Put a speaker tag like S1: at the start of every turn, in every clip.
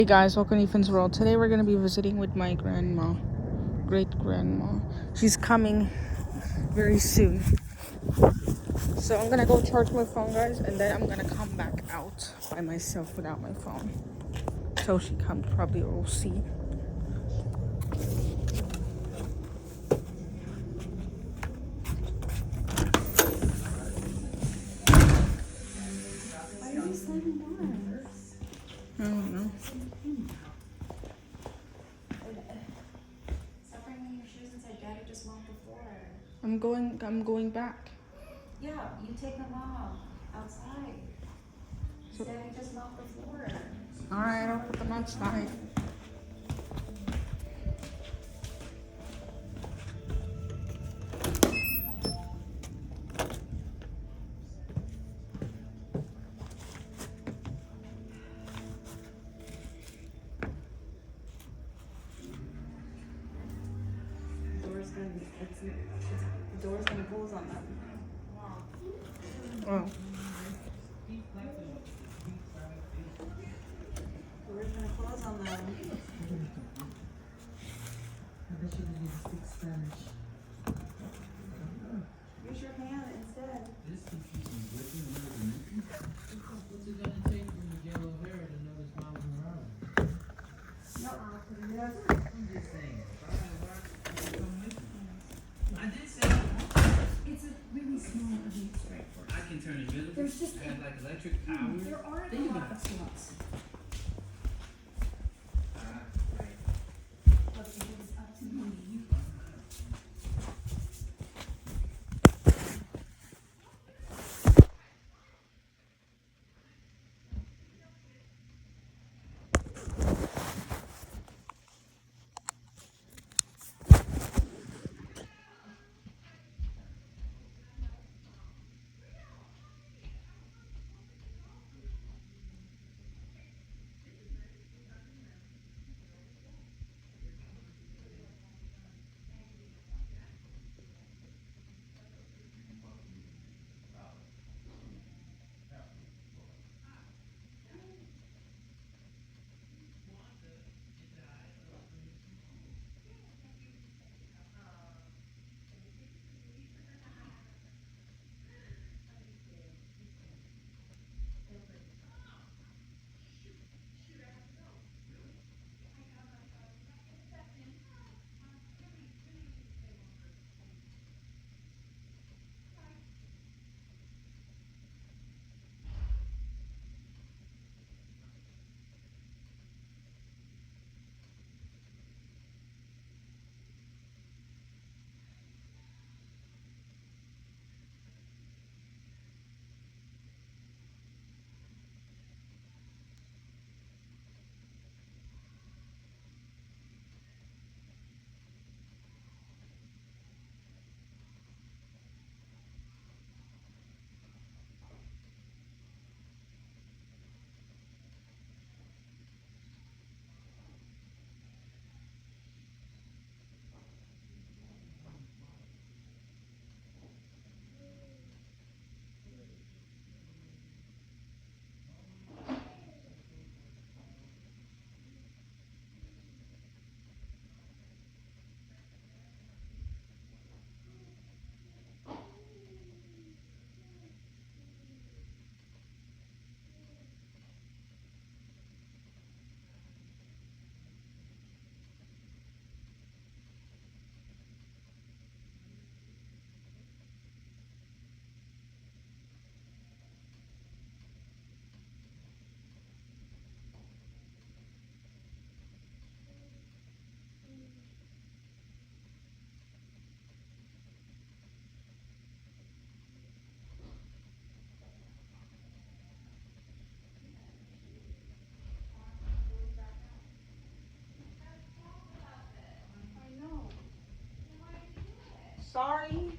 S1: Hey guys, welcome to Ethan's World. Today we're gonna be visiting with my grandma, great grandma. She's coming very soon. So I'm gonna go charge my phone, guys, and then I'm gonna come back out by myself without my phone. So she comes, probably we'll see.
S2: Why are you slamming doors?
S1: I don't know.
S2: Stop bringing your shoes inside. Daddy just mopped the floor.
S1: I'm going back.
S2: Yeah, you take them off outside.
S1: So,
S2: Daddy just mopped the floor.
S1: alright, I'll put them outside.
S2: The door's gonna close on them.
S1: Oh.
S2: The door's gonna close on them. Use your hand instead.
S3: What's it gonna take from the yellow hair to know this mom's around?
S2: No,
S3: I'm just saying. I did say
S4: It's a really small heat strike for
S3: I can turn invisible.
S4: There's just-
S3: I have like electric powers.
S4: There aren't
S3: Think
S4: a lot
S3: about
S4: of slots.
S3: Right.
S4: But if it was up to me,
S1: Sorry.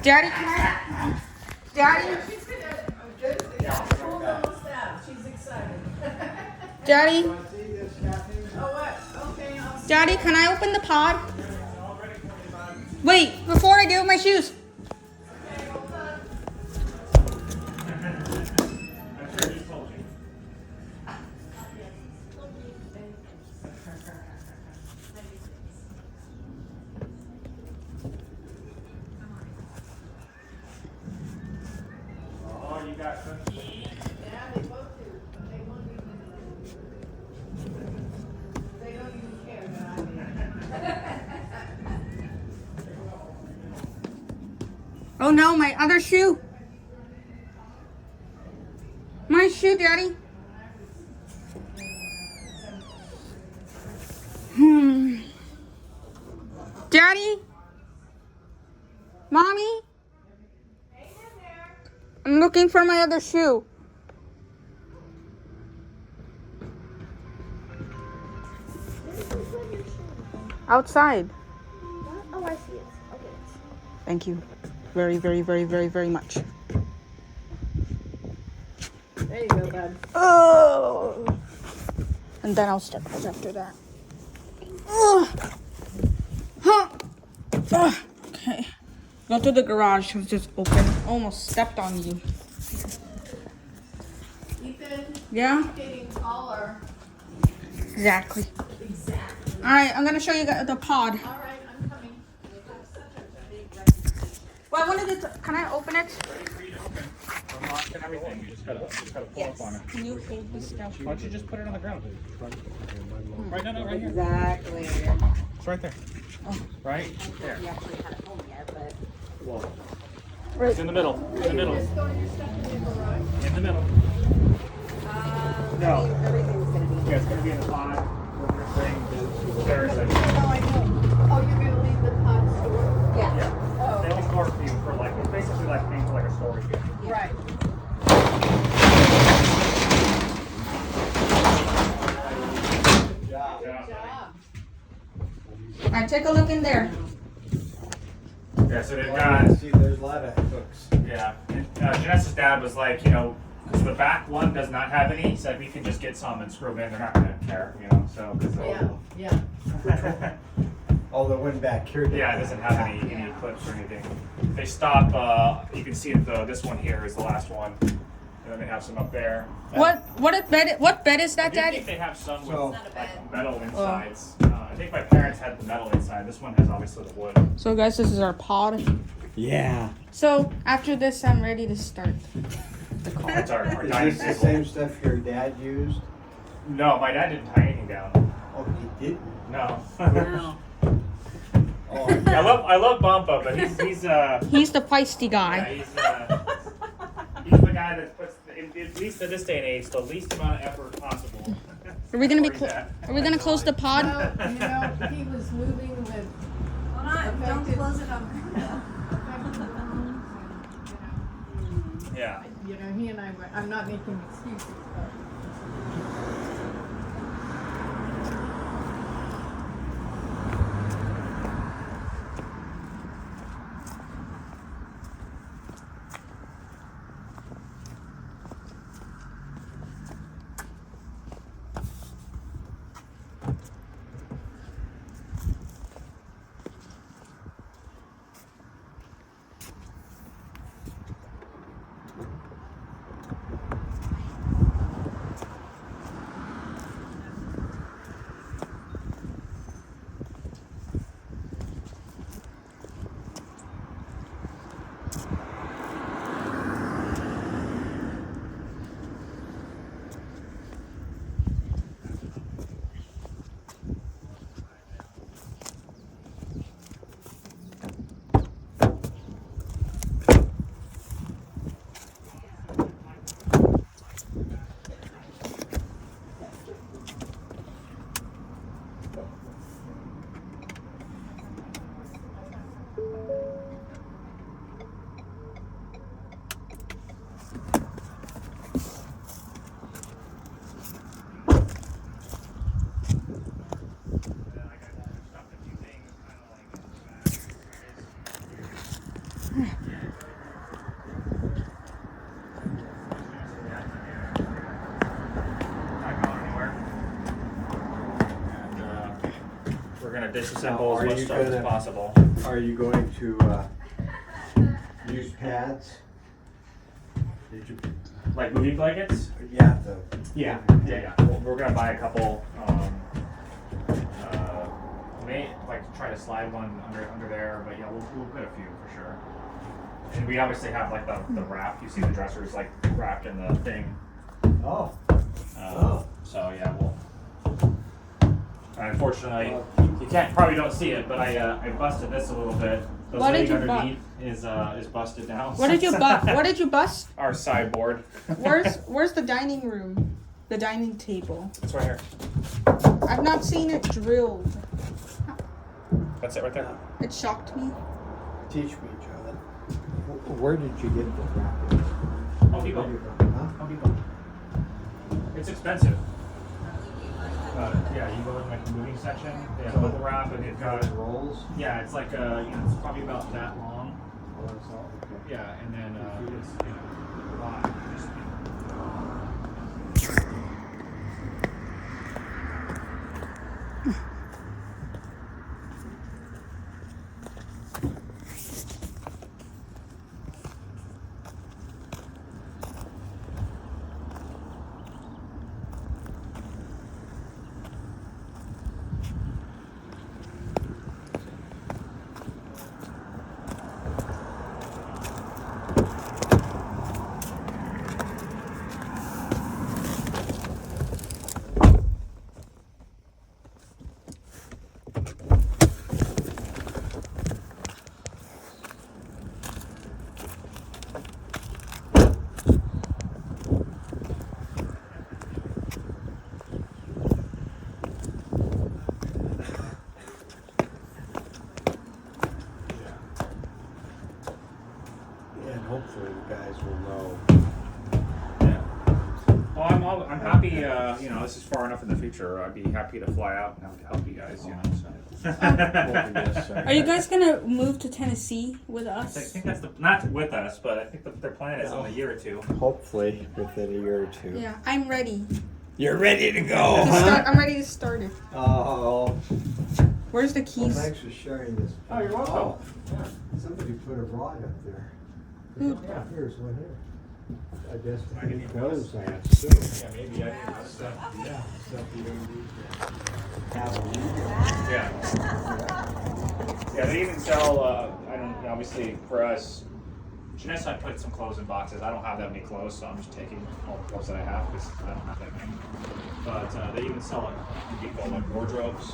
S1: Daddy, can I? Daddy,
S4: She's excited.
S1: Daddy,
S4: Oh, what? Okay, I'll see.
S1: Daddy, can I open the pod? Wait, before I do, my shoes.
S5: Oh, you got cookies.
S4: Yeah, they both do. But they won't even. They don't even care that I'm here.
S1: Oh no, my other shoe. My shoe, Daddy. Daddy? Mommy? I'm looking for my other shoe. Outside.
S6: Oh, I see it. Okay.
S1: Thank you. Very, very, very, very, very much.
S4: There you go, bud.
S1: Oh. And then I'll step out after that. Huh. Okay. Go to the garage. It was just open. Almost stepped on you.
S4: Ethan,
S1: Yeah?
S4: getting taller.
S1: Exactly.
S4: Exactly.
S1: All right. I'm gonna show you the pod.
S4: All right, I'm coming.
S1: Well, I wanted to. Can I open it?
S5: Unlock and everything. You just gotta pull up on it.
S1: Can you hold this down?
S5: Why don't you just put it on the ground? Right, no, right here.
S2: Exactly.
S5: It's right there. Right there.
S2: We actually haven't home yet, but.
S5: Whoa. It's in the middle. In the middle.
S4: Storing your stuff in the garage.
S5: In the middle.
S2: I mean, everything's gonna be.
S5: Yeah, it's gonna be in the pod. We're gonna bring there's
S4: No,
S5: a.
S4: I know. Oh, you're gonna leave the pot store?
S2: Yeah.
S5: Yeah. They all store for you for like, it's basically like paying for like a storage unit.
S4: Right.
S5: Yeah.
S4: Job.
S1: All right. Take a look in there.
S5: Yeah, so they've got.
S7: See, there's a lot of hooks.
S5: Yeah, Janessa's dad was like, you know, because the back one does not have any, he said we can just get some and screw them in. They're not gonna care, you know. So because
S4: Yeah, yeah.
S7: All the one back here.
S5: yeah, it doesn't have any clips or anything. They stop. You can see this one here is the last one, and then they have some up there.
S1: What bed is
S5: I
S1: that,
S5: do
S1: Daddy?
S5: think they have some with
S7: So-
S5: like metal insides. I think my parents had the metal inside. This one has obviously the wood.
S1: So guys, this is our pod.
S7: Yeah.
S1: So after this, I'm ready to start the call.
S5: That's our
S7: Is
S5: dining
S7: this the
S5: table.
S7: same stuff your dad used?
S5: No, my dad didn't tie anything down.
S7: Oh, he didn't?
S5: No.
S2: Wow.
S7: Oh,
S5: I love Bumpa, but he's
S1: He's the feisty
S5: yeah,
S1: guy.
S5: he's the guy that puts at least in this day and age the least amount of effort possible.
S1: Are we gonna be?
S5: Where he's at.
S1: Are we gonna close the pod?
S4: Well, you know, he was moving with
S2: Hold on, don't close it up.
S4: affected lungs and,
S5: Yeah.
S4: you know, he and I were, I'm not making excuses, but.
S5: disassemble
S7: Are
S5: as much
S7: you
S5: stuff as
S7: gonna-
S5: possible.
S7: Are you going to use pads? Did you?
S5: Like moving blankets?
S7: Yeah.
S5: Yeah. We're gonna buy a couple. May like try to slide one under there, but yeah, we'll put a few for sure. And we obviously have like the wrap. You see the dressers like wrapped in the thing.
S7: Oh.
S5: So yeah, we'll. Unfortunately, you probably don't see it, but I busted this a little bit. The
S1: What did
S5: leg
S1: you
S5: underneath is busted now.
S1: What did you bust? What did you bust?
S5: Our sideboard.
S1: Where's the dining room? The dining table.
S5: It's right here.
S1: I've not seen it drilled.
S5: That's it right there.
S1: It shocked me.
S7: Teach me, John. Where did you get the wrapping?
S5: Home Depot.
S7: Huh?
S5: Home Depot. It's expensive. Yeah, you go in like the moving section. They have bubble wrap and they've got.
S7: Rolls.
S5: Yeah, it's like it's probably about that long.
S7: Oh, that's all. Okay.
S5: Yeah, and then it's a lot. Just,
S7: And hopefully the guys will know.
S5: yeah. Well, I'm happy. This is far enough in the future. I'd be happy to fly out and help you guys.
S1: Are you guys gonna move to Tennessee with
S5: I
S1: us?
S5: think that's not with us, but I think their plan is in a year or two.
S7: Hopefully within a year or two.
S1: Yeah, I'm ready.
S7: You're ready to go.
S1: I'm ready to start it.
S7: Oh.
S1: Where's the
S7: Well,
S1: keys?
S7: thanks for sharing this.
S5: Oh, you're welcome.
S7: Somebody put a rod up there.
S1: Who?
S7: Yeah, here's one here. I guess
S5: I can
S7: the
S5: even
S7: colors
S5: notice.
S7: lamps too.
S5: Yeah, maybe I didn't notice that.
S7: Yeah, stuff you don't need to have a leader.
S5: Yeah. Yeah, they even sell, obviously for us, Janessa, I put some clothes in boxes. I don't have that many clothes, so I'm just taking all the clothes that I have because I don't have that many. But they even sell like wardrobes.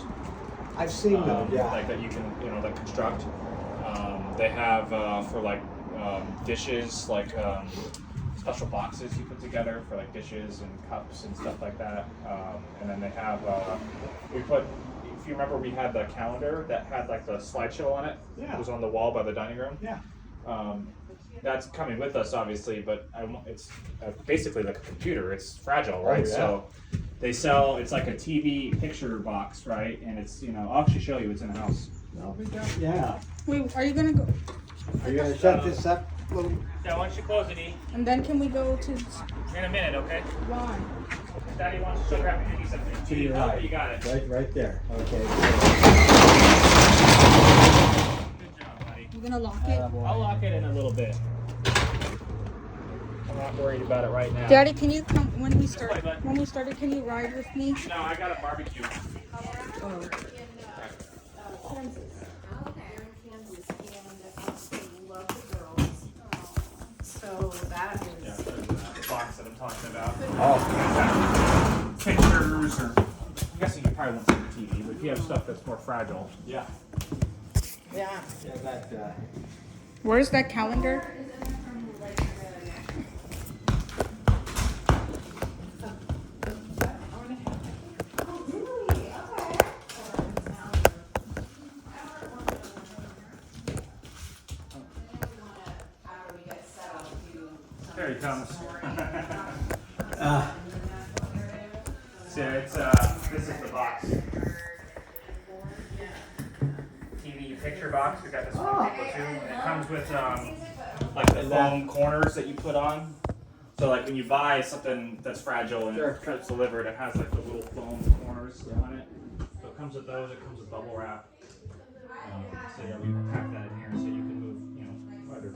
S7: I've seen them, yeah.
S5: Like that you can, like construct. They have for like dishes, like special boxes you put together for like dishes and cups and stuff like that. And then they have, if you remember, we had the calendar that had like the slideshow on it.
S7: Yeah.
S5: It was on the wall by the dining room.
S7: Yeah.
S5: That's coming with us, obviously, but it's basically like a computer. It's fragile, right?
S7: Oh, yeah.
S5: So they sell, it's like a TV picture box, right? And it's, I'll actually show you, it's in the house.
S7: Yeah.
S1: Wait, are you gonna go?
S7: Are you gonna shut this up? Little?
S5: Yeah, why don't you close it, E?
S1: And then can we go to?
S5: In a minute, okay?
S1: Why?
S5: Daddy wants to grab me something.
S7: To your
S5: Oh,
S7: right.
S5: you got it.
S7: Right there. Okay.
S5: Good job, buddy.
S1: You gonna lock it?
S5: I'll lock it in a little bit. I'm not worried about it right now.
S1: Daddy, can you come when we start?
S5: Wait, bud.
S1: When we started, can you ride with me?
S5: No, I got a barbecue.
S1: Oh.
S2: Kansas. Okay. They're in Kansas and they love the girls. So that
S5: Yeah,
S2: is.
S5: the box that I'm talking about.
S7: Oh.
S5: Pictures, or I'm guessing you probably won't see the TV, but if you have stuff that's more fragile.
S7: Yeah.
S1: Yeah.
S7: Yeah, that.
S1: Where's that calendar?
S5: There he comes. So it's this is the box. TV picture box. We got this one people too. And it comes with like the foam corners that you put on. So like when you buy something that's fragile and it's delivered, it has like the little foam corners on it. So it comes with those. It comes with bubble wrap. So yeah, we pack that in here so you can move, you know, either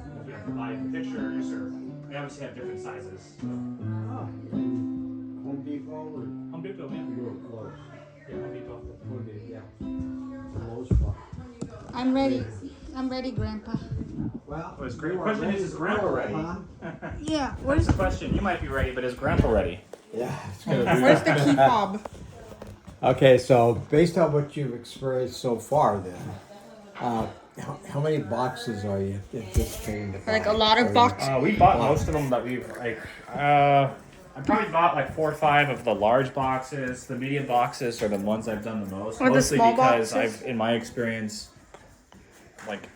S5: buy pictures or we obviously have different sizes. So.
S7: Home Depot or
S5: Home Depot, man.
S7: you were close?
S5: Yeah, Home Depot.
S7: Home Depot, yeah. Lowe's spot.
S1: I'm ready. I'm ready, Grandpa.
S7: Well,
S5: Oh, is Gra-
S7: you are
S5: question is Grandpa
S7: to roll,
S5: ready?
S7: huh?
S1: Yeah.
S5: That's the question. You might be ready, but is Grandpa ready?
S7: Yeah, it's gonna be.
S1: Where's the key fob?
S7: Okay, so based on what you've experienced so far, then, how many boxes are you anticipating to buy?
S1: Like a lot of
S7: Or
S1: boxes.
S5: We bought most of them that we've like. I probably bought like 4 or 5 of the large boxes. The medium boxes are the ones I've done the most.
S1: Or the
S5: Mostly
S1: small
S5: because
S1: boxes?
S5: in my experience, like,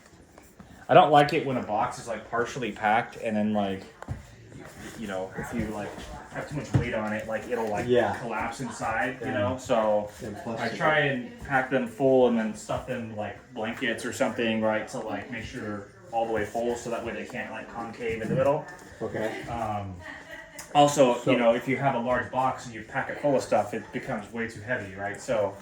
S5: I don't like it when a box is like partially packed and then like, you know, if you like have too much weight on it, like it'll like
S7: Yeah.
S5: collapse inside, you
S7: Yeah.
S5: know. So
S7: And plus
S5: I
S7: the-
S5: try and pack them full and then stuff them like blankets or something, right, to like make sure all the way full, so that way they can't like concave in the middle.
S7: Okay.
S5: Also,
S7: So-
S5: you know, if you have a large box and you pack it full of stuff, it becomes way too heavy, right? So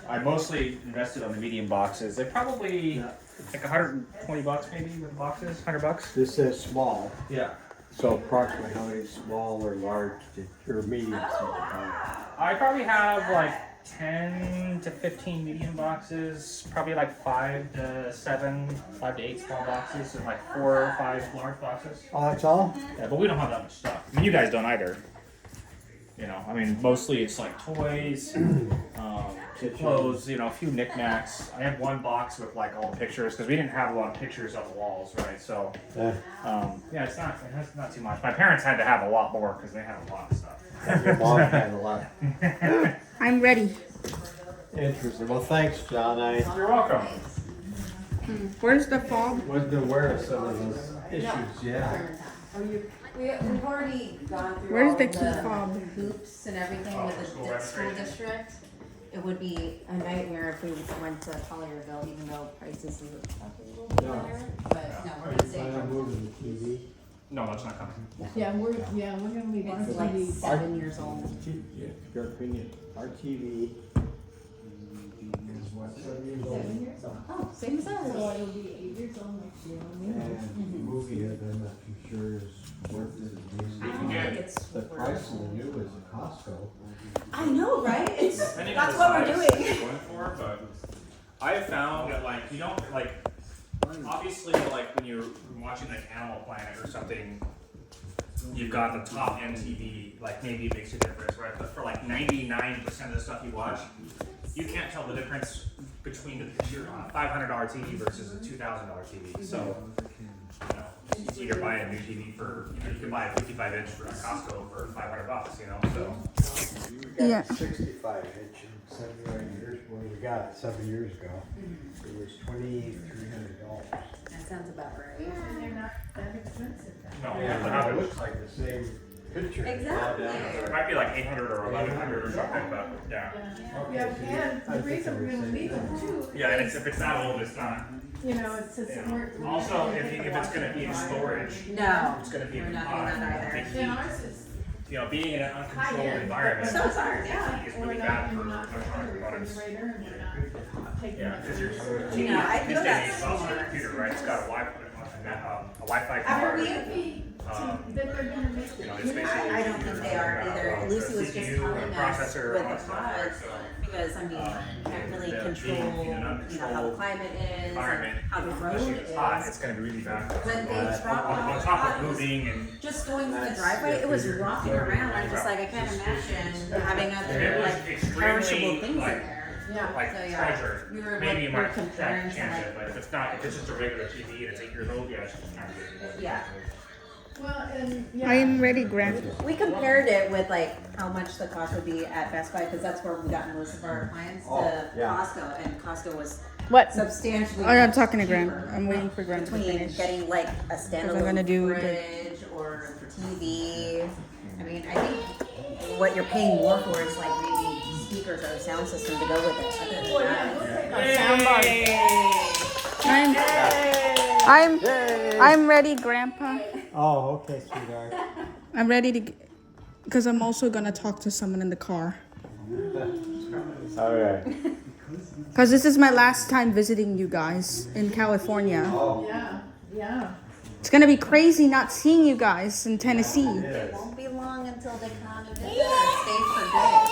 S5: I mostly invested on the medium boxes. They're probably
S7: Yeah.
S5: like 120 bucks maybe with the boxes, 100 bucks.
S7: This says small,
S5: Yeah.
S7: so approximately how many small or large or medium did you buy?
S5: I probably have like 10 to 15 medium boxes, probably like 5 to 7, 5 to 8 small boxes, and like 4 or 5 large boxes.
S7: Oh, that's all?
S5: Yeah, but we don't have that much stuff. I mean, you guys don't either. You know, I mean, mostly it's like toys, clothes, you know, a few knickknacks. I have one box with like all the pictures because we didn't have a lot of pictures on the walls, right? So,
S7: Yeah.
S5: yeah, it has not too much. My parents had to have a lot more because they had a lot of stuff.
S7: Your mom had a lot.
S1: I'm ready.
S7: Interesting. Well, thanks, John. I
S5: You're welcome.
S1: Where's the fob?
S7: wasn't aware of some of those issues. Yeah.
S2: We've already gone through
S1: Where's
S2: all
S1: the
S2: of
S1: key fob?
S2: hoops and everything
S5: Oh,
S2: with the
S5: school
S2: school
S5: registration.
S2: district. It would be a nightmare if we went to Collierville, even though prices are probably a little bit higher. But no, we're gonna stay
S7: I'm
S2: from,
S7: moving the TV.
S5: No, that's not coming.
S4: Yeah, we're gonna leave our
S2: it's like
S4: TV.
S2: 7 years old.
S7: Yeah, your opinion. Our TV is what, 7 years old?
S4: 7 years old.
S2: Oh, same as us.
S4: So it'll be 8 years old next year.
S7: And the movie, I'm not too sure is worth it.
S2: I don't think it's
S7: The price of the new is at Costco.
S2: I know, right? It's,
S5: Depending on
S2: that's
S5: the
S2: what we're
S5: size
S2: doing.
S5: you're going for, but I have found that like you don't like obviously like when you're watching like Animal Planet or something, you've got the top end TV, like maybe it makes a difference, right? But for like 99% of the stuff you watch, you can't tell the difference between a $500 TV versus a $2,000 TV. So, you know, it's either buy a new TV for, you know, you can buy a 55-inch for Costco for $500, you know, so.
S7: We
S1: Yeah.
S7: got 65 inch in 7 or 8 years, when we got it 7 years ago. It was $2,300.
S2: That sounds about right.
S4: And they're not that expensive.
S5: No,
S7: Yeah, it looks like the same picture.
S2: Exactly.
S5: It might be like 800 or 1100 or something, but yeah.
S4: Yeah, and the reason we're gonna leave them too.
S5: Yeah, and if it's that old, it's not.
S4: You know, it's just,
S5: Yeah.
S4: we're.
S5: Also, if it's gonna be in storage,
S2: No,
S5: it's gonna be
S2: we're
S5: in
S2: not doing that either.
S4: And ours is,
S5: You know, being in an uncontrolled
S4: High-end.
S5: environment
S2: So is ours, yeah.
S5: is
S4: and
S5: really
S4: we're
S5: bad
S4: not,
S5: for
S4: we're not
S5: electronic
S4: the
S5: components.
S4: refrigerator, and we're not taking.
S5: Yeah, because your
S2: No,
S5: TV,
S2: I
S5: this
S2: know
S5: day and
S2: that's
S5: age, it's also a
S2: smart.
S5: computer, right? It's got a Wi-Fi
S2: Are
S5: card.
S2: we?
S4: That they're gonna make.
S5: You know, it's basically.
S2: I don't think they are either. Lucy was just
S5: CPU,
S2: telling
S5: and
S2: us
S5: processor,
S2: with
S5: all
S2: the
S5: that stuff, right?
S2: pods,
S5: So,
S2: because I mean, you can't really
S5: yeah,
S2: control,
S5: being in an
S2: you know, how the
S5: uncontrolled
S2: climate is,
S5: environment,
S2: and how the road
S5: especially if it's hot,
S2: is.
S5: it's gonna be really bad.
S2: When they dropped
S5: On
S2: off
S5: top of
S2: pods,
S5: moving and.
S2: just going through the driveway, it was rocking around. I'm just like, I can't imagine having
S5: It
S2: other
S5: was
S2: like perishable
S5: extremely,
S2: things in
S5: like,
S2: there.
S4: Yeah.
S5: like
S2: So, yeah,
S5: treasure.
S2: we were,
S5: Maybe you
S2: we're
S5: might
S2: comparing to,
S5: change
S2: like-
S5: it, but if it's just a regular TV and it's 8 years old, yeah, it's just not good.
S2: Yeah.
S4: Well, and, yeah.
S1: I am ready, Grandpa.
S2: We compared it with like how much the cost would be at Best Buy, because that's where we got most of our clients,
S7: Oh,
S2: to
S7: yeah.
S2: Costco, and Costco was
S1: What?
S2: substantially.
S1: Oh, I'm
S2: much
S1: talking to
S2: cheaper
S1: Grandpa. I'm waiting for Grandpa to
S2: Between
S1: finish.
S2: getting like a
S1: I'm
S2: standalone
S1: gonna do the-
S2: fridge or the TV. I mean, I think what you're paying more for is like maybe speakers or a sound system to go with it. Other than
S4: Well, yeah,
S2: that,
S4: we'll take our soundbar.
S1: I'm ready, Grandpa.
S7: Oh, okay, sweetheart.
S1: I'm ready to, because I'm also gonna talk to someone in the car.
S7: All right.
S1: Because this is my last time visiting you guys in California.
S4: Yeah, yeah.
S1: It's gonna be crazy not seeing you guys in Tennessee.
S2: It won't be long until they come to visit or stay for good.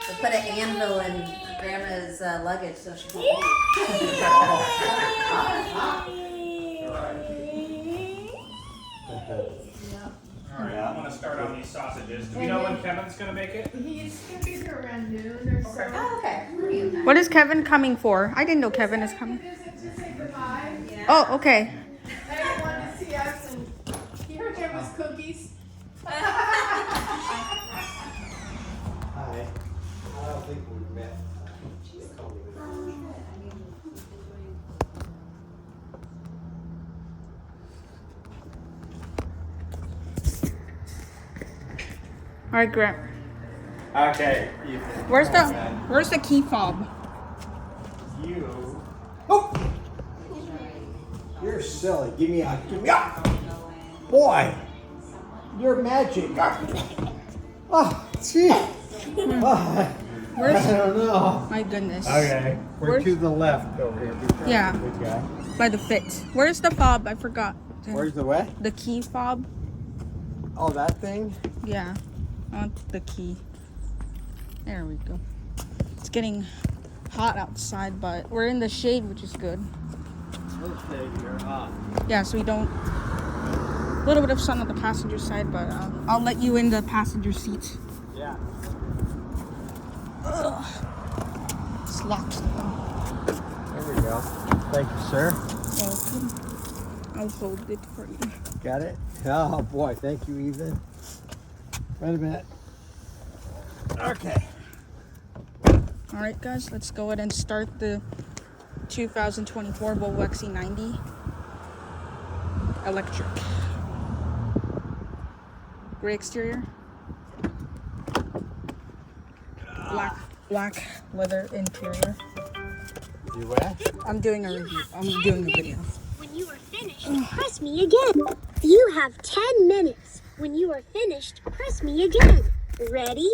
S2: We'll put an anvil in Grandma's luggage so she won't leave.
S5: Alright, I'm gonna start on these sausages. Do we know when Kevin's gonna make it?
S4: He's gonna be here around noon or so.
S2: Oh, okay. Brilliant.
S1: What is Kevin coming for? I didn't know Kevin is coming.
S4: Visit to say goodbye.
S1: Oh, okay.
S4: I wanted to see us, and he heard there was cookies.
S7: Hi. I don't think we've met.
S1: All right, Grant.
S7: Okay.
S1: Where's the key fob?
S7: You. Oh! You're silly. Give me a. Boy! You're magic. Oh, gee. Oh,
S1: Where's?
S7: I don't know.
S1: My goodness.
S7: Okay. We're
S1: Where's-
S7: to the left over here. Be careful,
S1: Yeah.
S7: Good guy.
S1: By the fit. Where's the fob? I forgot.
S7: Where's the what?
S1: The key fob?
S7: Oh, that thing?
S1: Yeah. I want the key. There we go. It's getting hot outside, but we're in the shade, which is good.
S7: Okay, you're hot.
S1: Yeah, so we don't. A little bit of sun on the passenger side, but I'll let you in the passenger seat.
S7: Yeah.
S1: Ugh. It's locked.
S7: There we go. Thank you, sir.
S1: Welcome. I'll hold it for you.
S7: Got it? Oh, boy. Thank you, Ethan. Wait a minute. Okay.
S1: All right, guys, let's go ahead and start the 2024 Volvo XC90 electric. Gray exterior. Black leather interior.
S7: You what?
S1: I'm doing a review. I'm doing a video.
S6: When you are finished, press me again. You have 10 minutes. When you are finished, press me again. Ready?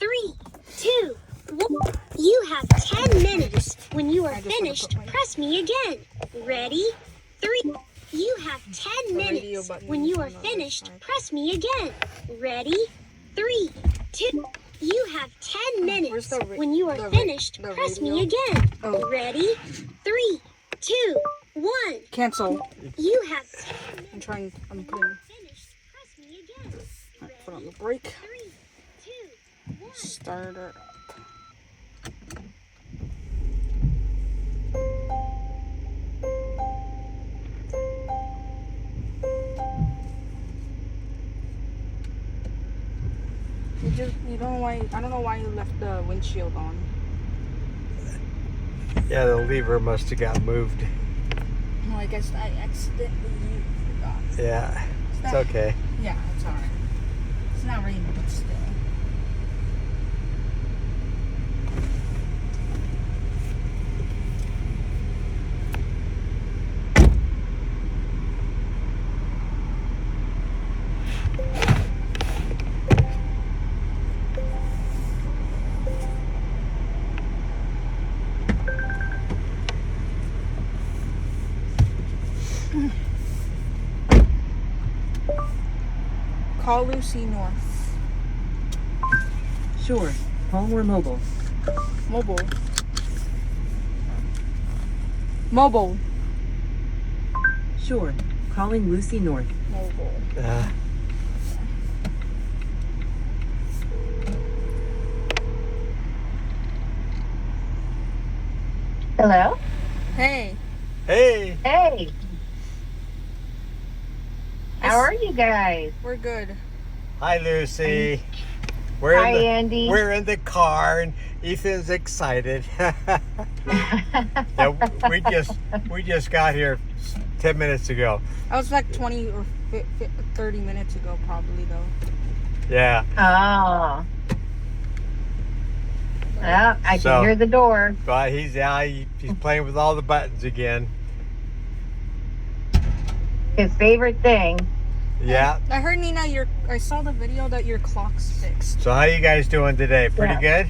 S6: 3, 2, 1. You have 10 minutes. When you are finished, press me again. Ready? 3. You have 10 minutes. When you are finished, press me again. Ready? 3, 2. You have 10 minutes. When you are finished, press me again. Ready? 3, 2, 1.
S1: Cancel.
S6: You have 10 minutes.
S1: I'm putting.
S6: Finished. Press me again.
S1: Put on the brake.
S6: 3, 2, 1.
S1: Start her up. You don't know why. I don't know why you left the windshield on.
S7: Yeah, the lever must have got moved.
S1: No, I guess I accidentally forgot.
S7: Yeah. It's okay.
S1: Yeah, it's alright. It's not raining, but still. Call Lucy North.
S8: Sure. Home or mobile?
S1: Mobile. Mobile.
S8: Sure. Calling Lucy North.
S1: Mobile.
S9: Hello?
S1: Hey.
S7: Hey.
S9: Hey. How are you guys?
S1: We're good.
S7: Hi, Lucy. We're
S9: Hi,
S7: in the,
S9: Andy.
S7: We're in the car, and Ethan's excited. Yeah, we just got here 10 minutes ago.
S1: I was like 20 or 30 minutes ago, probably, though.
S7: Yeah.
S9: Oh. Well, I
S7: So-
S9: can hear the door.
S7: But he's playing with all the buttons again.
S9: His favorite thing.
S7: Yeah.
S1: I heard, Nina, I saw the video that your clock's fixed.
S7: So how you guys doing today? Pretty
S9: Yeah.
S7: good?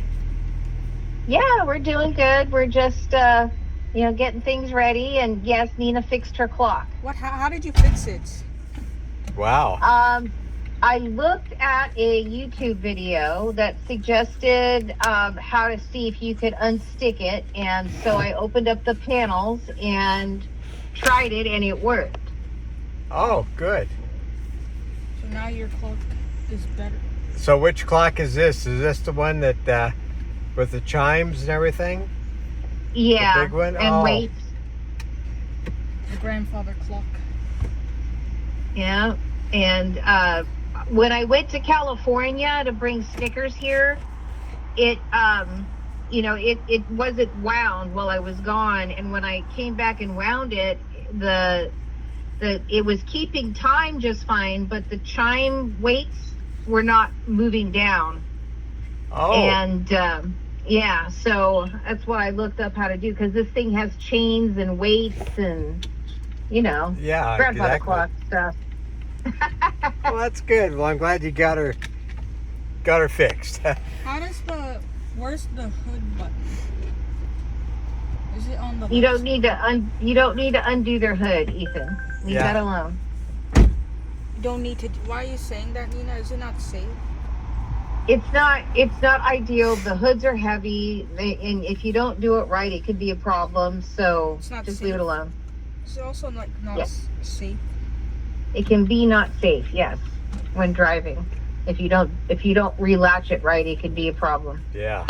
S9: Yeah, we're doing good. We're just, getting things ready. And yes, Nina fixed her clock.
S1: How did you fix it?
S7: Wow.
S9: I looked at a YouTube video that suggested how to see if you could unstick it. And so I opened up the panels and tried it, and it worked.
S7: Oh, good.
S1: So now your clock is better.
S7: So which clock is this? Is this the one that with the chimes and everything?
S9: Yeah.
S7: The big one?
S9: And
S7: Oh.
S9: weights.
S1: The grandfather clock.
S9: Yeah. And when I went to California to bring Snickers here, it wasn't wound while I was gone, and when I came back and wound it, it was keeping time just fine, but the chime weights were not moving down.
S7: Oh.
S9: And so that's why I looked up how to do, because this thing has chains and weights and
S7: Yeah,
S9: grandfather
S7: exactly.
S9: clock stuff.
S7: Well, that's good. Well, I'm glad you got her fixed.
S1: Where's the hood button? Is it on the
S9: You
S1: left
S9: don't need to you don't need to undo their hood, Ethan. Leave
S7: Yeah.
S9: that alone.
S1: You don't need to. Why are you saying that, Nina? Is it not safe?
S9: It's not ideal. The hoods are heavy, and if you don't do it right, it could be a problem. So
S1: It's not
S9: just
S1: safe.
S9: leave it alone.
S1: It's also not
S9: Yes.
S1: safe.
S9: It can be not safe, yes, when driving. If you don't relatch it right, it could be a problem.
S7: Yeah.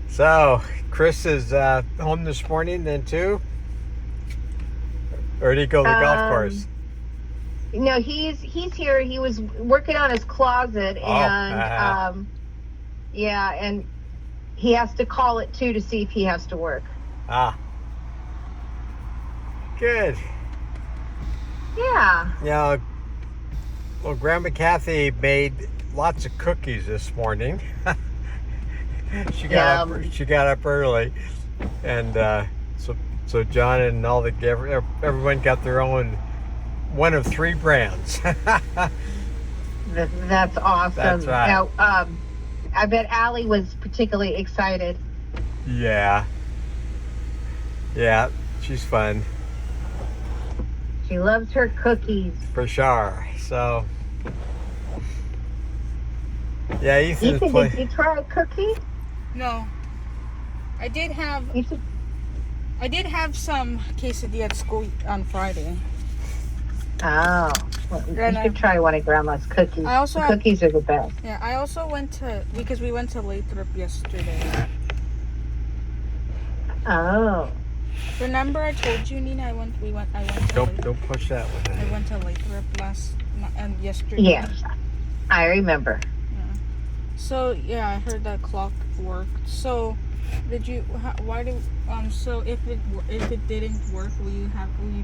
S7: So, Chris is home this morning then too? Or did he go to the golf course?
S9: No, he's here. He was working on his closet, and and he has to call it too to see if he has to work.
S7: Ah. Good.
S9: Yeah.
S7: Yeah. Well, Grandma Kathy made lots of cookies this morning. She got up early, and so John and everyone got their own one of 3 brands.
S9: That's awesome.
S7: That's right.
S9: Now, I bet Allie was particularly excited.
S7: Yeah, she's fun
S9: She loves her cookies.
S7: for sure. So yeah, Ethan's
S9: Ethan,
S7: playing.
S9: did you try a cookie?
S1: No. I did have
S9: You should.
S1: some quesadilla at school on Friday.
S9: Oh, well, you
S1: Grandma.
S9: should try one of Grandma's cookies.
S1: I also
S9: The
S1: had-
S9: cookies are the best.
S1: Yeah, I also because we went to Lathrop yesterday.
S9: Oh,
S1: Remember I told you, Nina, I went to
S7: Don't push that one.
S1: I went to Lathrop yesterday.
S9: yes, I remember.
S1: So yeah, I heard that clock worked. So did you? So if it didn't work, will you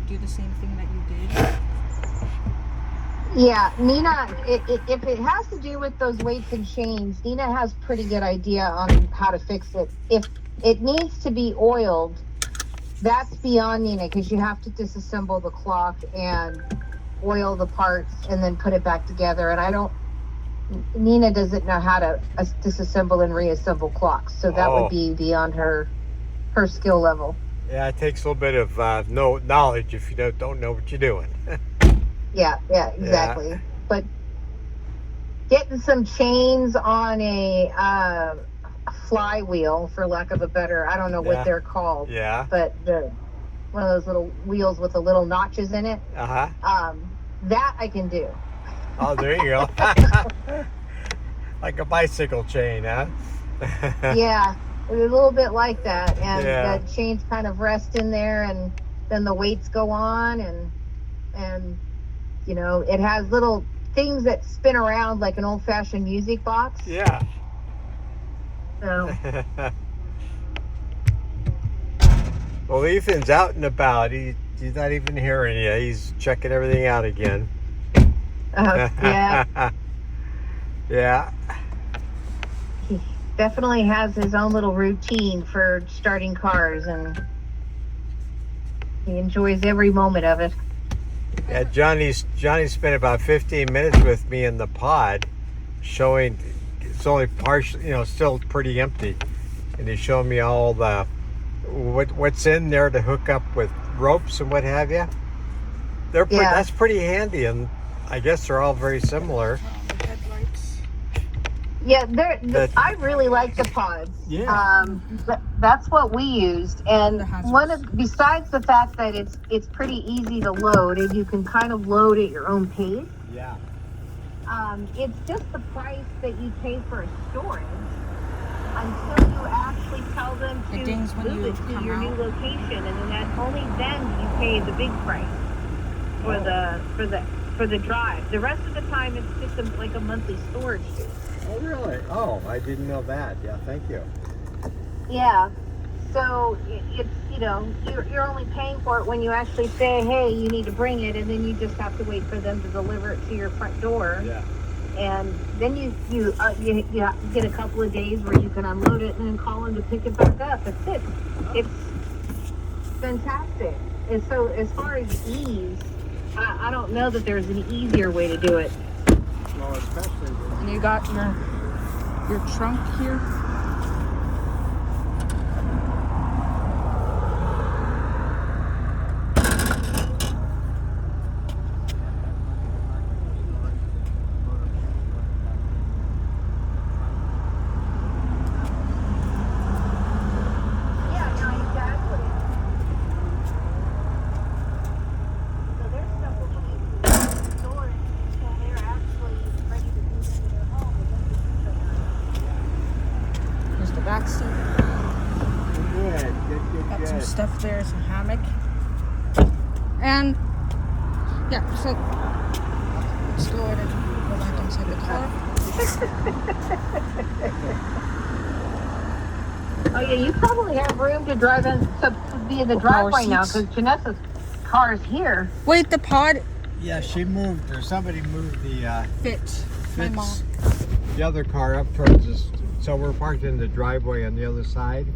S1: do the same thing that you did?
S9: Yeah, Nina, if it has to do with those weights and chains, Nina has pretty good idea on how to fix it. If it needs to be oiled, that's beyond Nina, because you have to disassemble the clock and oil the parts and then put it back together. And Nina doesn't know how to disassemble and reassemble clocks, so that would be beyond her skill level.
S7: Yeah, it takes a little bit of knowledge if you don't know what you're doing.
S9: Yeah, exactly.
S7: Yeah.
S9: But getting some chains on a flywheel, for lack of a better, I don't know what they're called.
S7: Yeah.
S9: But one of those little wheels with the little notches in it.
S7: Uh-huh.
S9: That I can do.
S7: Oh, there you go. Like a bicycle chain, huh?
S9: Yeah, a little bit like that, and
S7: Yeah.
S9: the chains kind of rest in there, and then the weights go on, and it has little things that spin around like an old-fashioned music box.
S7: Yeah.
S9: So
S7: Well, Ethan's out and about. He's not even hearing you. He's checking everything out again.
S9: yeah,
S7: Yeah.
S9: he definitely has his own little routine for starting cars, and he enjoys every moment of it.
S7: Yeah, Johnny spent about 15 minutes with me in the pod, showing it's only partial, still pretty empty. And he showed me all the what's in there to hook up with ropes and what have you.
S9: Yeah.
S7: That's pretty handy, and I guess they're all very similar.
S1: Headlights.
S9: Yeah,
S7: That-
S9: I really like the pods.
S7: Yeah.
S9: That's what we used, and
S1: The hazards.
S9: besides the fact that it's pretty easy to load, and you can kind of load at your own pace.
S7: Yeah.
S9: It's just the price that you pay for a storage until you actually tell them to
S1: It dings when
S9: move
S1: you
S9: it to
S1: come
S9: your new
S1: out.
S9: location, and then only then you pay the big price for the drive. The rest of the time, it's just like a monthly storage fee.
S7: Oh, really? Oh, I didn't know that. Yeah, thank you.
S9: Yeah. So it's you're only paying for it when you actually say, hey, you need to bring it, and then you just have to wait for them to deliver it to your front door.
S7: Yeah.
S9: And then you get a couple of days where you can unload it and then call them to pick it back up. That's it. It's fantastic. And so as far as ease, I don't know that there's an easier way to do it.
S7: Well, especially
S1: And you got your trunk here.
S9: Yeah, no, exactly. So their stuff will be stored until they're actually ready to move into their home. And then
S1: Here's the back seat. Got some
S7: good.
S1: stuff there, some hammock. And yeah, so let's go ahead and go back inside the car.
S9: Oh yeah, you probably have room to drive in to be in the
S1: Power
S9: driveway now
S1: seats.
S9: because Janessa's car is here.
S1: Wait, the pod
S7: Yeah, she moved, or somebody moved the
S1: fits. My mom.
S7: the other car up towards us. So we're parked in the driveway on the other side.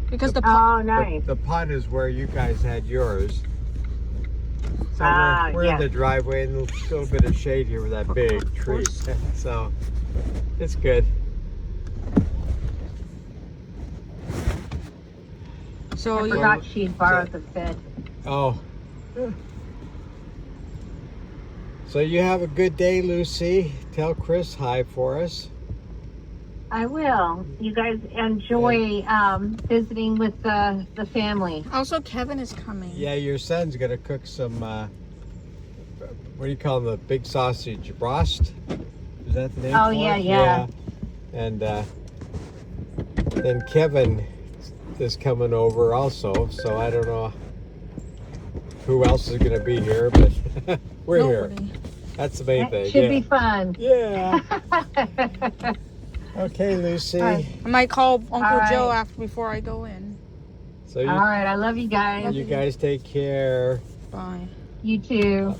S1: Because the pod.
S9: Oh, nice.
S7: The pod is where you guys had yours. So we're
S9: yes.
S7: in the driveway, and a little bit of shade here with that big tree. So it's good.
S1: So
S9: I
S1: you
S9: forgot she had borrowed the bed.
S7: Oh. So you have a good day, Lucy. Tell Chris hi for us.
S9: I will. You guys enjoy visiting with the family.
S1: also Kevin is coming.
S7: Yeah, your son's gonna cook some. What do you call them? The big sausage brost? Is that the name?
S9: Oh,
S7: for
S9: yeah,
S7: it?
S9: yeah.
S7: And then Kevin is coming over also. So I don't know who else is gonna be here, but we're here.
S1: Nobody.
S7: That's the main
S9: That
S7: thing.
S9: should
S7: yeah.
S9: be fun.
S7: Yeah. Okay, Lucy.
S9: Hi.
S1: I might call Uncle
S9: All
S1: Joe
S9: right.
S1: after before I go in.
S7: So
S9: All right, I love you guys.
S7: you guys take care.
S1: Bye.
S9: You too.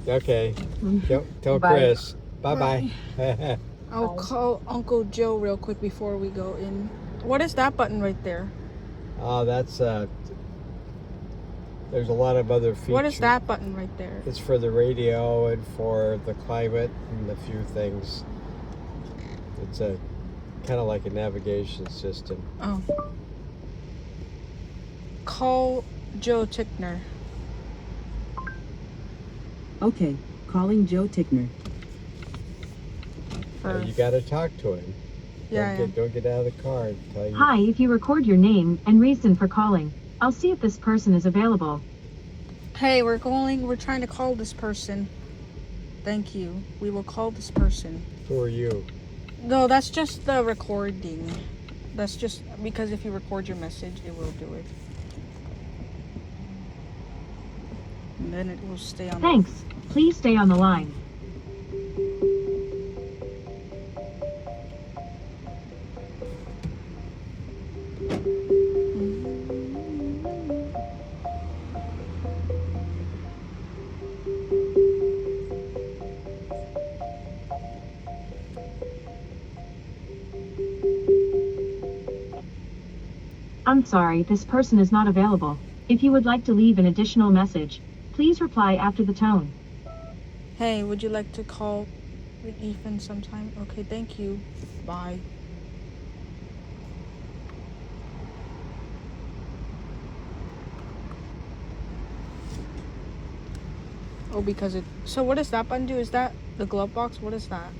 S7: Okay. Tell
S9: Bye.
S7: Chris. Bye bye.
S1: I'll
S9: Bye.
S1: call Uncle Joe real quick before we go in. What is that button right there?
S7: Oh, that's there's a lot of other features.
S1: What is that button right there?
S7: It's for the radio and for the climate and a few things. It's a kind of like a navigation system.
S1: Oh. Call Joe Tickner.
S8: Okay, calling Joe Tickner.
S7: You got to talk to him.
S1: Yeah,
S7: Don't get out of the car until you.
S10: Hi, if you record your name and reason for calling, I'll see if this person is available.
S1: Hey, we're trying to call this person. Thank you. We will call this person.
S7: Who are you?
S1: No, that's just the recording. That's just because if you record your message, it will do it. And then it will stay on.
S10: Thanks. Please stay on the line. I'm sorry, this person is not available. If you would like to leave an additional message, please reply after the tone.
S1: Hey, would you like to call with Ethan sometime. Okay, thank you. Bye. Oh, because it. So what does that button do? Is that the glove box? What is that?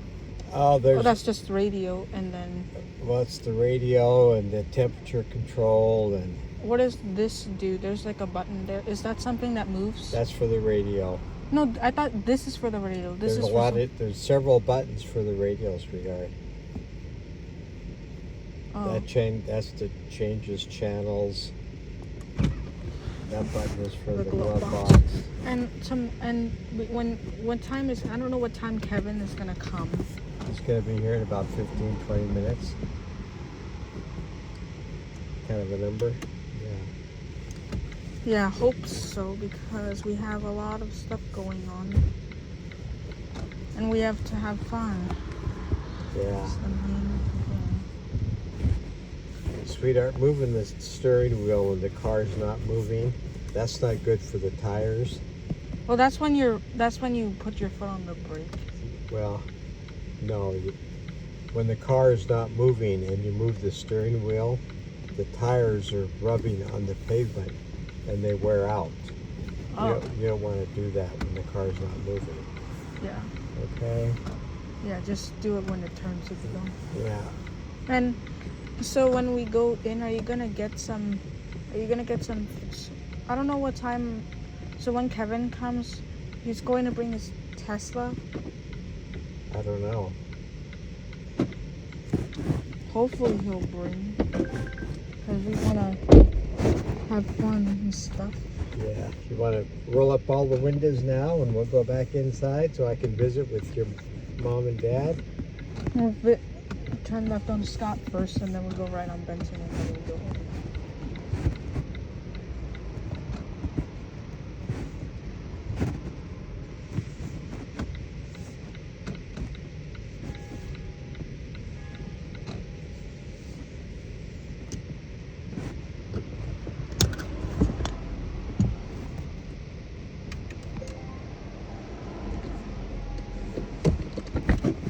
S7: Oh,
S1: Oh, that's just radio, and then.
S7: Well, it's the radio and the temperature control, and
S1: What does this do? There's like a button there. Is that something that moves?
S7: that's for the radio.
S1: No, I thought this is for the radio. This
S7: There's
S1: is
S7: a lot of there's several buttons for the radio, sweetheart.
S1: Oh.
S7: That's the changes channels. That button is for the glove box.
S1: And what time is, I don't know what time Kevin is gonna come.
S7: It's gonna be here in about 15, 20 minutes. Kind of a number. Yeah.
S1: Yeah, hope so, because we have a lot of stuff going on. And we have to have fun.
S7: Yeah.
S1: That's the main thing.
S7: Sweetheart, moving the steering wheel when the car's not moving, that's not good for the tires.
S1: Well, that's when you put your foot on the brake.
S7: Well, no. When the car is not moving and you move the steering wheel, the tires are rubbing on the pavement and they wear out.
S1: Oh.
S7: You don't want to do that when the car's not moving.
S1: Yeah.
S7: Okay?
S1: Yeah, just do it when it turns if you don't.
S7: Yeah.
S1: And so when we go in, are you gonna get some, I don't know what time, so when Kevin comes, he's going to bring his Tesla.
S7: I don't know.
S1: Hopefully he'll bring, because we wanna have fun and stuff.
S7: Yeah. You want to roll up all the windows now and we'll go back inside so I can visit with your mom and dad?
S1: We'll turn left on Scott first, and then we'll go right on Benson, and then we'll go home.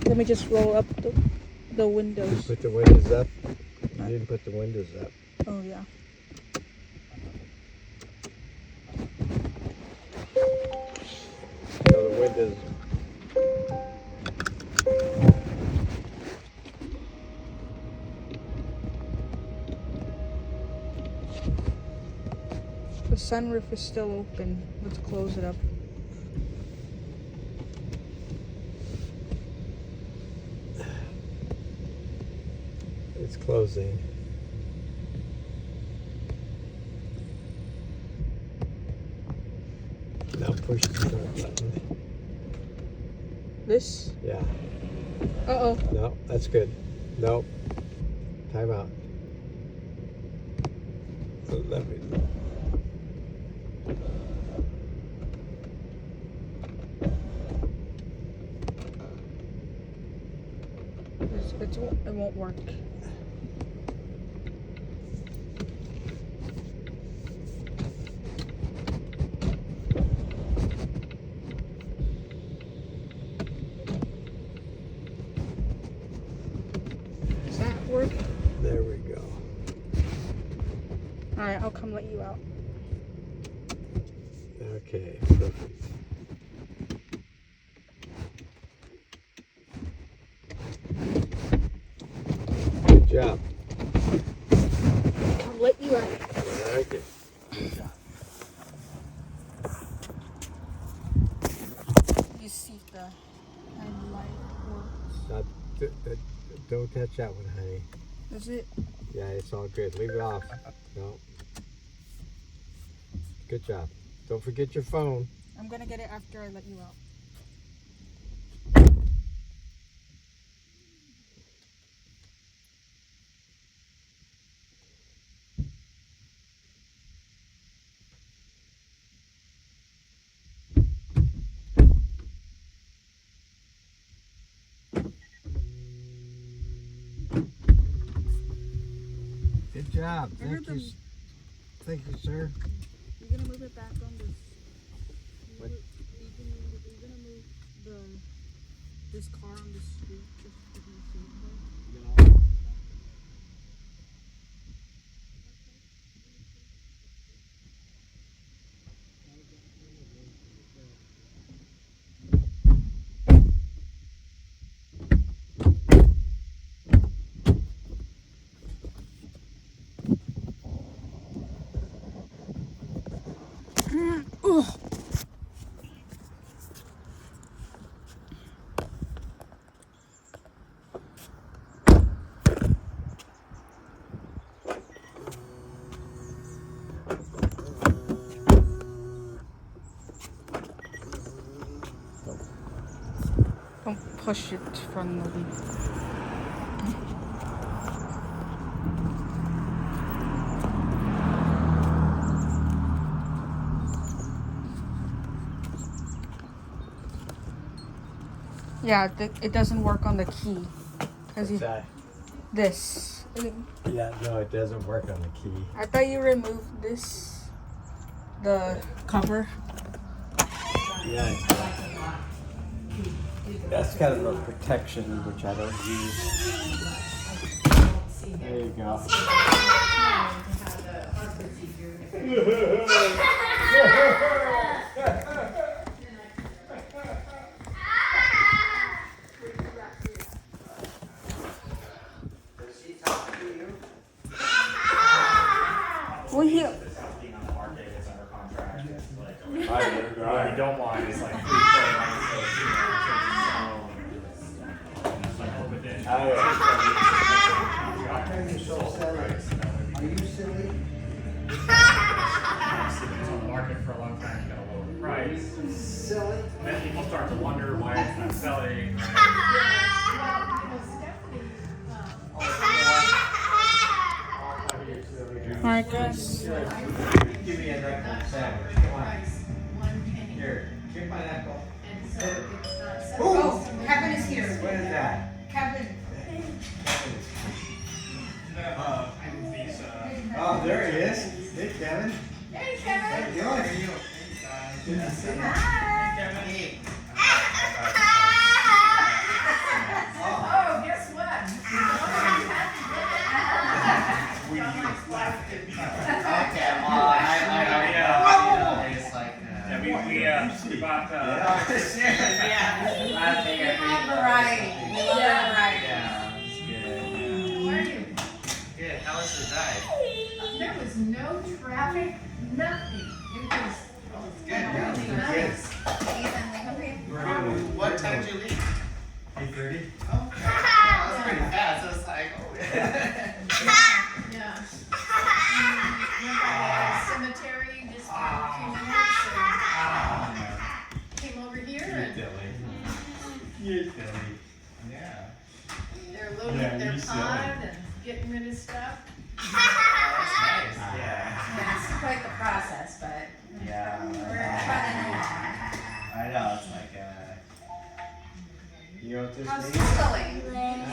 S1: Let me just roll up the windows.
S7: Put the windows up. You didn't put the windows up.
S1: Oh, yeah.
S7: So the windows.
S1: The sunroof is still open. Let's close it up.
S7: It's closing. Now push the start button.
S1: This?
S7: Yeah.
S1: Uh-oh.
S7: No, that's good. Nope. Time out. Let me.
S1: It won't work. Does that work?
S7: There we go.
S1: Alright, I'll come let you out.
S7: Okay, perfect. Good job.
S1: Come let you out.
S7: Okay.
S1: You see if the headlight works.
S7: Don't touch that one, honey.
S1: Is it?
S7: Yeah, it's all good. Leave it off. No. Good job. Don't forget your phone.
S1: I'm gonna get it after I let you out.
S7: Good job.
S1: I heard them.
S7: Thank you, sir.
S1: You're gonna move it back on this.
S7: What?
S1: You're gonna move this car on Ugh. Don't push it from the Yeah, it doesn't work on the key. Cause you, this.
S7: Yeah, no, it doesn't work on the key.
S1: I thought you removed this, the cover.
S7: Yeah. That's kind of a protection which I don't use. There you go.
S1: We hear.
S5: This house being on the market, it's under contract. It's like, what we don't want is like free play, like, within.
S11: Are you silly?
S5: It's on the market for a long time, you gotta lower the price.
S11: Silly.
S5: Then people start to wonder why it's not selling.
S1: Marcus.
S7: Give me a knuckle sandwich. Come on. Here, kick my knuckle.
S2: Oh, Kevin is here.
S7: What is that?
S2: Kevin.
S7: Oh, there he is. Hey, Kevin.
S2: Hey, Kevin.
S7: How you doing? Good to see you.
S2: Oh, guess what?
S11: Okay, well, I it's like,
S5: We bought,
S11: yeah. I think
S2: We love variety. We love variety.
S11: Yeah, it's good.
S2: How are you?
S11: Good, how was the drive?
S4: There was no traffic, nothing. It was
S11: Good,
S4: really
S11: nice.
S2: Ethan, we come here.
S11: What time did you leave?
S7: 8:30.
S11: Oh, that was pretty fast. I was like, oh.
S4: Yeah. Went by the cemetery just for a few minutes and came over here and
S7: You're silly.
S11: Yeah.
S4: they're loading
S7: Yeah,
S4: up their
S7: you silly.
S4: pond and getting rid of stuff.
S11: That's nice. Yeah.
S2: Yeah, it's quite the process, but
S11: Yeah.
S2: we're trying along.
S11: I know, it's like, you know what this
S2: How's
S11: means?
S2: school going? You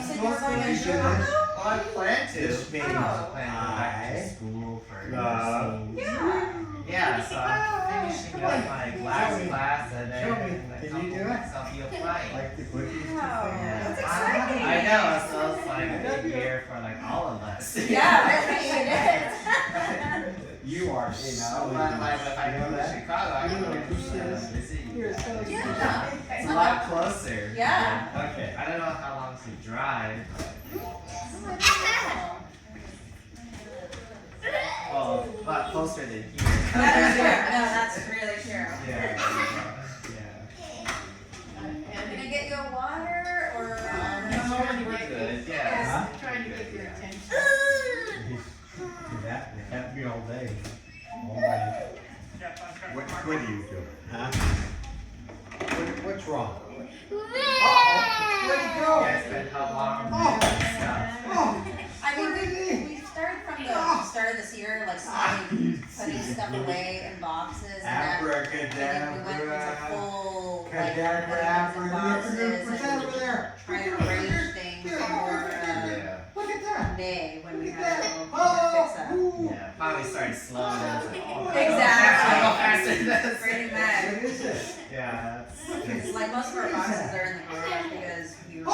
S2: said you were going to Chicago?
S11: Well, I plan to.
S7: This means
S11: I plan to go back to school for nursing.
S2: Yeah.
S11: Yeah, so I'm finishing up my last class and then
S7: Show me.
S11: in a
S7: Can you
S11: couple
S7: do it?
S11: weeks I'll be applying.
S7: Like the cookies.
S2: Wow,
S11: Yeah.
S2: that's exciting.
S11: I know, so it's like a big year for like all of us.
S2: Yeah, really, it is.
S7: You are
S11: So,
S7: silly.
S11: but like, if I go to
S7: that?
S11: Chicago, I can visit you guys.
S2: Yeah.
S11: It's a lot closer.
S2: Yeah.
S7: Okay.
S11: I don't know how long to drive, well, but closer than here.
S2: That is true. No, that's really true.
S11: Yeah.
S2: Can I get you a water or?
S11: No, we're good, yeah.
S7: Huh?
S4: Trying to get your attention.
S7: Do that and have me all day. All night. What do you do? Huh? What's wrong? Where'd he go?
S11: Yes, but how long?
S2: I mean, we started from the start of this year, like slowly putting stuff away in boxes, and then we went into full, like, putting things in boxes and trying to arrange things for May when we had a little fix up.
S11: Yeah, probably started slow and then it's like, oh,
S2: Exactly.
S11: I'll go faster than this.
S2: Pretty much.
S11: Yeah,
S2: Because like most of our boxes are in the garage because we were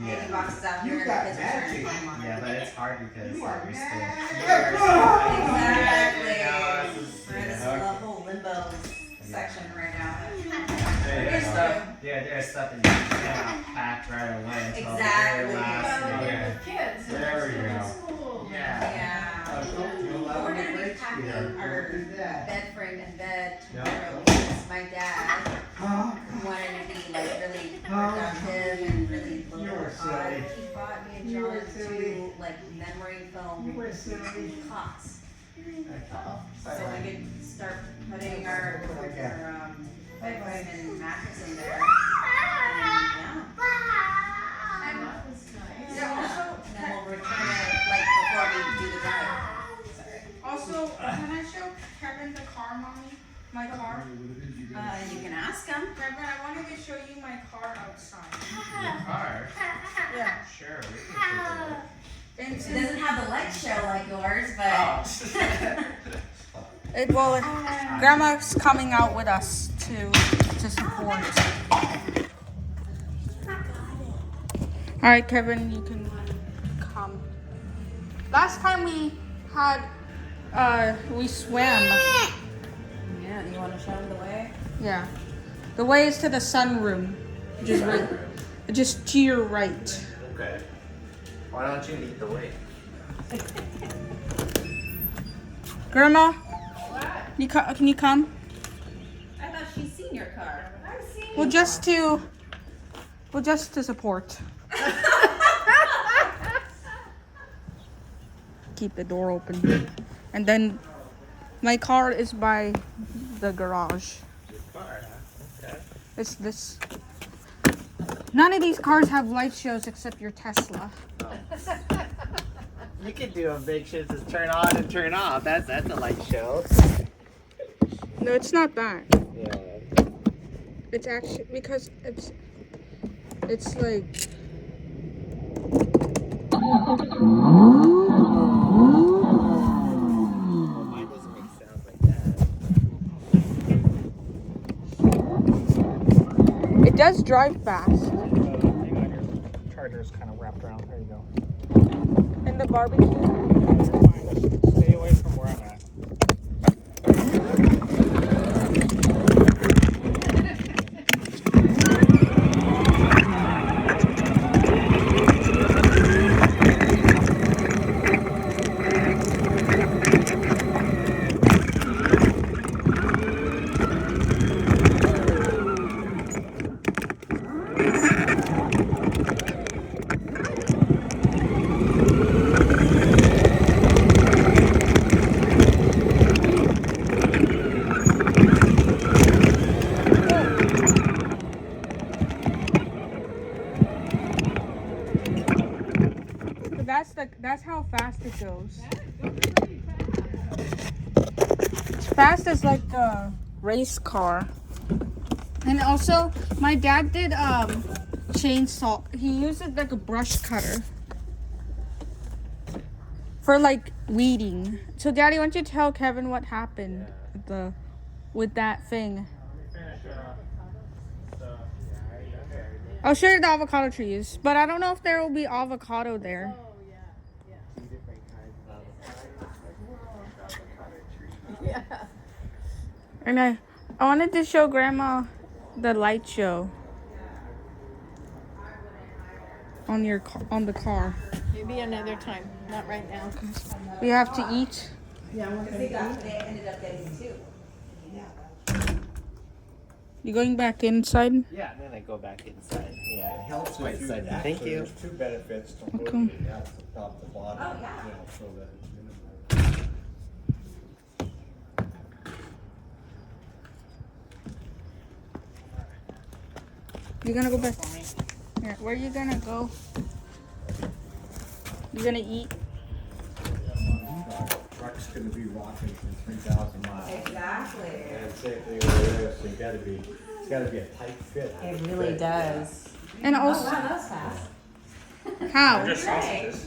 S2: taking boxes out here and the kids were trying to find them.
S11: yeah, but it's hard because like, you're still here.
S2: Exactly.
S11: You know,
S2: We're in this whole limbo section right now.
S7: There you
S2: There's
S7: go.
S2: stuff.
S11: Yeah, there's stuff that you cannot pack right away until the
S2: Exactly.
S11: very last
S4: Well,
S11: minute.
S4: they're with kids. and
S7: There we
S4: they're
S7: go.
S4: still in school.
S11: Yeah.
S2: Yeah. But we're gonna be packing packing our bed frame and bed tomorrow because my dad wanted to be like really productive and really load our pod. He bought me and John two like memory foam cots. So we could start putting our bed frame and mattress in there. And then we'll return it like before we do the drive. Sorry.
S1: Also, can I show Kevin the car, Mommy? My car?
S2: You can ask him.
S1: Kevin, I wanted to show you my car outside.
S11: Your car?
S1: Yeah.
S11: Sure, we can take a look.
S1: And
S2: It doesn't have the light show like yours, but
S1: Grandma's coming out with us to support. All right, Kevin, you can come. Last time we swam.
S2: yeah, you want to show him the way?
S1: Yeah, the way is to the sunroom, just to your right.
S11: Okay. Why don't you lead the way?
S1: Grandma,
S2: What?
S1: can you come?
S2: I thought she's seen your car. I've seen
S1: Well, just to support. Keep the door open. And then my car is by the garage.
S11: Your car, huh? Okay.
S1: It's this. None of these cars have light shows except your Tesla.
S11: You could do a big shit to turn on and turn off. That's a light show.
S1: No, it's not that.
S11: Yeah.
S1: It's actually because it's like.
S11: Well, mine doesn't make sounds like that.
S1: It does drive fast.
S5: Hang on, your charger's kind of wrapped around. There you go.
S1: And the barbecue.
S5: Fine. Stay away from where I'm at.
S1: That's how fast it goes. It's fast as like a race car. And also, my dad did chainsaw. He used it like a brush cutter for like weeding. So, Daddy, why don't you tell Kevin what happened with that thing? I'll show you the avocado trees, but I don't know if there will be avocado there.
S4: Yeah.
S1: And I wanted to show Grandma the light show on the car.
S4: Maybe another time, not right now.
S1: We have to eat.
S4: Yeah, we're gonna eat.
S2: They ended up getting two.
S1: You going back inside?
S11: Yeah, and then I go back inside. Yeah,
S7: It helps
S11: quite
S7: if you,
S11: sudden.
S7: actually,
S11: Thank you.
S7: there's two benefits to
S1: Okay.
S7: looking at the top to bottom.
S2: Oh, yeah.
S7: You know, so that it's minimal.
S1: You're gonna go back. Here, where are you gonna go? You gonna eat?
S7: Truck's gonna be rocking for 3,000 miles.
S2: Exactly.
S7: And same thing with this, it's gotta be a tight fit.
S2: It really does.
S1: And
S2: Oh,
S1: also,
S2: wow, that was fast.
S1: how?
S5: Just sausages.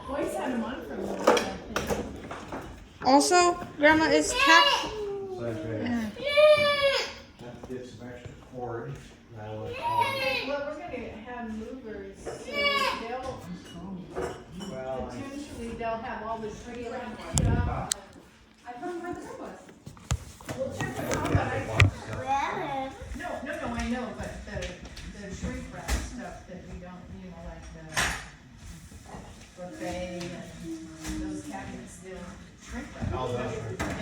S4: Boys had them on for a little bit.
S1: Also, Grandma is
S7: So if it- have to get some extra cord. Now it's all-
S4: Well, we're gonna have movers, so
S7: Well,
S4: potentially they'll have all the shrink wrap stuff.
S2: I don't know where the dog was.
S4: We'll check with Tom, but no, I know, but the shrink wrap stuff that we don't, like the buffet and those cabinets, they'll shrink wrap.
S7: Oh, that's right.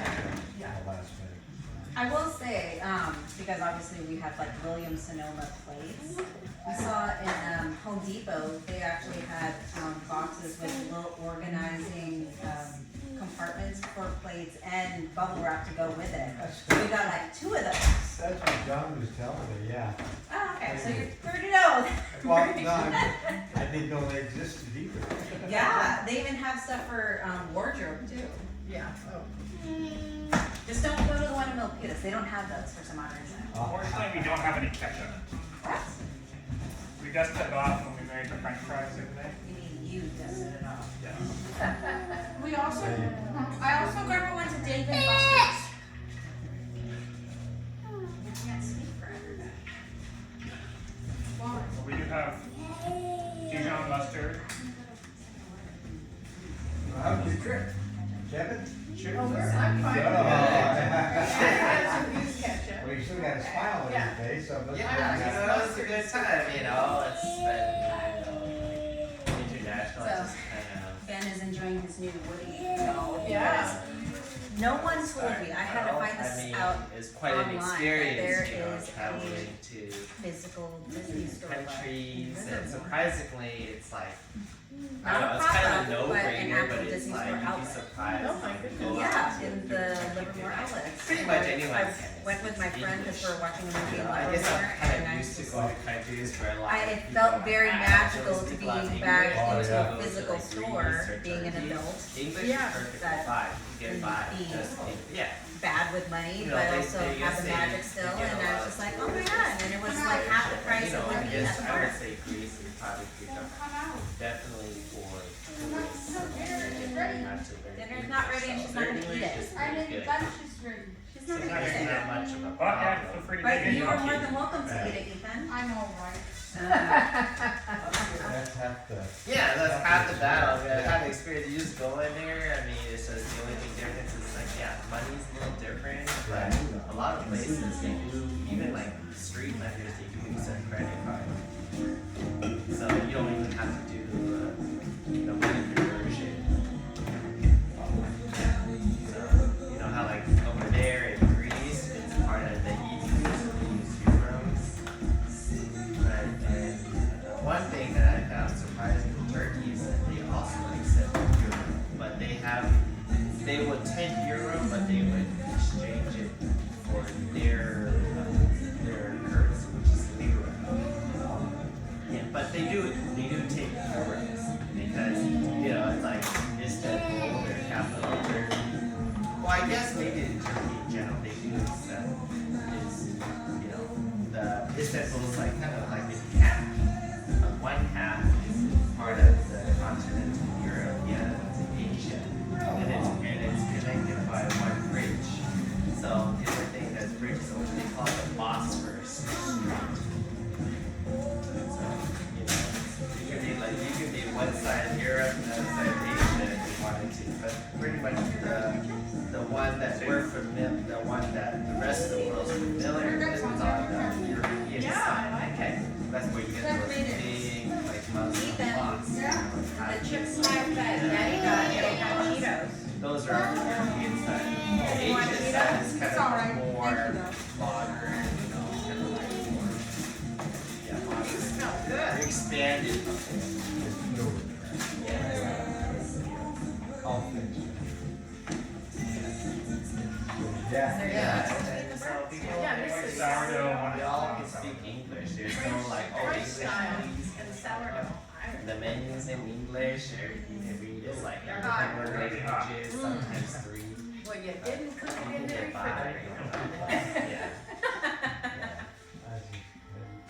S2: I will say, because obviously we have like Williams Sonoma plates. We saw in Home Depot, they actually had boxes with little organizing compartments for plates and bubble wrap to go with it. We got like 2 of those.
S7: That's what John was telling me, yeah.
S2: Oh, okay, so you already know.
S7: Well, no, I didn't know they existed either.
S2: Yeah, they even have stuff for wardrobe too.
S4: Yeah. Oh.
S2: Just don't go to the one in Milpitas. They don't have those for some odd reason.
S5: Unfortunately, we don't have any ketchup.
S2: What?
S5: We dusted it off when we made the French fries the other day.
S2: You mean you dusted it off?
S5: Yeah.
S1: We also, I also got one to Dave and Buster's.
S2: You can't speak for everybody.
S1: Well,
S5: We do have Dijon mustard.
S7: How was your trip, Kevin?
S4: Oh, I'm fine.
S7: Oh.
S4: Yeah, some goose ketchup.
S7: Well, you still got a smile on
S4: Yeah.
S7: your face, so let's
S11: Yeah, it was a good time, you know. It's been international.
S2: So-
S11: Just kind of.
S2: Ben is enjoying his new Woody doll.
S4: Yeah.
S2: No one told me. I had to find this out
S11: It's quite an
S2: online, that
S11: experience,
S2: there
S11: you know,
S2: is
S11: traveling
S2: a
S11: to
S2: physical Disney store.
S11: countries, and
S2: Livermore.
S11: surprisingly, it's like, I
S2: Not
S11: don't
S2: a
S11: know, it's kind of a
S2: pop-up, but an
S11: no-brainer,
S2: actual
S11: but it's
S2: Disney
S11: like,
S2: store
S11: you'd be
S2: outlet.
S11: surprised.
S4: Oh my goodness.
S11: Go out
S2: Yeah,
S11: to
S2: in
S11: different
S2: the
S11: countries.
S2: Livermore outlets.
S11: Pretty much
S2: I
S11: anyone
S2: went with my friend because we were watching a movie
S11: You
S2: in
S11: know, I guess I'm
S2: Livermore,
S11: kind
S2: and I
S11: of
S2: was
S11: used to
S2: just
S11: going to countries where a lot of
S2: it
S11: people
S2: felt
S11: are
S2: very
S11: like,
S2: magical
S11: those
S2: to
S11: people
S2: be
S11: have
S2: back
S11: English,
S2: into
S11: go
S2: a
S11: to,
S2: physical
S11: like,
S2: store,
S11: Greece or
S2: being an
S11: Turkey.
S2: adult.
S11: English
S4: Yeah.
S11: is perfectly
S2: That
S11: fine. You get
S2: can
S11: by.
S2: be
S11: Just, yeah.
S2: bad with money,
S11: You know,
S2: but
S11: they-
S2: also
S11: they
S2: have
S11: just
S2: the
S11: say
S2: magic
S11: you
S2: still,
S11: get
S2: and
S11: a
S2: I
S11: lot
S2: was just
S11: of
S2: like, oh my god, and it was like half the price
S11: You know,
S2: of
S11: I
S2: looking
S11: guess
S2: at the
S11: I would
S2: park.
S11: say Greece is probably definitely for tourists. Not to very
S2: Dinner's not ready and she's not gonna eat it.
S11: She's not
S2: She's not gonna
S11: There's
S2: eat
S11: not
S2: it.
S11: much of a
S5: But yeah, feel
S11: problem.
S5: free to
S2: But
S5: dig in.
S2: you are more than welcome to eat it, Ethan.
S1: I know, right?
S7: That's half the.
S11: Yeah, that's half the battle. I had the experience. You just go in there. I mean, it's just the only thing difference is like, yeah, money's a little different, but a lot of places they do, even like street vendors, they do accept credit card. So you don't even have to do the money conversion. So you know how like over there in Greece, it's part of the EU, so they use euros. Right, and one thing that I found surprising in Turkey is that they also accept euro, but they would take euro, but they would exchange it for their currency, which is lira. Yeah, but they do take euros because you know it's like Istanbul, their capital, Turkey. Well, I guess maybe in Turkey in general they do accept is you know the Istanbul is like kind of like in half. One half is part of the continental Europe, the other one's in Asia, and it's connected by one bridge. So the other thing that's bridge is what they call the Bosphorus Strait. So you know you could be one side of Europe and the other side of Asia if you wanted to, but pretty much the one that we're familiar, the one that the rest of the world's familiar with is on the European
S4: Yeah,
S11: side.
S4: I like it.
S11: That's where you get those big, like, Muslim blocks.
S2: The chips like that Daddy got, they have Cheetos.
S11: Those are on the European side. The Asian side is kind of more modern, you know, kind of like more, yeah, modern.
S4: Smell good.
S11: They're expanded.
S7: Yeah.
S11: Yeah, and so people,
S4: Yeah, this is
S5: sourdough.
S11: they all can speak English. There's no like, oh,
S4: French
S11: English,
S4: style
S11: please.
S4: and sourdough.
S11: The menu's in English, or you can read it like different languages, sometimes 3.
S4: Well, you didn't cook it in the
S11: Get by.
S4: refrigerator.
S11: Yeah.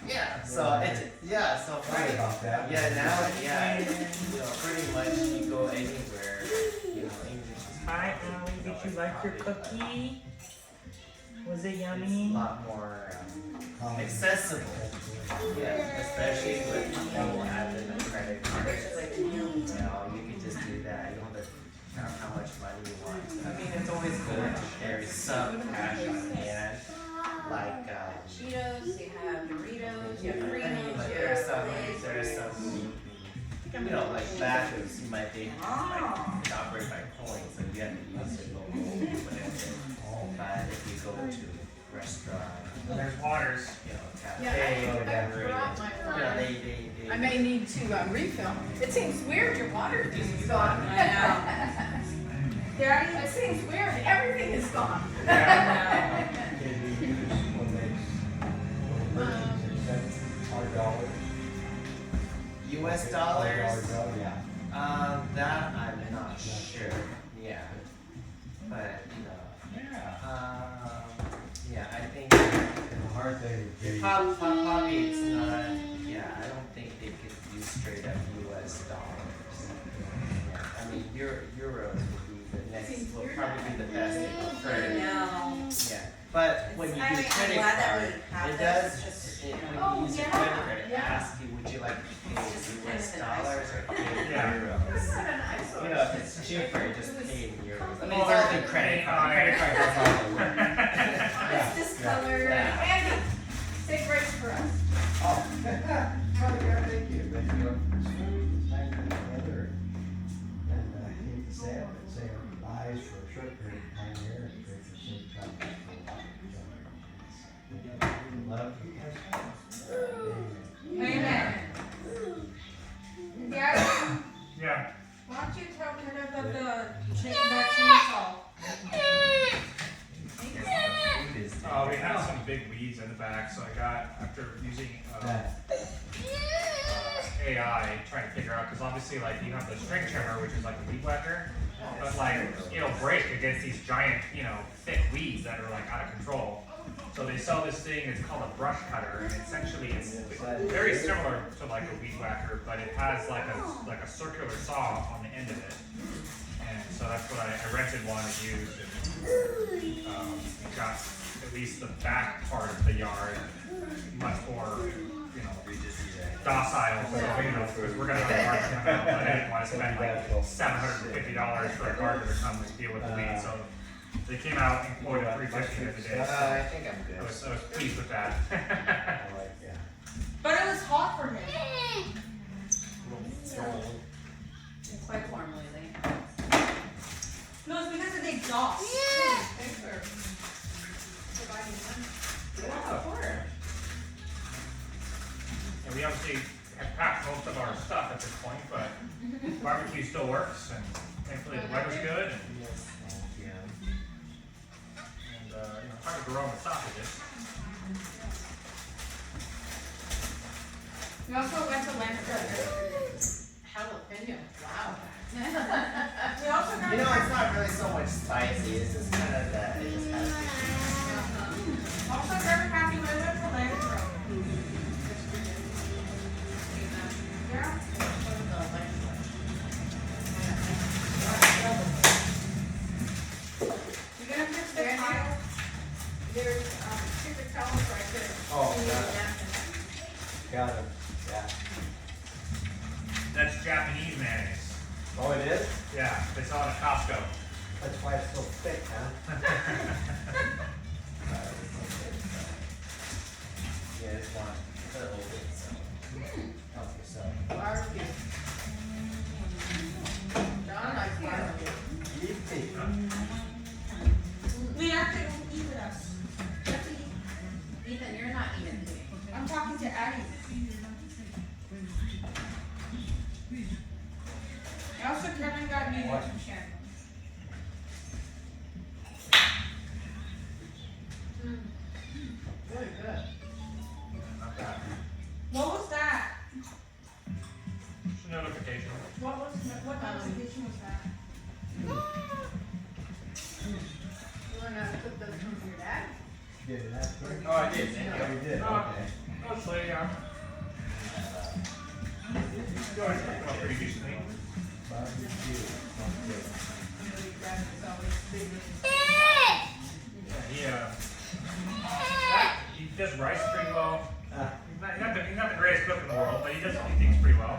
S11: Yeah, so it's, yeah, so
S7: Sorry about that.
S11: yeah, now, yeah, you know, pretty much you go anywhere, you know, English is.
S12: Hi, Allie. Did you like your cookie? Was it
S11: It's a
S12: yummy?
S11: lot more accessible. Yeah, especially with people having a credit card. You know, you can just do that. You don't have to count how much money you want. I mean, it's always good to carry some cash on hand. Like,
S2: Cheetos, you have Doritos, you have
S11: I mean,
S2: Fritos,
S11: like
S2: you
S11: there are
S2: have
S11: some, you know, like bathrooms, you might think like operate by coins, so you have to use your local whatever. But if you go to extra,
S5: There's waters.
S11: you know,
S4: Yeah,
S11: cafe or
S4: I
S11: whatever.
S4: brought my
S11: You know,
S4: water.
S11: they
S4: I may need to refill. It seems weird your water is gone.
S2: I know.
S4: Daddy, it seems weird. Everything is gone.
S7: Can you use when they $100?
S11: US dollars.
S7: Yeah.
S11: That I'm not sure. Yeah. But, you know, yeah, I think
S7: And the hard thing would be.
S11: probably it's not, yeah, I don't think they could use straight up US dollars. Yeah, I mean, euros would be the next, will probably be the best
S2: I
S11: preferred.
S2: know.
S11: Yeah, but when you
S2: I
S11: do
S2: mean, I'm
S11: credit
S2: glad that
S11: card,
S2: we have
S11: it
S2: this,
S11: does,
S2: just,
S11: when
S4: Oh,
S11: you use a
S4: yeah,
S11: credit card, it
S4: yeah.
S11: asks you, would you like to pay
S2: It's just
S11: US
S2: kind of
S11: dollars or pay
S5: Yeah.
S11: euros?
S4: This is kind of nice.
S11: You know, if it's cheaper, just pay in euros. I mean,
S5: Well,
S11: it's all the
S5: there's
S11: credit
S5: a
S11: card. Credit card does all the work.
S4: It's discolored.
S11: Yeah.
S4: Andy, say grace for us.
S7: Oh, Father God, thank you. But you know, smooth, tight together. And I hate to say it, but say our eyes for a short period of time here and pray for safe travels for a lot of children. Love you guys. Amen.
S1: Amen. Daddy,
S5: Yeah.
S1: why don't you tell Kenneth of the chainsaw?
S5: We had some big weeds in the back, so I got, after using AI, trying to figure out, because obviously, like, you have the string trimmer, which is like a weed whacker, but like, it'll break against these giant, you know, thick weeds that are like out of control. So they sell this thing, it's called a brush cutter, and essentially it's very similar to like a weed whacker, but it has like a circular saw on the end of it. And so that's what I rented one and used, and got at least the back part of the yard much more, you know, docile. So, you know, because we're gonna have a garden come out, but I didn't want to spend like $750 for a gardener to come and deal with the weeds. So they came out and quoted $350 the other day.
S11: I think I'm good.
S5: I was pleased with that.
S7: I like that.
S1: But it was hot for him.
S2: It's quite warm lately.
S1: No, it's because of the exhaust.
S4: Thanks for providing one.
S5: And we obviously have packed most of our stuff at this point, but barbecue still works, and thankfully the weather's good, and you know, hard to grow on the sausages.
S1: We also went to Lancaster.
S4: Jalapeno. Wow.
S1: We also got
S11: You know, it's not really so much spicy, it's just kind of that, it just has to
S1: also very happy we went to Lancaster. Yeah. You gonna fix the tile?
S4: There's paper towels right there.
S7: Oh,
S4: You need
S7: got
S4: a
S7: it.
S4: napkin.
S7: Got it. Yeah.
S5: That's Japanese mayonnaise.
S7: Oh, it is?
S5: Yeah, they sell it at Costco.
S7: That's why it's so thick, huh?
S11: Yeah, it's one. It's a little bit, so. Help yourself.
S4: Barbecue. John likes barbecue.
S1: We have to eat with us. We have to eat.
S2: Ethan, you're not eating today.
S1: I'm talking to Addie. Also, Kevin got me
S7: What?
S1: some chicken.
S4: Really good.
S5: Not bad.
S1: What was that?
S5: Just a notification.
S1: What notification was that?
S4: You wanna put the from your dad?
S7: Did it have to?
S11: Oh, I did, thank you.
S7: Oh, you did, okay.
S5: Mostly, yeah. Going pretty decently.
S7: Barbecue.
S4: Really grab it, it's always big.
S5: He does rice pretty well.
S7: Uh,
S5: He's not the greatest cook in the world, but he does things pretty well.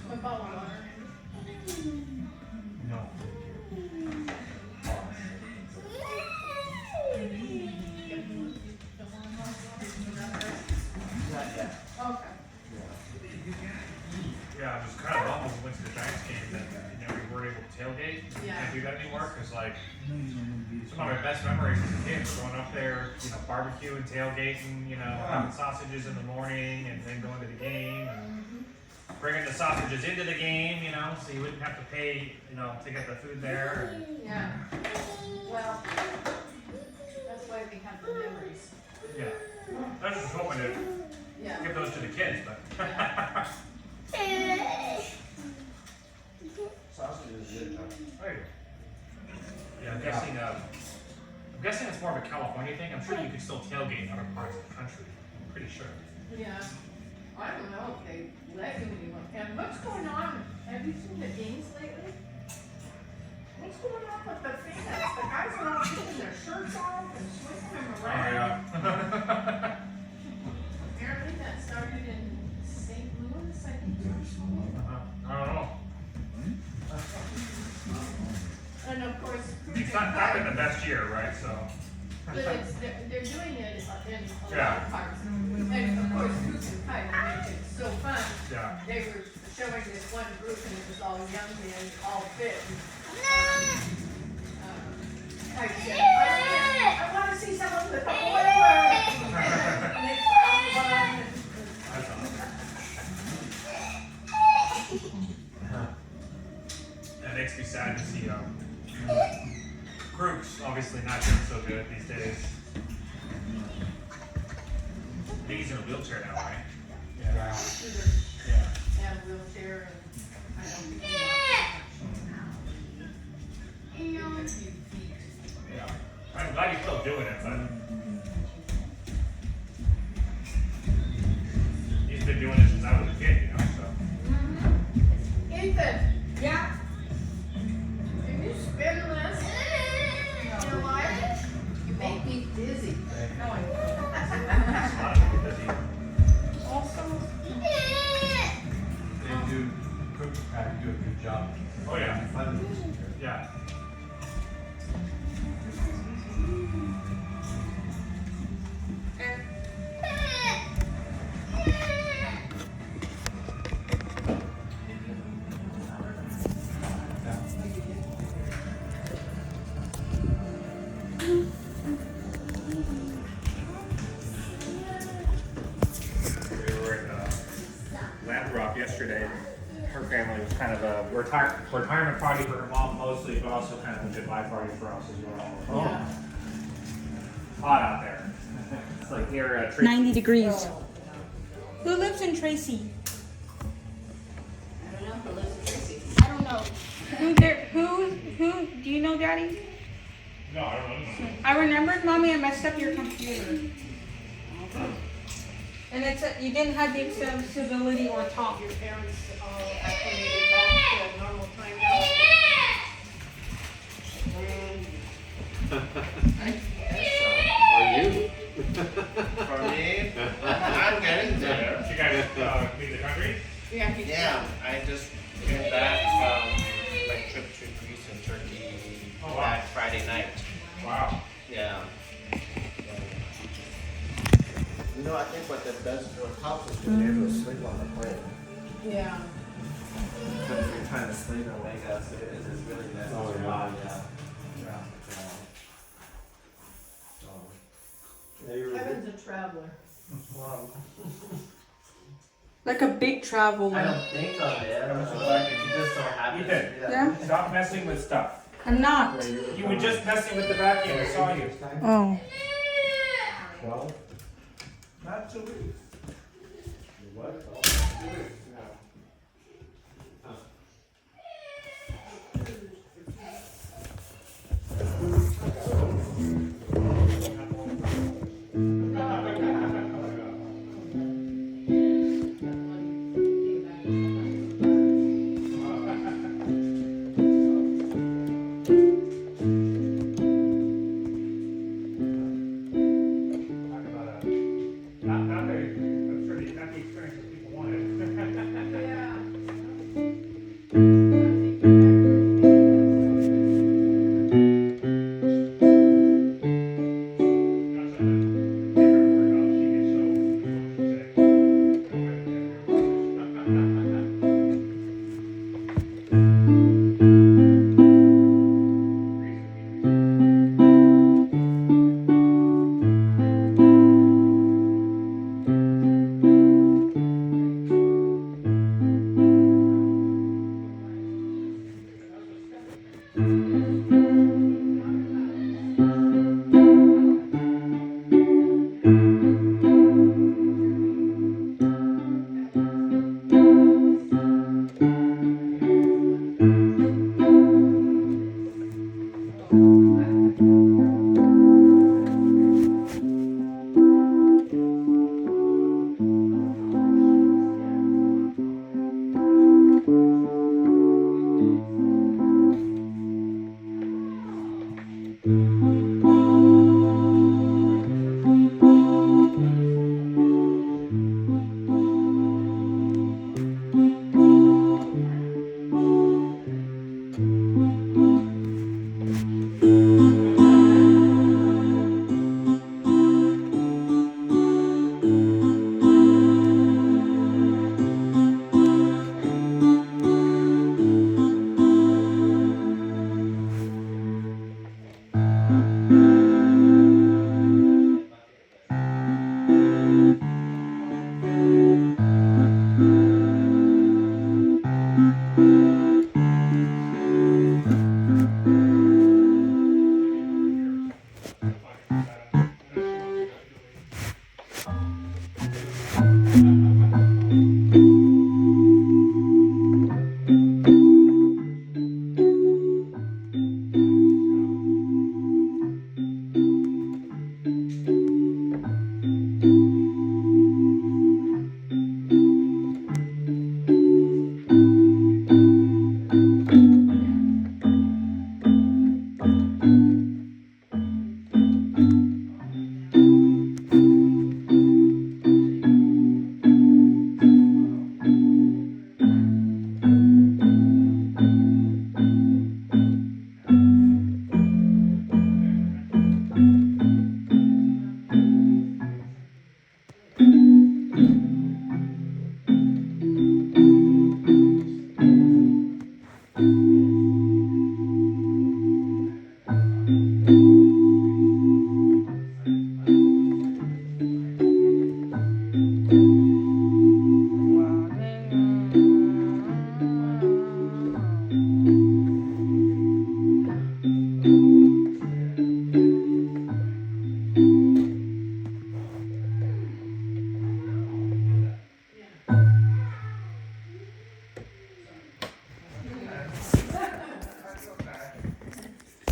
S4: What bottle of water?
S7: no. Not yet.
S4: Okay.
S5: Yeah, I was kind of bummed when we went to the Giants game that we weren't able to tailgate.
S4: Yeah.
S5: Can't do that anymore because like some of my best memories as a kid were going up there, you know, barbecuing, tailgating, you know, having sausages in the morning, and then going to the game, and bringing the sausages into the game, you know, so you wouldn't have to pay, you know, to get the food there. And,
S4: Yeah. Well, that's why we have the memories.
S5: yeah, I was just hoping to
S4: Yeah.
S5: give those to the kids, but.
S11: Sausage is good, though.
S5: Right. Yeah, I'm guessing it's more of a California thing. I'm sure you could still tailgate in other parts of the country. I'm pretty sure.
S4: Yeah. I don't know if they let you anymore. And what's going on? Have you seen the games lately? What's going on with the fans? The guys are all taking their shirts off and swinging them
S5: Oh
S4: around.
S5: yeah.
S4: Apparently that started in St. Louis, I think, or something.
S5: I don't know.
S4: And of course,
S5: It's not been the best year, right? So.
S4: but it's, they're doing it in a lot
S5: Yeah.
S4: of parts. And of course, Cruise and Kite make it so fun.
S5: Yeah.
S4: They were showing this one group and it was all young men, all fit. Kite said, I want to see someone with a boiler. And they found one.
S5: That's awesome. That makes me sad to see groups obviously not doing so good these days. I think he's in a wheelchair now, right? Yeah. Yeah.
S4: And wheelchair and I don't think he wants to.
S5: Yeah. I'm glad he's still doing it, but he's been doing it since I was a kid, you know, so.
S4: Ethan. Yeah. Can you spin this? In your life? You make me dizzy. Also.
S7: They do Cookie Pack do a good job.
S5: Oh yeah.
S7: Fun.
S5: Yeah. We were at Land Rock yesterday. Her family was kind of a retirement party for her mom mostly, but also kind of a goodbye party for us as well.
S4: Yeah.
S5: Hot out there. It's like near
S1: 90 degrees. Who lives in Tracy?
S2: I don't know who lives in Tracy.
S1: I don't know. Who, do you know, Daddy?
S5: No, I don't know.
S1: I remembered, Mommy, I messed up your computer. And it's you didn't have the accessibility or talk.
S4: Your parents all acclimated back to normal time now.
S11: Are you? For me, I'm getting there.
S5: You guys leave the country?
S4: Yeah.
S11: Yeah, I just came back from my trip to Greece and Turkey that Friday night.
S5: Wow.
S11: Yeah. You know, I think what the best helps is to be able to sleep on the plane.
S4: Yeah.
S11: But if you're trying to sleep and wake up, it is really nice.
S7: Oh, yeah.
S4: Kevin's a traveler.
S1: Like a big travel.
S11: I don't think of it. I don't know. Like, if you just so happen to
S5: Ethan,
S11: do that.
S1: Yeah?
S5: Stop messing with stuff.
S1: I'm not.
S5: You were just messing with the vacuum. I saw you.
S1: Oh.
S7: 12?
S11: Not 2 weeks.
S7: What?
S11: 2 weeks, yeah.
S5: Not the experience that people want.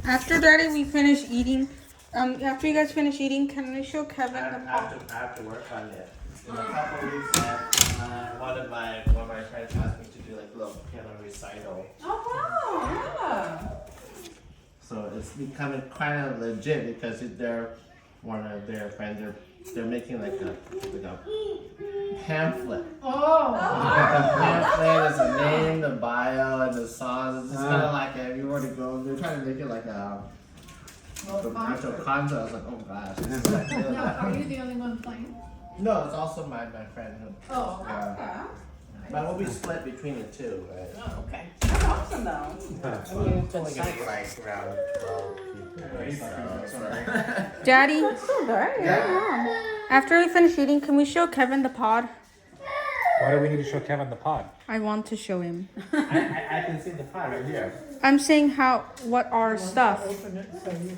S1: After Daddy, we finish eating. After you guys finish eating, can I show Kevin the pot?
S11: I have to work on it. In a couple weeks, one of my friends asked me to do like a little piano recital.
S4: Oh wow, yeah.
S11: So it's becoming kind of legit because they're one of their friends. They're making like a pamphlet.
S4: Oh.
S11: The pamphlet is the name, the bio, and the songs. It's just kind of like if you were to go, they're trying to make it like a actual concert. I was like, oh gosh. This is like really
S4: Now, are you the only one playing?
S11: No, it's also my friend.
S4: Oh,
S11: Yeah. But we'll be split between the two, right?
S4: Oh, okay.
S12: That's awesome though.
S11: It's
S12: I mean,
S11: only gonna be like around 12 people.
S1: Daddy,
S11: Yeah.
S1: after we finish eating, can we show Kevin the pod?
S5: Why do we need to show Kevin the pod?
S1: I want to show him.
S11: I can see the fire right here.
S1: I'm saying what our stuff.
S12: Open it so you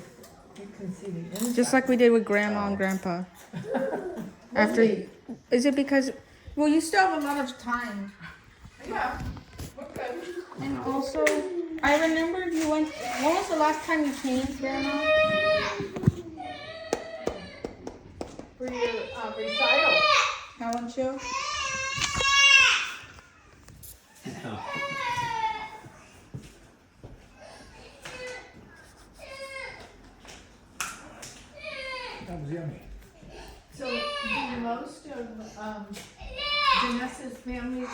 S12: can see the inside.
S1: Just like we did with Grandma and Grandpa. After, is it because, well, you still have a lot of time.
S4: Yeah. Okay.
S1: And also, I remember you went, when was the last time you came, Grandma?
S4: For your recital.
S1: Talent show?
S5: That was yummy.
S4: So, do most of Vanessa's family live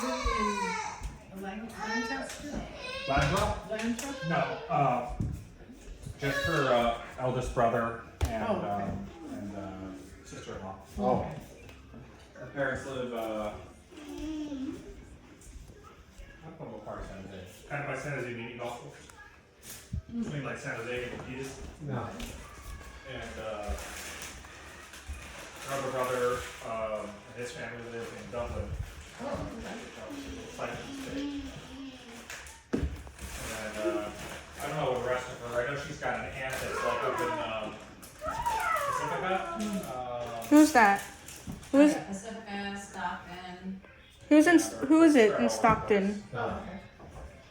S4: in Lancaster?
S5: Lancaster? No, just her eldest brother and sister-in-law.
S7: Oh.
S5: Her parents live up on what part of San Jose? Kind of by San Jose Muni Golf Course. Between like San Jose and Milpitas.
S7: No.
S5: And her other brother and his family live in Dublin. And I don't know what the rest of her. I know she's got an aunt that's like up in Pacifica.
S1: Who's that? Who is
S2: Pacifica, Stockton.
S1: who is it in Stockton?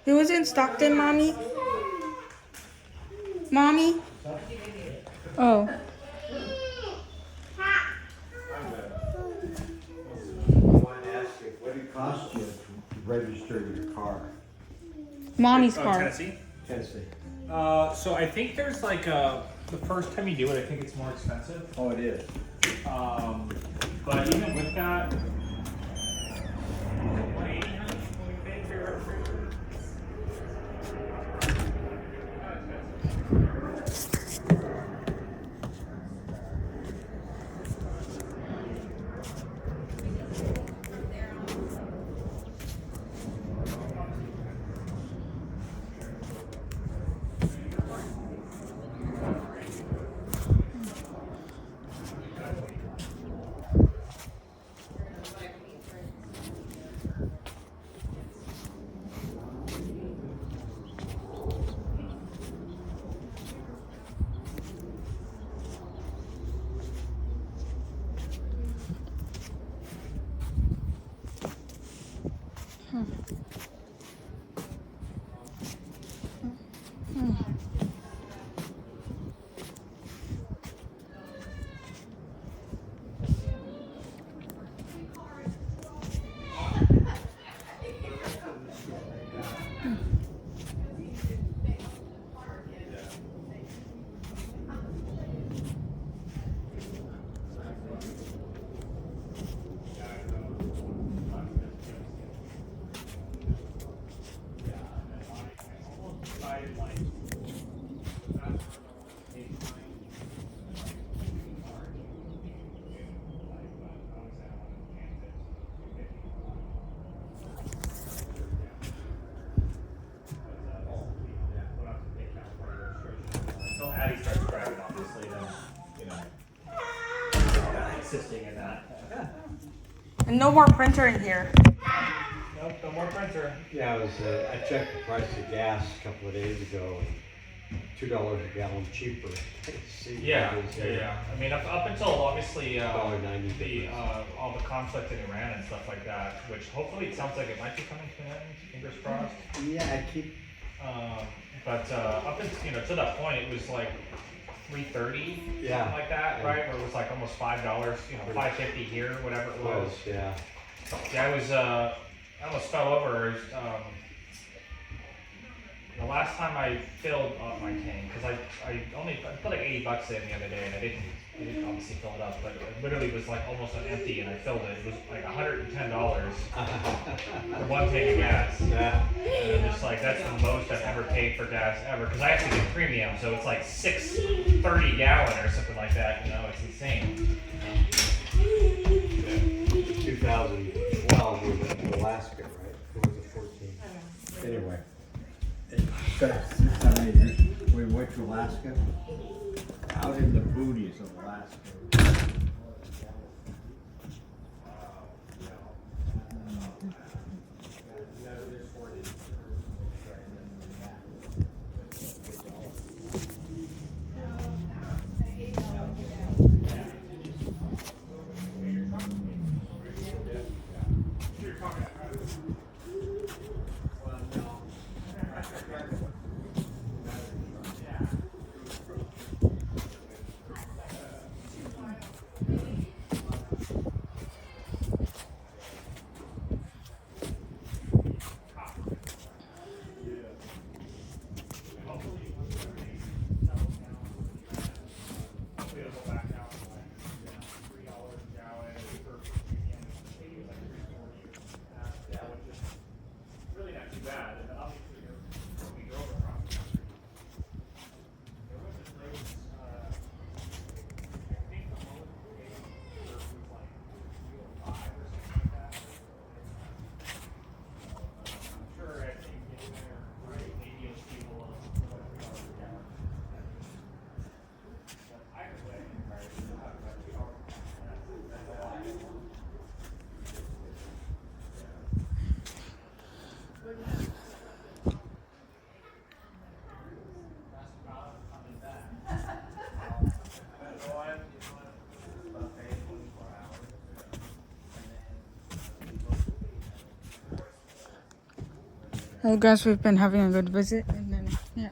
S1: Who is in Stockton, Mommy? Mommy? Oh.
S7: What did it cost you to register your car?
S1: Mommy's car.
S5: Tennessee?
S7: Tennessee.
S5: So I think there's like the first time you do it, I think it's more expensive.
S7: Oh, it is.
S5: But even with that, 180 when we paid for your registration. Until Addie starts driving, obviously, then, you know, assisting in that.
S1: And no more printer in here.
S5: Nope, no more printer.
S7: Yeah, I checked the price of gas a couple of days ago, and $2 a gallon cheaper.
S5: Yeah. I mean, up until obviously
S7: $1.90
S5: the all the conflict in Iran and stuff like that, which hopefully it sounds like it might be coming to an end. Fingers crossed.
S7: Yeah, I keep
S5: But up until to that point, it was like $3.30,
S7: Yeah.
S5: something like that, right? Where it was like almost $5, $5.50 here, whatever it was.
S7: Yeah.
S5: Yeah, I was. I almost fell over. The last time I filled up my tank, because I put like $80 in the other day, and I didn't obviously fill it up, but it literally was like almost empty, and I filled it. It was like $110 for one tank of gas.
S7: Yeah.
S5: And I'm just like, that's the most I've ever paid for gas ever, because I actually get premium, so it's like $6.30 gallon or something like that. It's insane.
S7: 2012 we went to Alaska, right? Or was it 14? Anyway. We went to Alaska. Out in the booties of Alaska.
S1: I guess we've been having a good visit, and then yeah.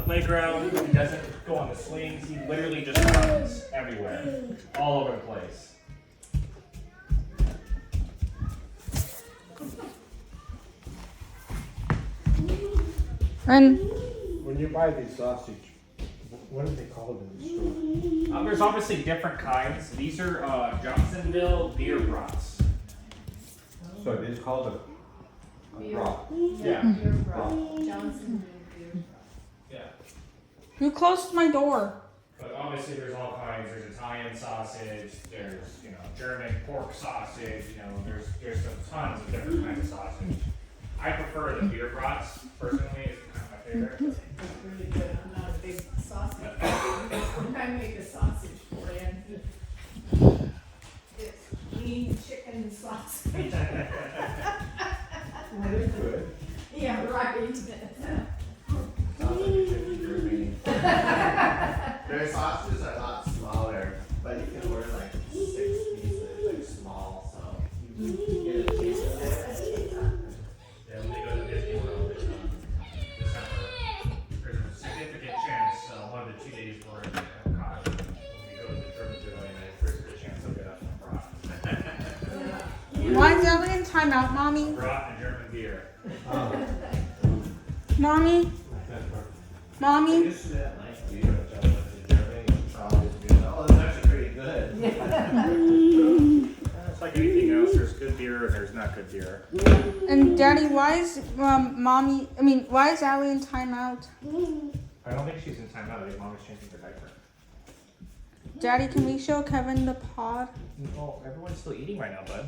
S5: Playground, he doesn't go on the swings, he literally just runs everywhere, all over the place.
S1: And
S7: when you buy these sausage, what do they call them in the store?
S5: There's obviously different kinds. These are Johnsonville beer brats.
S7: So it is called a broth.
S5: Yeah.
S2: Beer broth. Johnsonville beer.
S5: Yeah.
S1: you closed my door.
S5: But obviously there's all kinds. There's Italian sausage, there's, you know, German pork sausage, you know, there's tons of different kinds of sausage. I prefer the beer brats, personally, it's kind of my favorite.
S4: That's really good. I'm not a big sausage person. I make a sausage for you. It's lean chicken sausage.
S11: Very good.
S4: Yeah, right.
S11: Their sausages are a lot smaller, but you can order like 6 pieces, like small, so you get a taste of it.
S5: Yeah, when they go to Disney World in December, there's a significant chance one of the 2 days we're in Epcot, when we go to the German pavilion, there's a good chance they'll get us some brat.
S1: Why is Ellie in timeout, Mommy?
S5: Brat and German beer.
S1: Mommy? Mommy?
S11: Just that nice beer, oh, that's actually pretty good.
S5: It's like anything else, there's good beer and there's not good beer.
S1: And Daddy, why is why is Allie in timeout?
S5: I don't think she's in timeout, I think Mom is changing her diaper.
S1: Daddy, can we show Kevin the pod?
S5: Well, everyone's still eating right now, bud.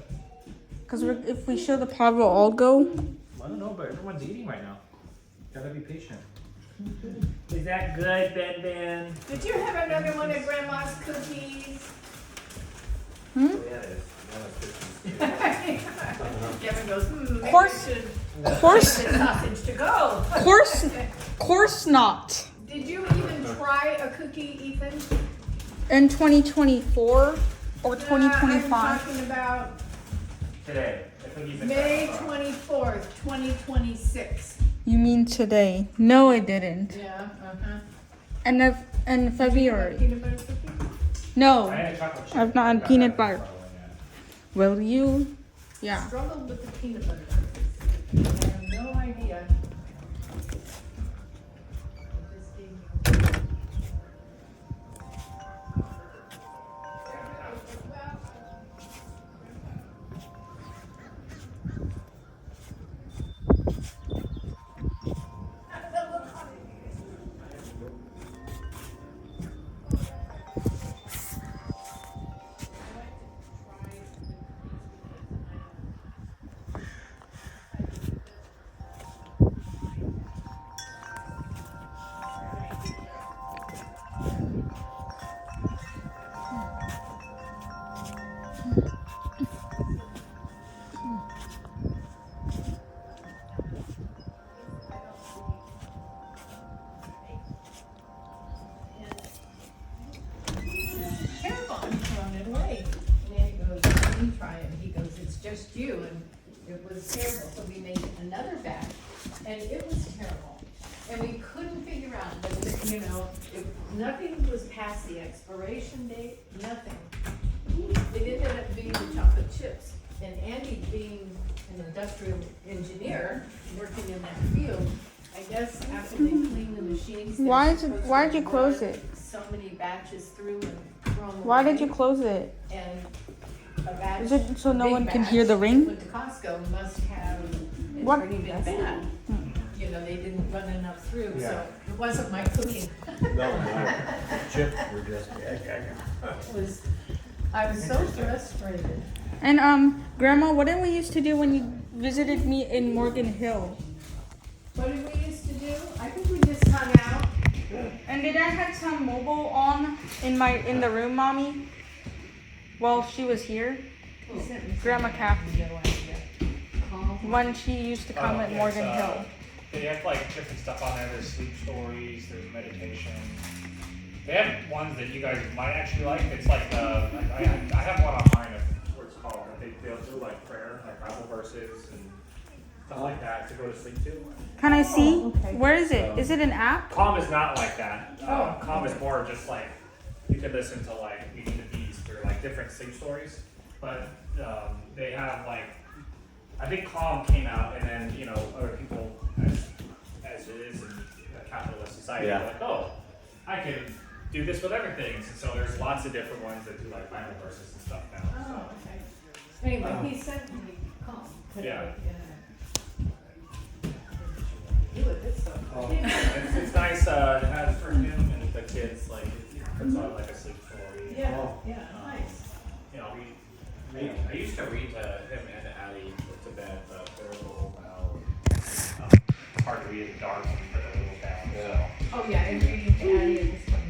S1: Because if we show the pod, we'll all go.
S5: I don't know, but everyone's eating right now. Gotta be patient. Is that good, Ben Ben?
S4: Did you have another one of Grandma's cookies?
S1: Hmm?
S4: Kevin goes, maybe
S1: Course-
S4: I should
S1: course-
S4: get sausage to go.
S1: Course not.
S4: Did you even try a cookie, Ethan?
S1: In 2024 or
S4: I'm
S1: 2025?
S4: talking about
S5: Today. I think he's in
S4: May
S5: timeout.
S4: 24th, 2026.
S1: You mean today? No, I didn't.
S4: Yeah, uh-huh.
S1: And February.
S4: Peanut butter cookie?
S1: No,
S5: I had a chocolate chip.
S1: I've not had peanut butter. Will you? Yeah.
S4: Struggled with the peanut butter cookies. I have no idea. It just gave me- Just you, and it was terrible, so we made another batch, and it was terrible. And we couldn't figure out, but, you know, nothing was past the expiration date, nothing. It ended up being the chocolate chips, and Andy being an industrial engineer, working in that field, I guess after they cleaned the machines. they're
S1: Why'd
S4: supposed
S1: you
S4: to
S1: close
S4: run
S1: it?
S4: So many batches through and throw them
S1: Why did
S4: away.
S1: you close it?
S4: And a batch.
S1: Is it so no
S4: big
S1: one can
S4: batch
S1: hear the
S4: that
S1: ring?
S4: Went to Costco must have, it's
S1: What?
S4: pretty been bad. You know, they didn't run enough through, so
S7: Yeah.
S4: it wasn't my cooking.
S7: No. Chips were just.
S4: I was so frustrated.
S1: And Grandma, what did we used to do when you visited me in Morgan Hill?
S4: What did we used to do? I think we just hung out.
S1: And did I have some mobile on in the room, Mommy? While she was here? Grandma Kathy. When she used to come at Morgan Hill.
S5: They have like different stuff on there. There's sleep stories, there's meditation. They have ones that you guys might actually like. It's like I have one online of what it's called. They'll do like prayer, like Bible verses and stuff like that to go to sleep to.
S1: Can I see?
S4: okay.
S1: Where is it? Is it an app?
S5: Calm is not like that. Calm is more just like you can listen to like Meet the Beast or like different sleep stories. But they have like I think Calm came out and then you know other people as it is in a capitalist society are like I can do this with everything. And so there's lots of different ones that do like Bible verses and stuff now.
S4: Oh, okay. Anyway, he sent me calm.
S5: Yeah.
S4: You with this stuff.
S5: It's nice to have for him and the kids like puts on like a sleep story.
S4: Yeah, yeah, nice.
S5: You know, I used to read to him and Addie to bed, but they're a little hard to read in the dark when you put the little down.
S7: Yeah.
S4: Oh yeah, and reading to Addie at this point.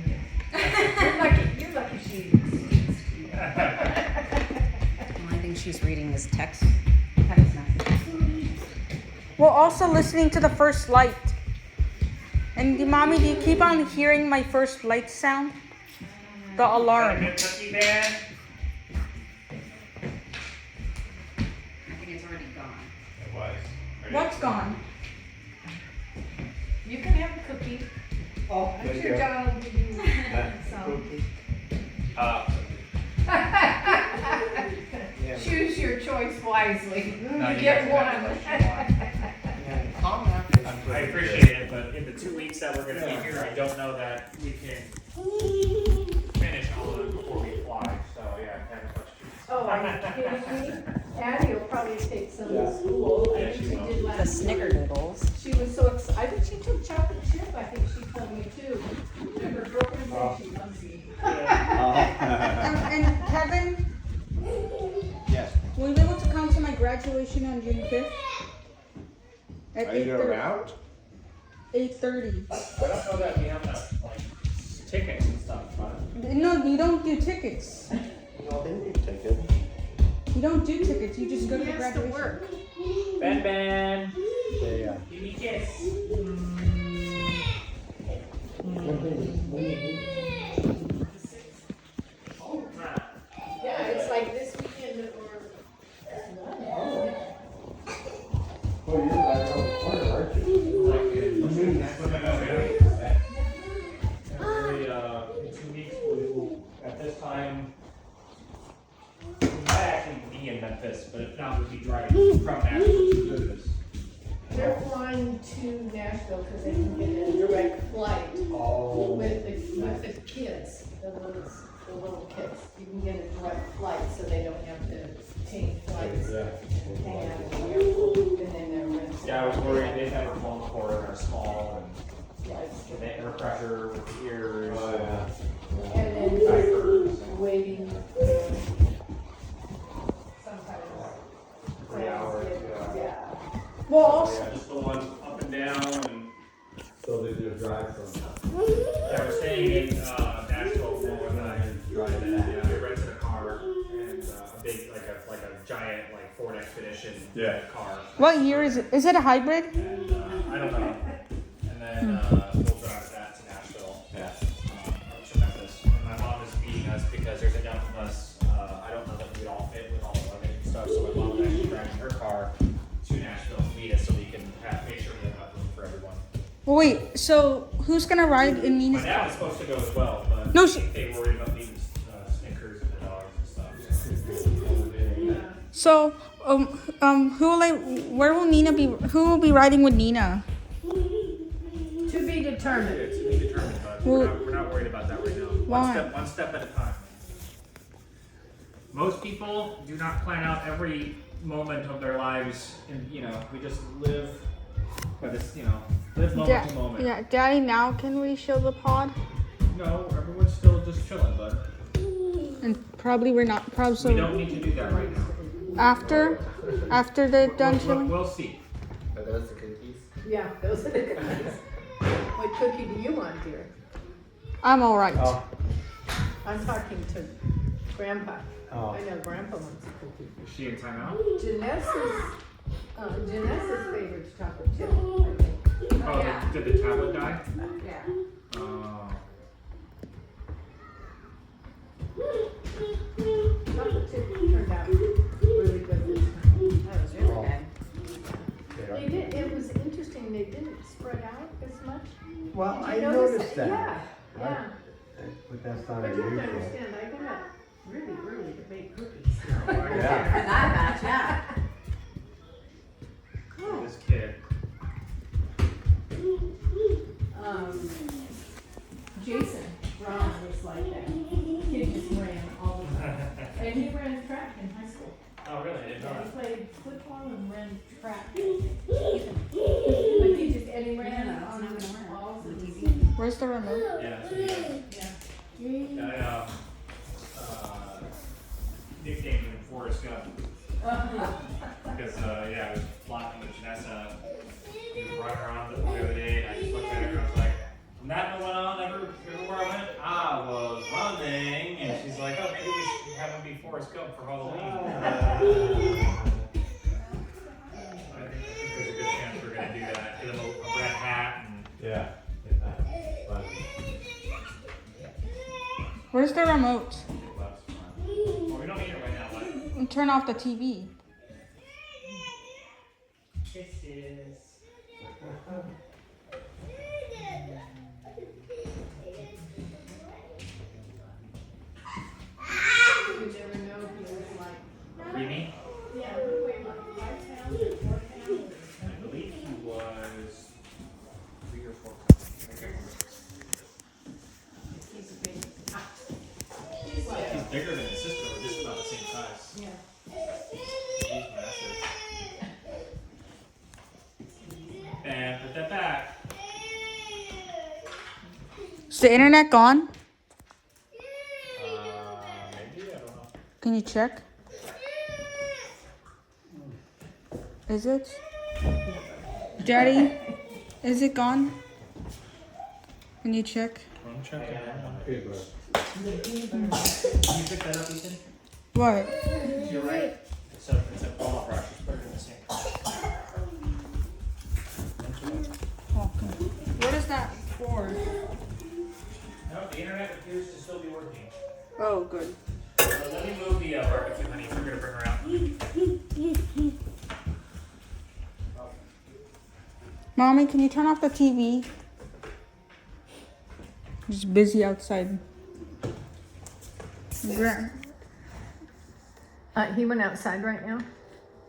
S4: You're lucky she reads to you.
S2: The only thing she's reading is text messages.
S1: We're also listening to the first light. And mommy, do you keep on hearing my first light sound? The alarm.
S5: Good cookie, man.
S2: I think it's already gone.
S5: It was.
S1: What's gone?
S4: You can have a cookie.
S7: Oh,
S4: I'm sure John will give you some. Choose your choice wisely.
S5: No,
S4: You
S5: you
S4: get
S5: guys
S4: one.
S5: have I appreciate it, but in the 2 weeks that we're going to be here, I don't know that we can finish all of it before we fly. So yeah, I have questions.
S4: Oh, are you kidding me? Addie will probably take some to school. I
S5: Yeah,
S4: think
S5: she
S4: she
S5: will.
S4: did
S2: The
S4: last year.
S2: snickerdoodles.
S4: She was so excited. I think she took chocolate chip. I think she told me too. Her girlfriend said she loves you.
S1: And Kevin,
S7: Yes.
S1: will you be able to come to my graduation on June 5th? At
S7: Are you
S1: 8:30.
S7: around?
S1: 8:30.
S5: I don't know that we have enough like tickets and stuff, but
S1: No, you don't do tickets.
S7: No, they need tickets.
S1: You don't do tickets. You just go to
S4: He
S1: the
S4: has to
S1: graduation.
S4: work.
S5: Ben,
S7: They,
S5: give me a kiss.
S4: Yeah, it's like this weekend that we're.
S7: Oh, you're right around the corner, aren't you?
S5: Every, in 2 weeks, we will, at this time, we might actually be in Memphis, but if not, we'll be driving from Nashville to Memphis.
S4: They're flying to Nashville because they can get a direct flight
S7: Oh.
S4: with the kids, the little kids. You can get a direct flight so they don't have to change flights.
S7: Yeah.
S4: Hang out at the airport and then they're renting.
S5: Yeah, I was worried they've never flown before and are small
S4: flights.
S5: and the air pressure with the ears.
S7: Oh, yeah.
S4: And then
S5: Diapers.
S4: waiting some kind of
S5: 3 hours,
S4: Yeah.
S1: Well, also,
S5: Yeah, just the one up and down and.
S7: So they do a drive from.
S5: Yeah, we're staying in Nashville for one night.
S7: Drive it.
S5: Yeah, we rented a car and a big, like a giant, like Ford Expedition car.
S1: what year is it? Is it a hybrid?
S5: And I don't know. And then we'll drive that to Nashville.
S7: Yeah.
S5: Or to Memphis. And my mom is beating us because there's enough of us. I don't know that we'd all fit with all the luggage and stuff. So my mom is actually driving her car to Nashville to meet us so we can make sure we have enough room for everyone.
S1: Well, wait, so who's gonna ride in
S5: My
S1: Nina's
S5: dad was supposed to go as well, but
S1: No,
S5: I think they worried about leaving Snickers and the dogs and stuff.
S1: So, where will Nina be? Who will be riding with Nina?
S4: To be determined.
S5: It's to be determined, but
S1: Well-
S5: we're not worried about that right now.
S1: Why?
S5: One step at a time. Most people do not plan out every moment of their lives, and we just live by this, live moment to moment.
S1: Yeah, Daddy. Now can we show the pod?
S5: No, everyone's still just chilling, bud.
S1: And probably we're not. Probably
S5: We
S1: so
S5: don't need to do that right now.
S1: after they're done chilling.
S5: We'll see.
S11: Are those the cookies?
S4: Yeah, those are the cookies. What cookie do you want, dear?
S1: I'm all right.
S7: Oh.
S4: I'm talking to Grandpa.
S7: Oh.
S4: I know Grandpa wants a cookie.
S5: Is she in timeout?
S4: Janessa's favorite chocolate chip, I think.
S5: Oh, did the tablet die?
S4: Yeah.
S5: Oh.
S4: Chocolate chip turned out really good this time.
S2: That was really good.
S4: They did, it was interesting, they didn't spread out as much.
S7: Well,
S4: Did
S7: I
S4: you notice
S7: noticed that.
S4: Yeah.
S7: But that's not
S4: But you have to
S7: unusual.
S4: understand, I got really to bake cookies.
S2: For that batch, yeah.
S5: This kid.
S4: Jason Brown was like that. Kid just ran all the time. And he ran track in high school.
S5: Oh, really? I didn't know
S4: Yeah, he
S5: that.
S4: played football and ran track. But he ran on the walls and
S1: Where's the remote?
S5: Yeah, that's what he does.
S4: yeah.
S5: I nicknamed him Forrest Gump. Because, yeah, I was flocking with Janessa. We were running around the other day, and I just looked at her and I was like, from that moment on, everywhere I went, I was running. And she's like, oh, maybe we should have him be Forrest Gump for Halloween. I think there's a good chance we're going to do that. Get him a red hat and.
S7: Yeah.
S1: Where's the remote?
S5: Well, we don't need it right now, but.
S1: Turn off the TV.
S12: Kisses.
S4: You never know if he was like,
S5: Creamy?
S4: yeah, he weighed like 5 pounds or 4 pounds.
S5: I believe he was 3 or 4 pounds.
S4: He's a big.
S5: He's bigger than his sister, we're just about the same size.
S4: Yeah.
S5: He's massive. And put that back.
S1: Is the internet gone?
S5: Maybe, I don't know.
S1: Can you check? Is it? Daddy, is it gone? Can you check?
S5: I'm checking.
S11: Can you pick that up, Ethan?
S1: What?
S11: You're right. It's a ball brush. It's better than the same.
S1: Okay. What is that for?
S5: No, the internet appears to still be working.
S1: Oh, good.
S5: Let me move the barbecue, honey. We're gonna bring her out.
S1: Mommy, can you turn off the TV? Just busy outside.
S4: He went outside right now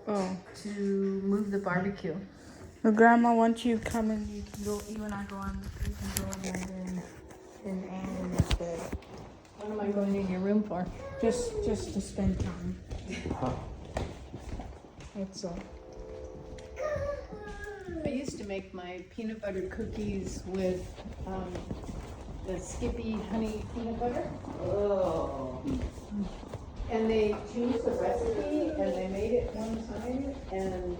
S1: Oh.
S4: to move the barbecue.
S1: Well, Grandma, once you come in, you can go. You and I go on. You can go in there and Anna's bed.
S4: What am I going in your room for?
S1: Just to spend time. That's all.
S4: I used to make my peanut butter cookies with the Skippy honey peanut butter. Oh. And they changed the recipe and they made it one time and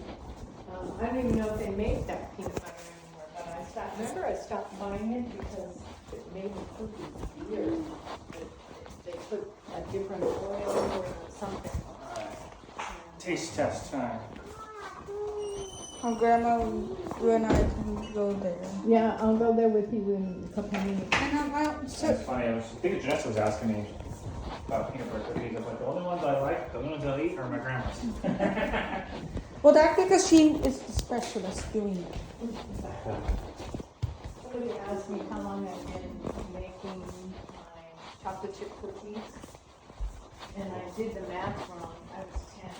S4: I don't even know if they make that peanut butter anymore, but I stopped buying it because it made the cookies weird. They put a different oil or something.
S5: Taste test time.
S1: Oh, Grandma, you and I can go there.
S4: Yeah, I'll go there with you in a couple minutes.
S5: That's funny. I think Jess was asking me about peanut butter cookies. I was like, the only ones I like, the only ones I'll eat are my grandma's.
S1: Well, that's because she is the specialist doing it.
S4: Somebody asked me how long I've been making my chocolate chip cookies, and I did the math wrong. I was 10.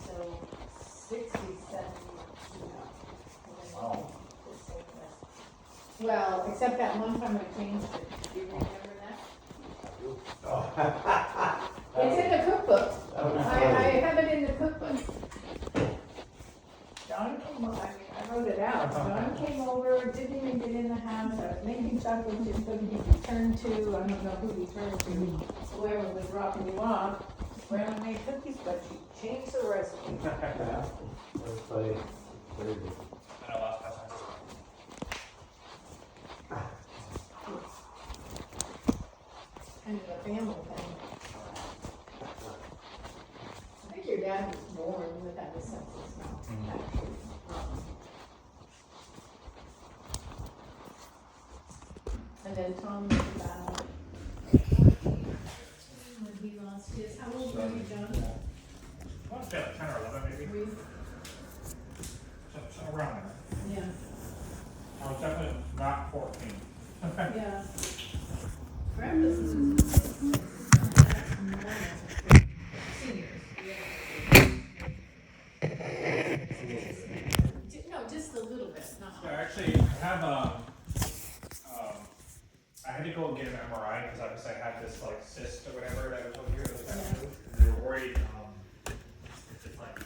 S4: So 60, 70
S5: Wow.
S4: Well, except that one time I changed it. Do you remember that? It's in the cookbook. I have it in the cookbook. Don came over, I wrote it out. Don came over, didn't even get in the house. I was making chocolate chips so he could turn to, I don't know who he turned to, whoever was dropping you off. Grandma made cookies, but she changed the recipe.
S7: That's funny. Very good.
S5: And I lost my sense.
S4: Kind of a family thing. I think your dad was born without a sense of smell, actually. And then Tom was about, when he lost his, how old were you, John?
S5: I want to say like 10 or 11 maybe.
S4: 3?
S5: So around there.
S4: Yeah.
S5: I was definitely not 14.
S4: Yeah. Grandpa's was seniors. No, just a little bit, not
S5: Yeah, actually, I have I had to go and get an MRI because obviously I had this like cyst or whatever that was over here. That was kind of moved. And they were worried if it's like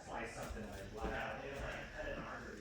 S5: slice something like blood out. They had an artery.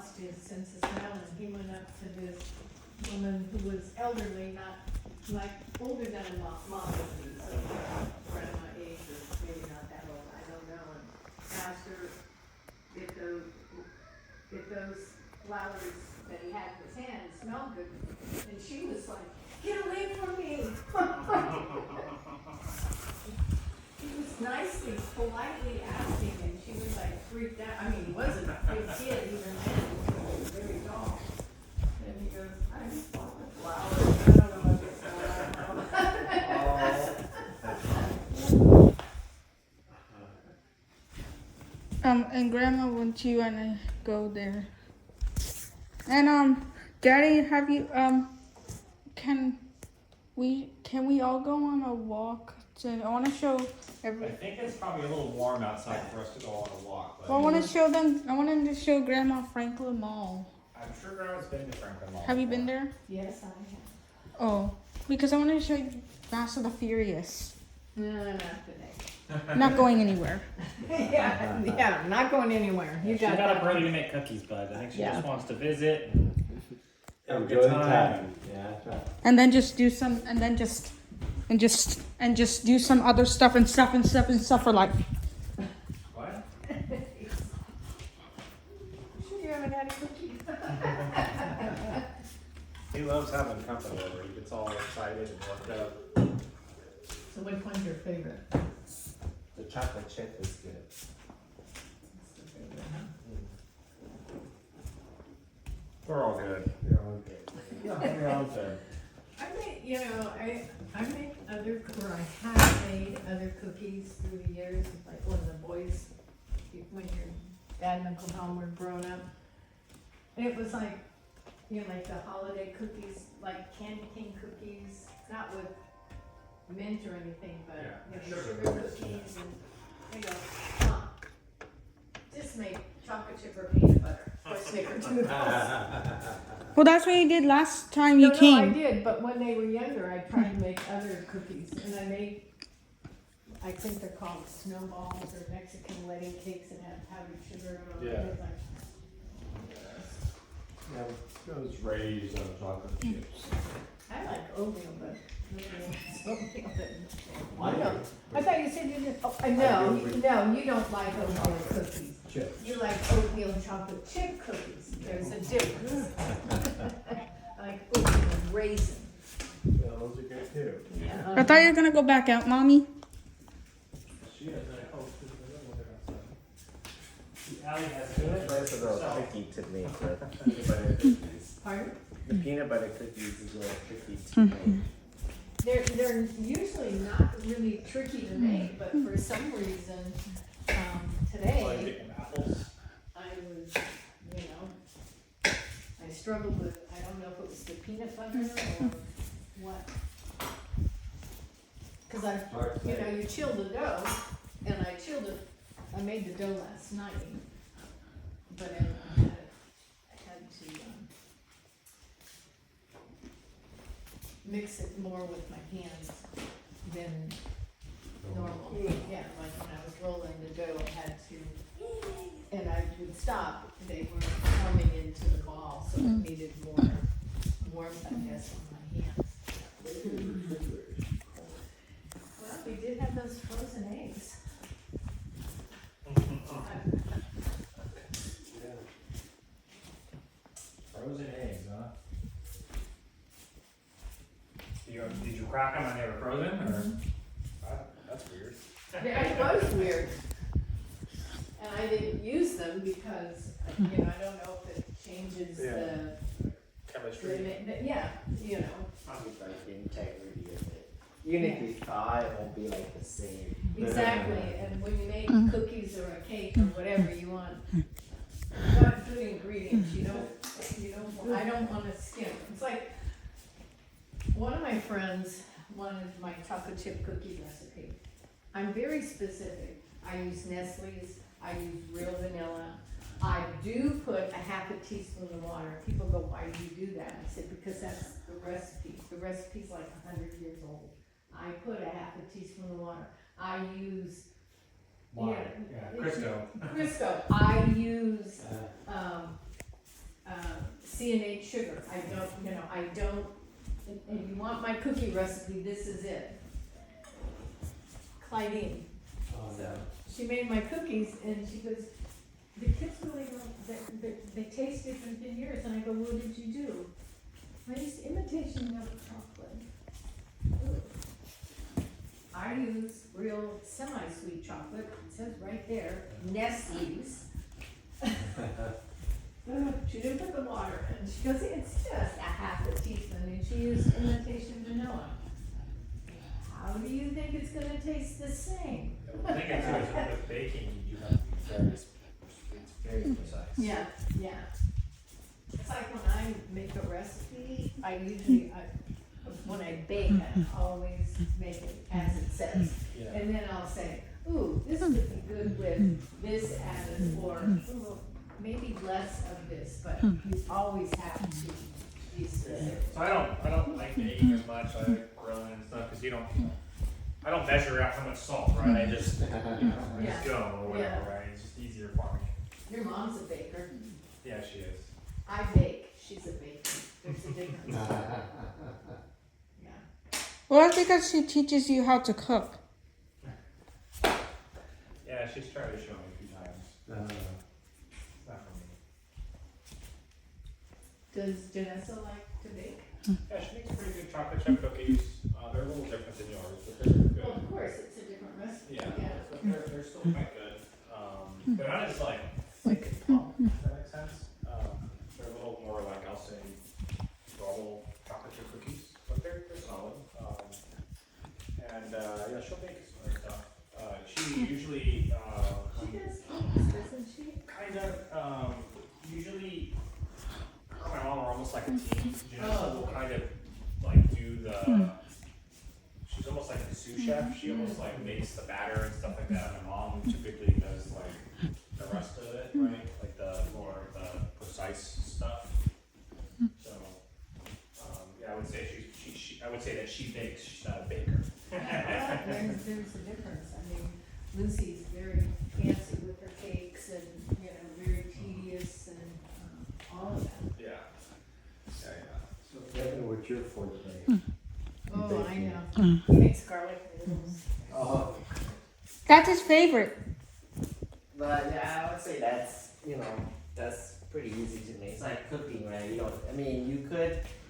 S4: lost his sense of smell, and he went up to this woman who was elderly, not like older than a mom would be, so grandma age or maybe not that old, I don't know, and asked her if those flowers that he had in his hand smelled good, and she was like, "Get away from me!" He was nicely, politely asking, and she was like freaked out. I mean, he wasn't a big kid even then, he was very tall. And he goes, "I just bought the flowers. I don't know what this
S1: And Grandma wants you and I go there. And Daddy, have you can we all go on a walk? I want to show
S5: I think it's probably a little warm outside for us to go on a walk. But
S1: Well, I want to show them. I want them to show Grandma Franklin Mall.
S5: I'm sure Grandma's been to Franklin Mall.
S1: Have you been there?
S4: Yes, I have.
S1: Oh, because I want to show you Fast and the Furious.
S4: No, not today.
S1: Not going anywhere.
S4: yeah, not going anywhere. You
S5: She got
S4: got
S5: up ready to make cookies, bud. I think she just wants to visit. Have a
S7: Enjoy
S5: good
S7: the
S5: time.
S7: Yeah.
S1: And then just do some, and just do some other stuff for like.
S5: What?
S4: Sure you haven't had a cookie?
S5: He loves having company over. He gets all excited and worked up.
S4: So which one's your favorite?
S11: The chocolate chip is good.
S5: We're all good.
S11: They're all good.
S5: We're all good.
S4: I make, I make other, or I have made other cookies through the years, like when the boys, when your dad and Uncle Tom were grown up. And it was like, like the holiday cookies, like candy cane cookies, not with mint or anything, but sugar cookies, and they go, just make chocolate chip or peanut butter or snickerdoodles.
S1: Well, that's what you did last time you came.
S4: No, I did, but when they were younger, I tried to make other cookies, and I think they're called snowballs or Mexican wedding cakes that have powdered sugar and all that.
S5: Yeah.
S4: It's like,
S7: Yeah, those raised on chocolate chips.
S4: I like oatmeal, but oatmeal. I don't. I thought you said you didn't. Oh, no, you don't like oatmeal cookies.
S7: Chips.
S4: You like oatmeal chocolate chip cookies. There's a difference. I like oatmeal raisin.
S7: Yeah, those are good too.
S4: Yeah.
S1: I thought you were gonna go back out, Mommy.
S5: She has a hope. Allie has
S11: Peanut butter's a little tricky to make with peanut butter cookies.
S4: Pardon?
S11: The peanut butter cookies is a little tricky to make.
S4: They're usually not really tricky to make, but for some reason, today, I was, I struggled with, I don't know if it was the peanut butter or what. Cause you chill the dough, and I made the dough last night, but I had to, mix it more with my hands than normal. Yeah, like when I was rolling the dough, I had to, and I would stop, they were coming into the ball, so it needed more warmth, I guess, on my hands. Well, we did have those frozen eggs.
S5: Frozen eggs, huh? Did you crack them when they were frozen, or? That's weird.
S4: Yeah, it was weird. And I didn't use them because, I don't know if it changes the
S5: Chemistry.
S4: yeah,
S11: Probably like the integrity of it. Even if you thaw, it won't be like the same.
S4: Exactly, and when you make cookies or a cake or whatever you want good ingredients, I don't want to skim. It's like, one of my friends wanted my chocolate chip cookie recipe. I'm very specific. I use Nestle's, I use real vanilla. I do put a half a teaspoon of water. People go, why do you do that? I said, because that's the recipe. The recipe's like 100 years old. I put a half a teaspoon of water. I use
S5: Crisco.
S4: Crisco. I use C&H sugar. I don't, if you want my cookie recipe, this is it. Clydine. So she made my cookies and she goes, the kids really don't, they taste different than yours. And I go, what did you do? I used imitation milk chocolate. Ooh. I use real semi-sweet chocolate. It says right there, Nestle's. She didn't put the water in. She goes, it's just a half a teaspoon. And she used imitation vanilla. How do you think it's gonna taste the same?
S5: I think it's with baking, you have to be it's very precise.
S4: Yeah, yeah. It's like when I make a recipe, when I bake, I always make it as it says.
S5: Yeah.
S4: And then I'll say, ooh, this would be good with this added, or ooh, maybe less of this, but you always have to be specific.
S5: So I don't like baking as much. I like grilling and stuff because I don't measure out how much salt, right? I just I just go or whatever, right? It's just easier for me.
S4: Your mom's a baker.
S5: Yeah, she is.
S4: I bake. She's a baker. There's a difference. Yeah.
S1: Well, that's because she teaches you how to cook.
S5: Yeah, she's tried to show me a few times. It's not for me.
S4: Does Janessa like to bake?
S5: Yeah, she makes pretty good chocolate chip cookies. They're a little different than yours, but they're good.
S4: Well, of course, it's a different recipe.
S5: Yeah, but they're still quite good. They're not as like thick and plump, if that makes sense. They're a little more like, I'll say, normal chocolate chip cookies, but they're solid. Yeah, she'll bake some other stuff. She usually,
S4: She does cakes, doesn't she?
S5: kind of, usually, her and my mom are almost like a team. Janessa will kind of like do the, she's almost like a sous chef. She almost like makes the batter and stuff like that. My mom typically does like the rest of it, right? Like the more the precise stuff. So, yeah, I would say I would say that she bakes. She's not a baker.
S4: There's a difference. I mean, Lucy's very fancy with her cakes and, very tedious and all of that.
S5: Yeah. Yeah.
S7: So, Kevin, what's your forte?
S4: Oh, I know. He makes garlic noodles.
S11: Oh,
S1: That's his favorite.
S11: but yeah, I would say that's pretty easy to make. It's like cooking, right?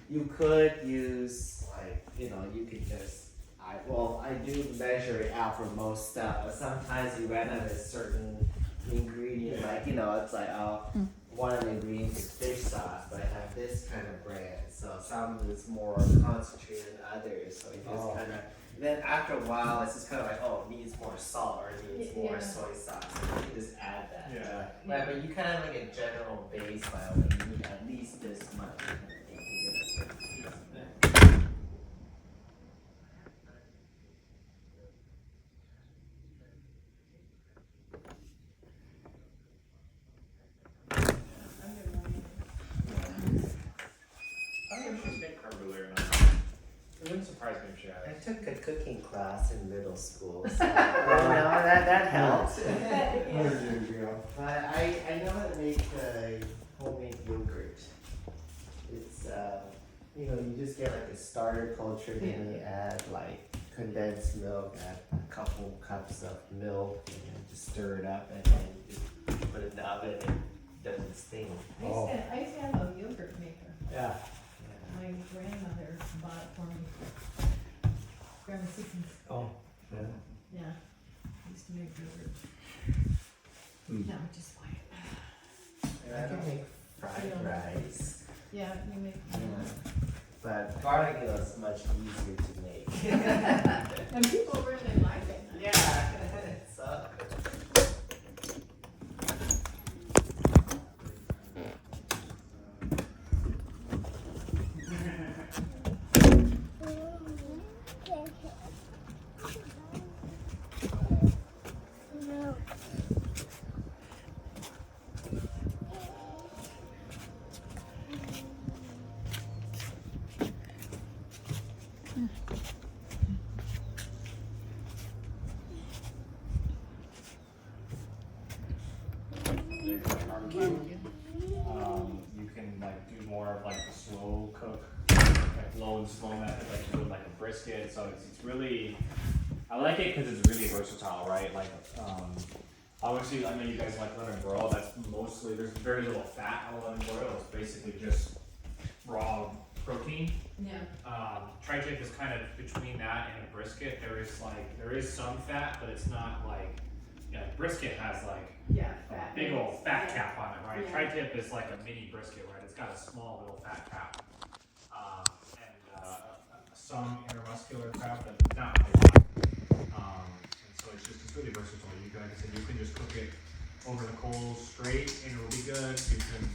S11: You could use like you could just I do measure it out for most stuff, but sometimes you run out of a certain ingredient, like it's like one of the ingredients is fish sauce, but I have this kind of bread, so some is more concentrated than others, so you just kind of. Then after a while, it's just kind of like, it needs more salt or it needs more soy sauce. You can just add that.
S5: Yeah.
S11: Right, but you kind of like a general base file, like you need at least this much. You can get a certain piece of that.
S5: I don't know if she's made creme brulee or not. It wouldn't surprise me if she
S11: I
S5: has.
S11: took a cooking class in middle school, so that helped. But I know how to make homemade yogurt. It's you just get like a starter culture, then you add like condensed milk, add a couple cups of milk, and then just stir it up, and then you put it in the oven and it does its thing.
S4: I used to have a yogurt maker.
S7: Yeah.
S4: My grandmother bought it for me. Grandma Seekins.
S7: Oh, yeah.
S4: Yeah. I used to make yogurt. No, just buy it.
S11: And I can make fried rice.
S4: Yeah, you make.
S11: But garlic is much easier to make.
S4: And people really like it.
S11: Yeah. So.
S5: You can like do more and slow method, like you would like a brisket. So it's really, I like it because it's really versatile, right? Like, obviously, I know you guys like lemon broil. That's mostly, there's very little fat on lemon broil. It's basically just raw protein.
S4: Yeah.
S5: Tri-tip is kind of between that and a brisket. There is some fat, but it's not like, brisket has like
S4: Yeah,
S5: a
S4: fat.
S5: big old fat cap on it, right?
S4: Yeah.
S5: Tri-tip is like a mini brisket, right? It's got a small little fat cap. Some intermuscular fat, but not a lot. And so it's really versatile. You can, like I said, you can just cook it over the coals straight and it'll be good. You can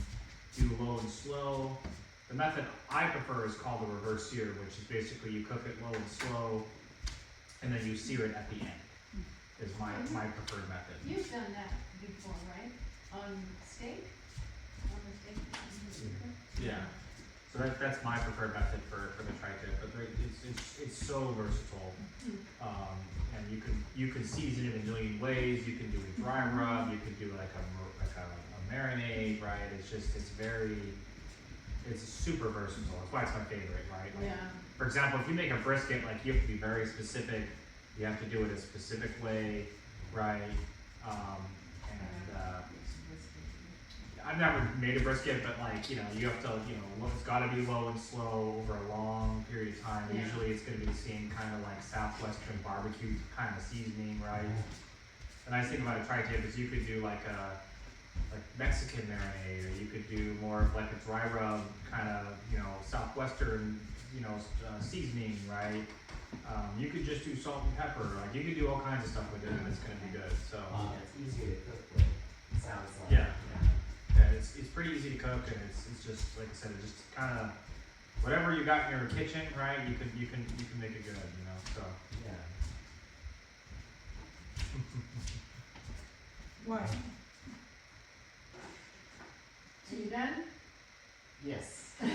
S5: do low and slow. The method I prefer is called the reverse sear, which is basically you cook it low and slow and then you sear it at the end. Is my preferred method.
S4: You've done that before, right? On steak? On the steak?
S5: Yeah. So that's my preferred method for the tri-tip, but it's so versatile. And you can season it a million ways. You can do a dry rub. You can do like a marinade, right? It's super versatile. That's why it's my favorite, right? Like,
S4: Yeah.
S5: For example, if you make a brisket, like you have to be very specific. You have to do it a specific way, right? I've never made a brisket, but like, you have to, it's gotta be low and slow over a long period of time.
S4: Yeah.
S5: Usually it's gonna be the same kind of like Southwestern barbecue kind of seasoning, right? The nice thing about a tri-tip is you could do like Mexican marinade, or you could do more of like a dry rub kind of, Southwestern, seasoning, right? You could just do salt and pepper, like you could do all kinds of stuff with it and it's gonna be good, so.
S11: It's easier to cook with, it sounds like.
S5: Yeah. It's pretty easy to cook, and it's just, like I said, it's just kind of, whatever you got in your kitchen, right, you can make it good, so.
S11: Yeah.
S1: What?
S4: Are you done?
S11: Yes.
S4: Are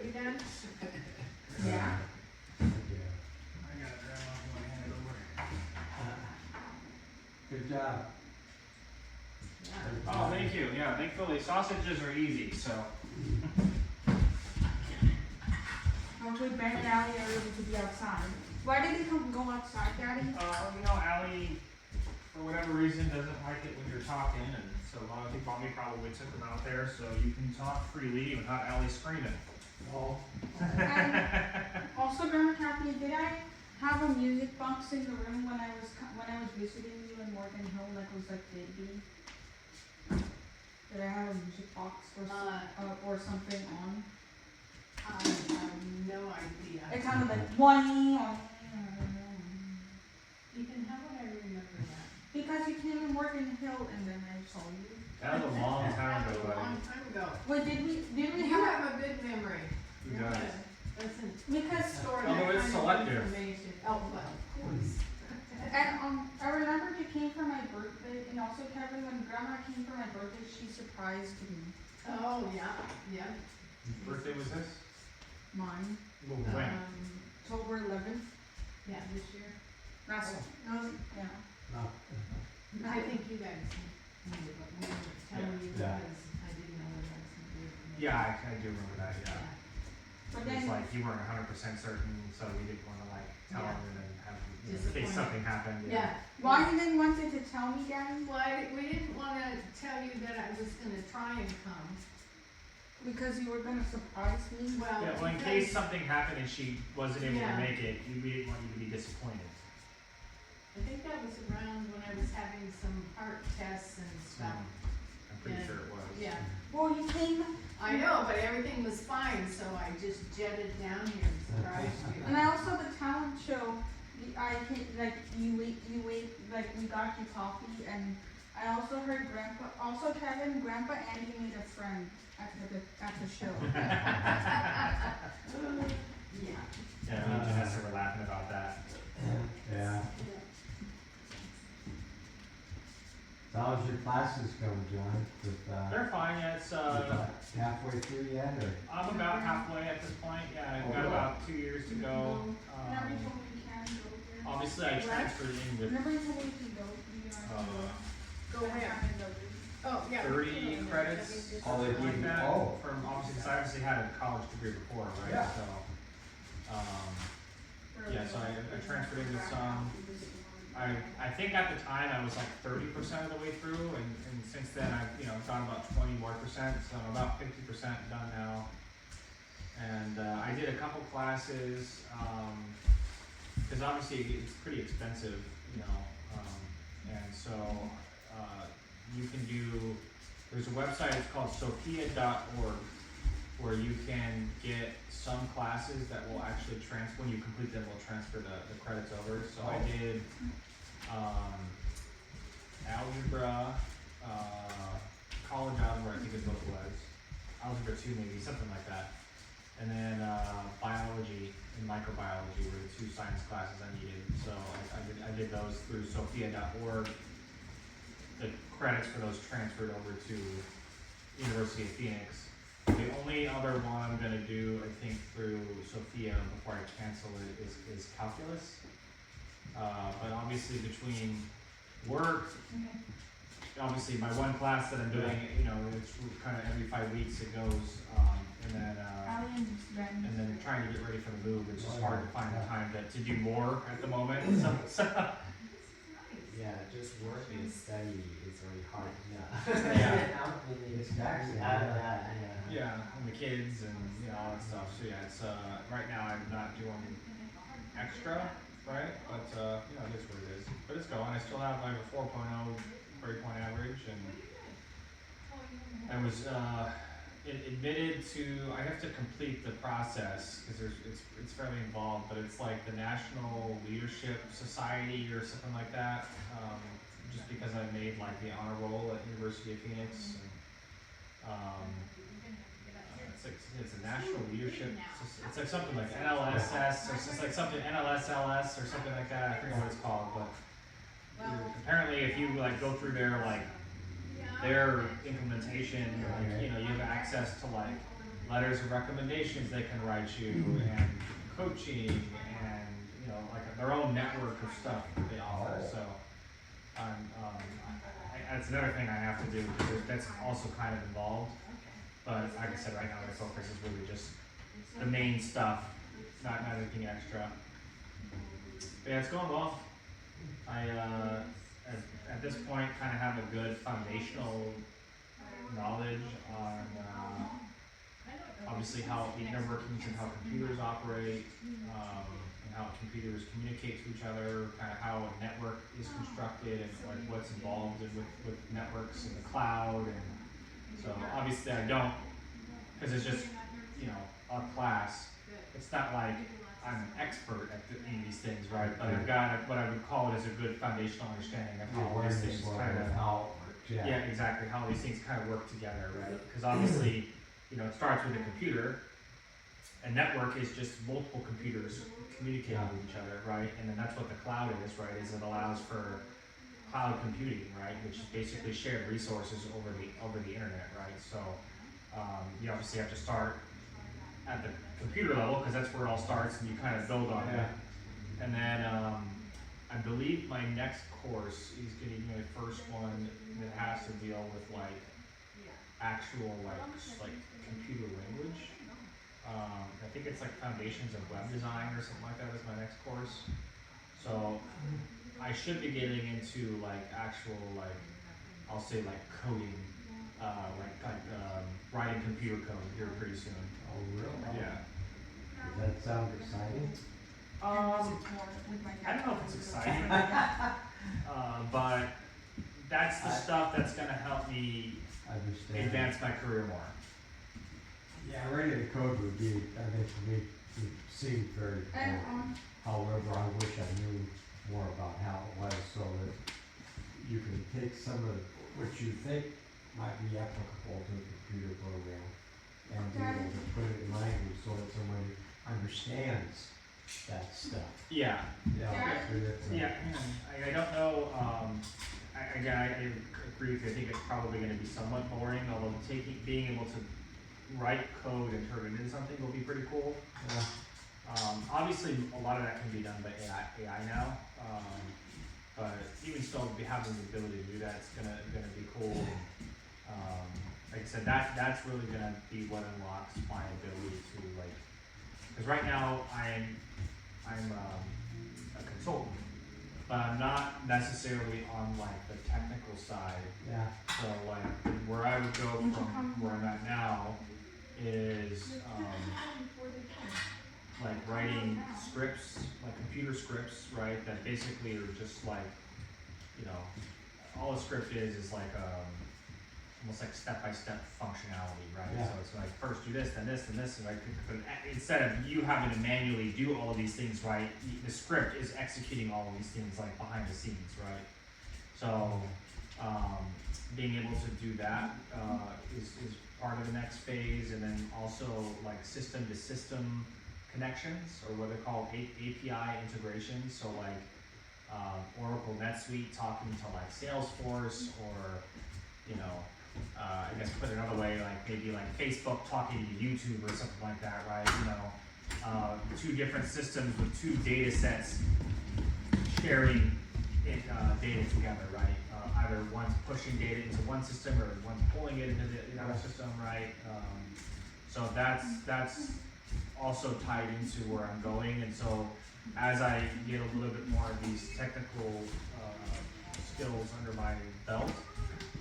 S4: you done? Yeah.
S7: Good job.
S5: Oh, thank you. Yeah, thankfully sausages are easy, so.
S1: Hopefully Ben and Allie are able to be outside. Why did they go outside, Daddy?
S5: Allie, for whatever reason, doesn't like it when you're talking, and so I think Mommy probably took them out there so you can talk freely without Allie screaming.
S7: Oh.
S1: Also, Grandma Kathy, did I have a music box in the room when I was visiting you in Morgan Hill, like it was like baby? Did I have a music box or something on?
S4: I have no idea.
S1: It kind of like whiny.
S4: Ethan, how would I remember that?
S1: Because you came in Morgan Hill and then I saw you.
S5: That was a long time ago,
S4: A
S5: buddy.
S4: long time ago.
S1: Wait, did we
S4: You
S1: have?
S4: have a good memory.
S5: Who does?
S4: Listen,
S1: Because
S4: store
S5: Although
S4: that
S5: it's
S4: kind of
S5: selective.
S4: information. Oh, well, of course.
S1: And I remember you came for my birthday, and also Kevin, when Grandma came for my birthday, she surprised me.
S4: Oh, yeah, yeah.
S5: Whose birthday was this?
S1: Mine,
S5: Well, when?
S1: October 11th.
S4: Yeah, this year.
S1: That's yeah.
S4: I think you guys knew, but we were telling you
S7: Yeah.
S4: because I didn't know what I was going to do.
S5: Yeah, I do remember that, yeah.
S1: But
S5: It was
S1: then,
S5: like you weren't 100% certain, so we didn't want to like tell
S4: Yeah.
S5: them and then have, in
S4: Disappoint.
S5: case something happened.
S4: Yeah.
S1: why you didn't want to tell me, Daddy?
S4: Well, we didn't want to tell you that I was going to try and come.
S1: Because you were gonna surprise me.
S4: Well,
S5: Yeah, well, in
S4: because-
S5: case something happened and she wasn't able
S4: Yeah.
S5: to make it, we didn't want you to be disappointed.
S4: I think that was around when I was having some heart tests and stuff.
S5: I'm pretty
S4: Yeah.
S5: sure it was.
S4: Yeah.
S1: Well, you came,
S4: I know, but everything was fine, so I just jetted down here and surprised you.
S1: and I also the talent show. I came, like you wait, like we got you coffee, and I also heard Grandpa, also Kevin, Grandpa Andy made a friend at the show.
S4: Yeah.
S5: Yeah, me and Vanessa were laughing about that.
S7: Yeah. So how's your classes going, John?
S5: They're fine, yeah, it's,
S7: Halfway through yet, or?
S5: I'm about halfway at this point, yeah, I've got about 2 years to go.
S1: Remember you told me you can go there?
S5: Obviously I transferred in with,
S1: Remember you told me you can go.
S5: uh,
S4: Go where? Oh, yeah.
S5: 30 credits.
S7: Oh, they
S5: something
S7: give you-
S5: that,
S7: oh.
S5: From obviously, because I obviously had a college degree before, right?
S7: Yeah.
S5: So, yeah, so I transferred into some. I think at the time I was like 30% of the way through, and since then I've gone about 20 more percent, so I'm about 50% done now. And I did a couple classes, because obviously it's pretty expensive, and so you can do. There's a website, it's called sophia.org, where you can get some classes that will actually transfer, when you complete them, will transfer the credits over. So I did algebra, college algebra, I think is what it was. Algebra 2 maybe, something like that. And then biology and microbiology were the 2 science classes I needed. So I did those through sophia.org. The credits for those transferred over to University of Phoenix. The only other one I'm going to do, I think, through Sophia before I cancel it is calculus. But obviously between work, obviously my one class that I'm doing, it's kind of every 5 weeks it goes, and then trying to get ready for the move, it's just hard to find the time to do more at the moment. So
S11: Yeah, just work and study is really hard.
S5: Yeah.
S11: It's actually out of that.
S5: Yeah, and the kids and all that stuff. So yeah, it's right now I'm not doing extra, right? But it is what it is. But it's going. I still have like a 4.0 grade point average, and I was admitted to. I have to complete the process because it's fairly involved, but it's like the National Leadership Society or something like that. Just because I made like the honor roll at University of Phoenix. And, it's a national leadership. It's like something like NLSS or it's like something NLSLS or something like that. I forget what it's called, but apparently if you like go through their implementation, like, you have access to like letters of recommendations they can write you and coaching and like their own network of stuff that they offer. So that's another thing I have to do because that's also kind of involved. But like I said, right now my focus is really just the main stuff, not anything extra. But yeah, it's going well. I at this point kind of have a good foundational knowledge on obviously how the inner workings and how computers operate, and how computers communicate to each other, kind of how a network is constructed and like what's involved with networks in the cloud. And so obviously I don't, because it's just, a class. It's not like I'm an expert at any of these things, right? But I've got what I would call it as a good foundational understanding of how these things kind of, yeah, exactly, how these things kind of work together, right? Because obviously, it starts with a computer. A network is just multiple computers communicating with each other, right? And then that's what the cloud is, right? Is it allows for cloud computing, right? Which is basically shared resources over the internet, right? So you obviously have to start at the computer level because that's where it all starts, and you kind of build on it. And then I believe my next course is getting my first one that has to deal with like actual like computer language. I think it's like Foundations of Web Design or something like that is my next course. So I should be getting into like actual like, I'll say like coding, writing computer code here pretty soon.
S7: Oh, really?
S5: Yeah.
S7: Does that sound exciting?
S5: I don't know if it's exciting, but that's the stuff that's going to help me advance my career more.
S7: Yeah, writing the code would be, I think, for me, would seem very cool. However, I wish I knew more about how it was so that you can take some of what you think might be applicable to a computer program and be able to put it in language so that somebody understands that stuff.
S5: Yeah.
S7: Yeah.
S5: I don't know. I agree with you. I think it's probably going to be somewhat boring, although being able to write code and turn it into something will be pretty cool. Obviously, a lot of that can be done by AI now, but even still, having the ability to do that is gonna be cool. like I said, that's really gonna be what unlocks my ability to like, because right now I'm a consultant, but I'm not necessarily on like the technical side.
S7: Yeah.
S5: So like where I would go from where I'm at now is like writing scripts, like computer scripts, right? That basically are just like, you know, all a script is like almost like step-by-step functionality, right?
S7: Yeah.
S5: So it's like first do this, then this, and this, and like, but instead of you having to manually do all of these things, right? The script is executing all of these things like behind the scenes, right? So being able to do that is part of the next phase, and then also like system-to-system connections, or what they're called API integrations. So like Oracle NetSuite talking to like Salesforce, or you know, I guess put it another way, like maybe like Facebook talking to YouTube or something like that, right? You know, two different systems with two data sets sharing data together, right? Either one's pushing data into one system or one's pulling it into the other system, right? So that's also tied into where I'm going, and so as I get a little bit more of these technical skills under my belt,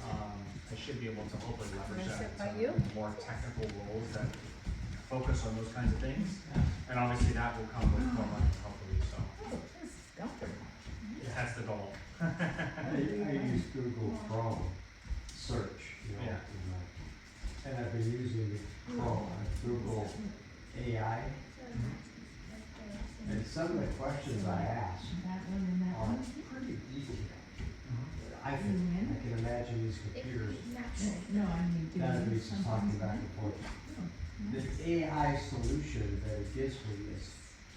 S5: I should be able to hopefully leverage that into more technical roles that focus on those kinds of things, and obviously that will come with more money, hopefully. So that's the goal.
S7: I use Google Chrome search, you know, and I've been using the Chrome, Google AI, and some of the questions I ask are pretty detailed. I can imagine these computers, databases talking back and forth. The AI solution that it gives me is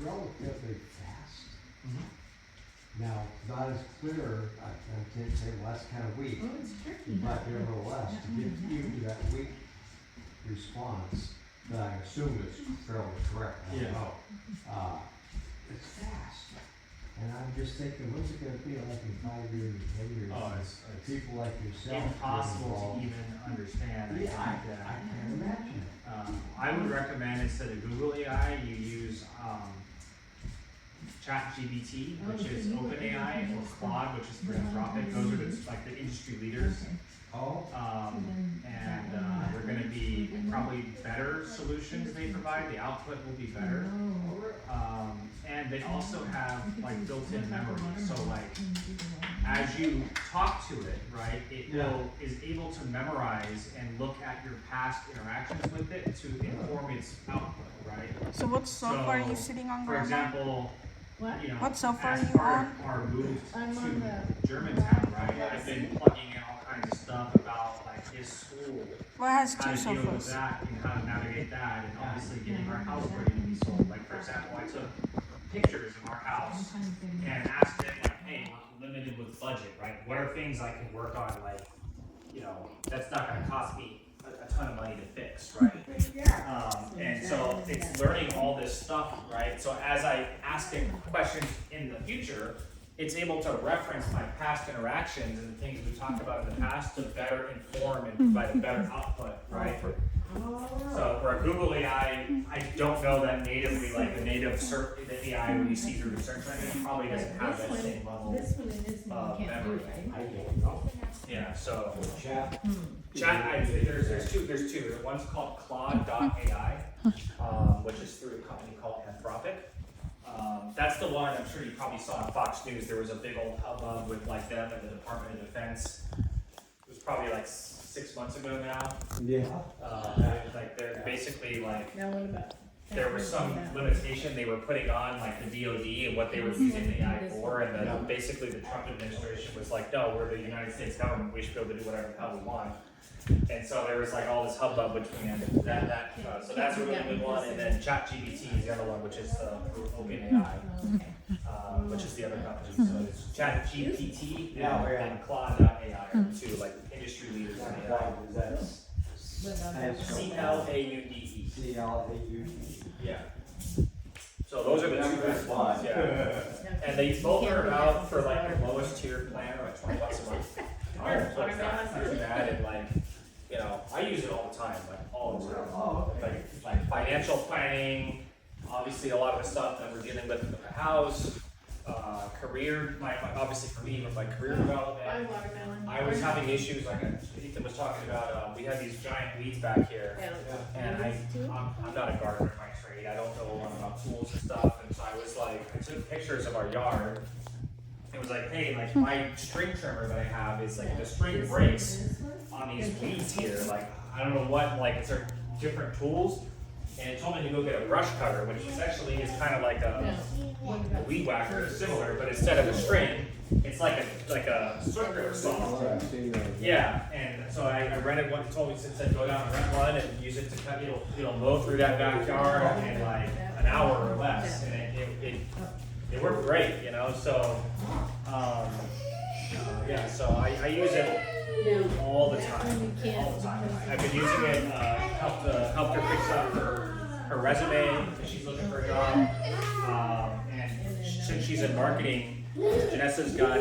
S7: relatively fast. Now, not as clear, I can't say last kind of weak, but nevertheless, to give you that weak response that I assume is fairly correct, I don't know. It's fast. And I'm just thinking, what's it gonna be like in 5 years or 10 years?
S5: Oh, it's
S7: people like yourself.
S5: Impossible to even understand.
S7: Yeah, I can't imagine it.
S5: I would recommend instead of Google AI, you use ChatGPT, which is OpenAI, or Claude, which is Anthropic. Those are the industry leaders. And they're going to be probably better solutions they provide. The output will be better. And they also have like built-in memory. So like as you talk to it, right, it is able to memorize and look at your past interactions with it to inform its output, right?
S1: So what software are you sitting on, Grandma?
S5: For example, you know,
S1: what software
S5: as
S1: are you
S5: part
S1: on?
S5: of our move to Germantown, right? I've been plugging in all kinds of stuff about like his school,
S1: Well, it has
S5: how
S1: two
S5: to deal with
S1: softwares.
S5: that and how to navigate that, and obviously getting our house ready to be sold. Like for example, I took pictures of our house and asked it like, hey, we're limited with budget, right? What are things I can work on, like, you know, that's not gonna cost me a ton of money to fix, right? And so it's learning all this stuff, right? So as I ask it questions in the future, it's able to reference my past interactions and the things we talked about in the past to better inform and provide a better output, right? So for a Google AI, I don't know that natively, like the native search, the AI we see through the search engine probably doesn't have that same level of memory. Yeah, so chat, there's two. One's called Claude.ai, which is through a company called Anthropic. That's the one I'm sure you probably saw on Fox News. There was a big old hubbub with like them and the Department of Defense. It was probably like 6 months ago now.
S7: Yeah.
S5: Like they're basically like.
S4: Now what about?
S5: There was some limitation they were putting on like the DoD and what they were using the AI for, and basically the Trump administration was like, no, we're the United States government, we should be able to do whatever the hell we want. And so there was like all this hubbub between that. So that's a really good one, and then ChatGPT is the other one, which is OpenAI, which is the other company. So it's ChatGPT and Claude.ai are two like industry leaders in AI. CLAUDE.
S7: CLAUDE.
S5: Yeah. So those are the two best ones, yeah. And they both are out for like the lowest tier plan, like $20 a month. So it's not too bad, and like know, I use it all the time, like all the time. Like financial planning, obviously a lot of the stuff that we're dealing with in the house, career, obviously for me, with my career development. I was having issues, like Ethan was talking about, we have these giant weeds back here. And I'm not a gardener by trade, I don't know a lot about tools and stuff, and so I was like, I took pictures of our yard. It was like, hey, like my string trimmer that I have is like, the string breaks on these weeds here, like, I don't know what, like, it's there different tools? And it told me to go get a brush cutter, which essentially is kind of like a weed whacker, similar, but instead of a string, it's like a circular saw. Yeah, and so I rented one. It told me, it said go down and rent one and use it to cut. It'll mow through that backyard in like an hour or less, and it worked great, you know. So yeah, so I use it all the time. All the time. I've been using it. Helped her fix up her resume because she's looking for a job. And since she's in marketing, Janessa's got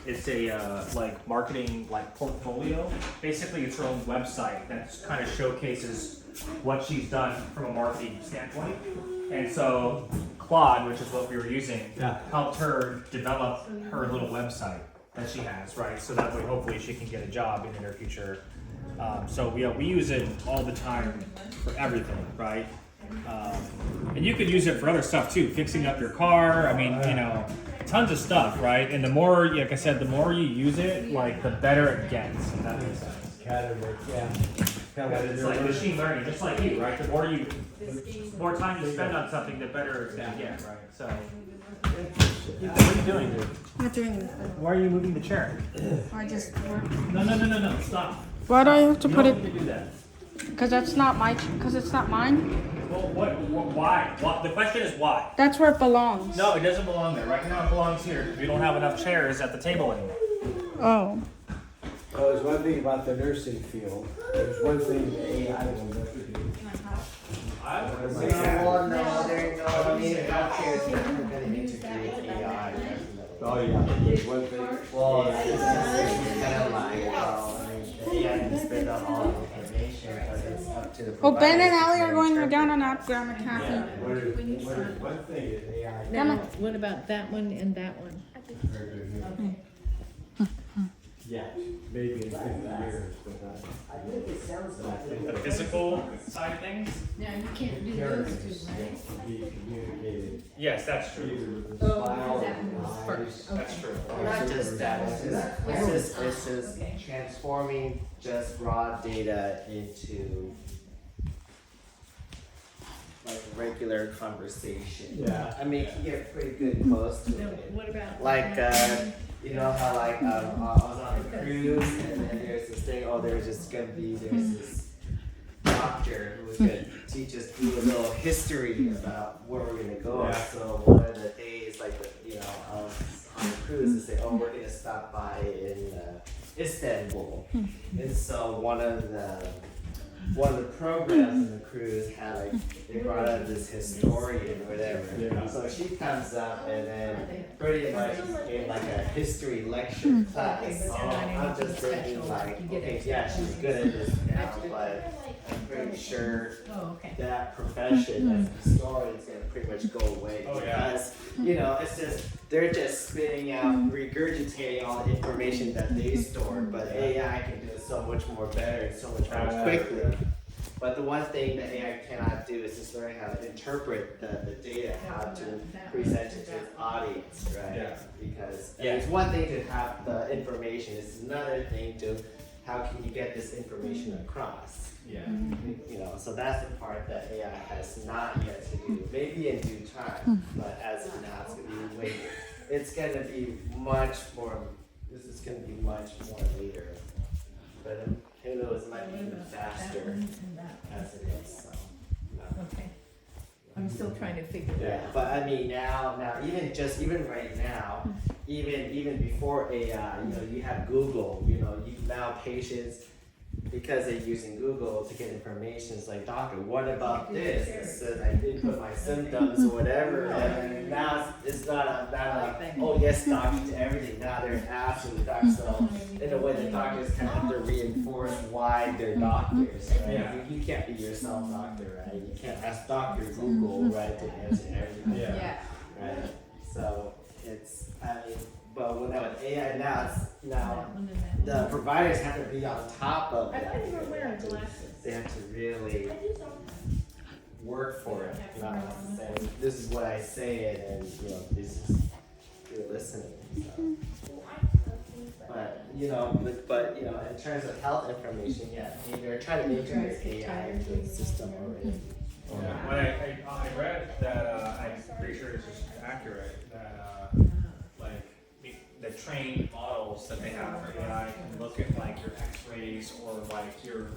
S5: it's a like marketing like portfolio. Basically, it's her own website that kind of showcases what she's done from a marketing standpoint. And so Claude, which is what we were using, helped her develop her little website that she has, right? So that way, hopefully, she can get a job in the near future. So we use it all the time for everything, right? And you could use it for other stuff too, fixing up your car. I mean, you know, tons of stuff, right? And the more, like I said, the more you use it, like the better it gets. If that makes sense. It's like machine learning, just like you, right? The more time you spend on something, the better it's gonna get, right? So, what are you doing?
S1: I'm not doing this.
S5: Why are you moving the chair?
S1: I just.
S5: No, stop.
S1: Why do I have to put it?
S5: You do that.
S1: Because that's not my. Because it's not mine.
S5: Well, why? The question is why.
S1: That's where it belongs.
S5: No, it doesn't belong there. Right now it belongs here because we don't have enough chairs at the table anymore.
S1: Oh.
S13: Well, there's one thing about the nursing field. There's one thing the AI will never do.
S11: Well, no, there's no, I mean, healthcare is never going to integrate AI.
S13: Oh, yeah. There's one thing.
S11: Well, it's kind of like, the AI can spit out all the information, but it's up to the
S1: Well, Ben and
S11: provider
S1: Allie
S11: to
S1: are going
S11: interpret
S1: down
S11: it.
S1: on that Grandma Kathy.
S13: One thing is AI.
S4: Now, what about that one and that one?
S13: Very good. Yeah, maybe in 50 years, but I think it sounds like
S5: The physical side of things?
S4: Now, you can't do those two, right?
S13: be communicated.
S5: Yes, that's true.
S13: Either with the
S4: Oh,
S13: smile
S4: that
S13: or the
S4: one was
S13: eyes.
S4: first.
S5: That's true.
S11: Not just that, it's just transforming just raw data into like regular conversation.
S13: Yeah.
S11: I mean, you can get pretty good close to
S4: No,
S11: it.
S4: what about?
S11: Like, you know how like I was on a cruise and then there's this thing, there's this doctor who was gonna teach us do a little history about where we're gonna go.
S13: Yeah.
S11: So one of the days, like on the cruise, they say, we're gonna stop by in Istanbul. And so one of the programs in the cruise had they brought out this historian or whatever.
S13: Yeah.
S11: So she comes up and then pretty much gave like a history lecture class. I'm just thinking like, okay, yeah, she's good at this now, but I'm pretty sure that profession as a historian is gonna pretty much go away because it's just they're just spitting out, regurgitating all the information that they stored, but AI can do it so much more better and so much more quickly. But the one thing that AI cannot do is just learn how to interpret the data, how to present it to its audience, right?
S5: Yeah.
S11: Because it's one thing to have the information, it's another thing to how can you get this information across.
S5: Yeah.
S11: So that's the part that AI has not yet to do. Maybe in due time, but as of now, it's gonna be much more. This is gonna be much more later. But who knows? It might be even faster as it is. So,
S4: Okay. I'm still trying to figure
S11: yeah,
S4: that out.
S11: but I mean now even right now, even before AI, you have Google. You now patients because they're using Google to get information. It's like, doctor, what about this? It says I didn't put my symptoms or whatever, and now it's not like, oh yes, doctor, to everything. Now they're asking the doctor. So in a way, the doctors kind of have to reinforce why they're doctors. Right?
S5: Yeah.
S11: You can't be yourself doctor, right? You can't ask Dr. Google, right, to answer everything.
S5: Yeah.
S11: Right. So it's, I mean, but with AI now the providers have to be on top of it.
S4: I thought you were wearing glasses.
S11: They have to really work for it. Not saying this is what I say it, and this is you're listening. So. But in terms of health information, they're trying to integrate AI into the system already.
S5: Yeah. When I read that, I'm pretty sure this is accurate, that the trained models that they have for AI can look at like your x-rays or like your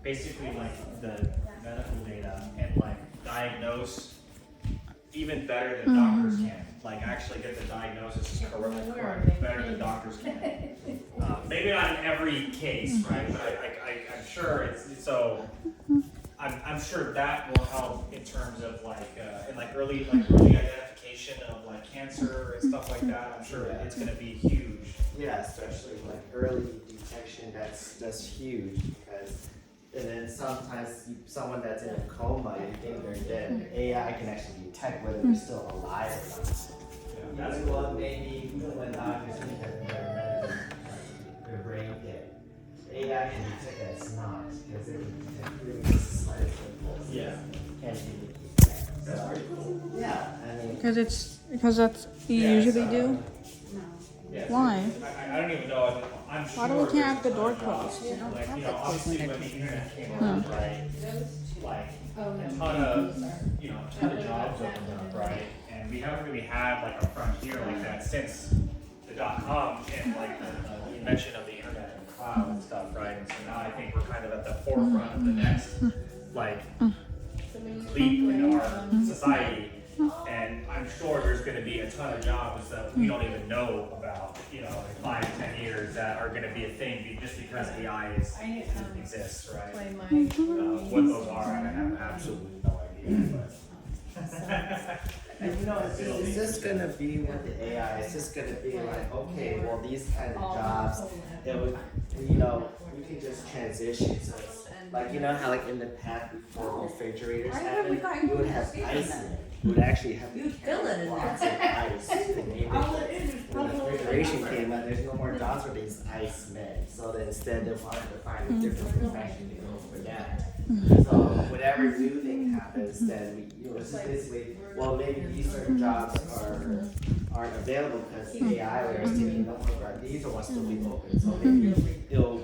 S5: basically like the medical data and like diagnose even better than doctors can. Like actually get the diagnosis correct better than doctors can. Maybe not in every case, right? But I'm sure it's so. I'm sure that will help in terms of in early identification of like cancer and stuff like that. I'm sure it's going to be huge.
S11: Yeah, especially like early detection. That's huge because, and then sometimes someone that's in a coma, you think they're dead. AI can actually detect whether they're still alive or not. Yeah. That's what maybe when doctors think that their brain dead. AI can detect that it's not because it can detect really slight impulses.
S5: Yeah.
S11: Can't be detected. That's pretty cool. Yeah, I mean.
S1: Because that's what you usually do.
S5: Yeah,
S1: Why?
S5: I don't even know. I'm sure.
S1: Why do we can't have the door closed?
S5: Obviously when the internet came out, right? Like a ton of jobs opened up, right? And we haven't really had like a frontier like that since the .com and like the invention of the internet and cloud and stuff, right? And so now I think we're kind of at the forefront of the next like leap in our society. And I'm sure there's going to be a ton of jobs that we don't even know about, in 5-10 years that are going to be a thing just because AI exists, right? What those are, I have absolutely no idea.
S11: And it's just gonna be with the AI. It's just gonna be like, okay, well, these kind of jobs, it would, we can just transition. So it's like, how like in the past before refrigerators happened, you would have ice in it. You would actually have to
S2: fill it in
S11: lots of ice. When refrigeration came out, there's no more jobs for these ice men. So then instead they wanted to find a different profession to go for that. So whatever new thing happens, then it's just basically, well, maybe these certain jobs aren't available because AI is taking over. These are what's still be open. So maybe it'll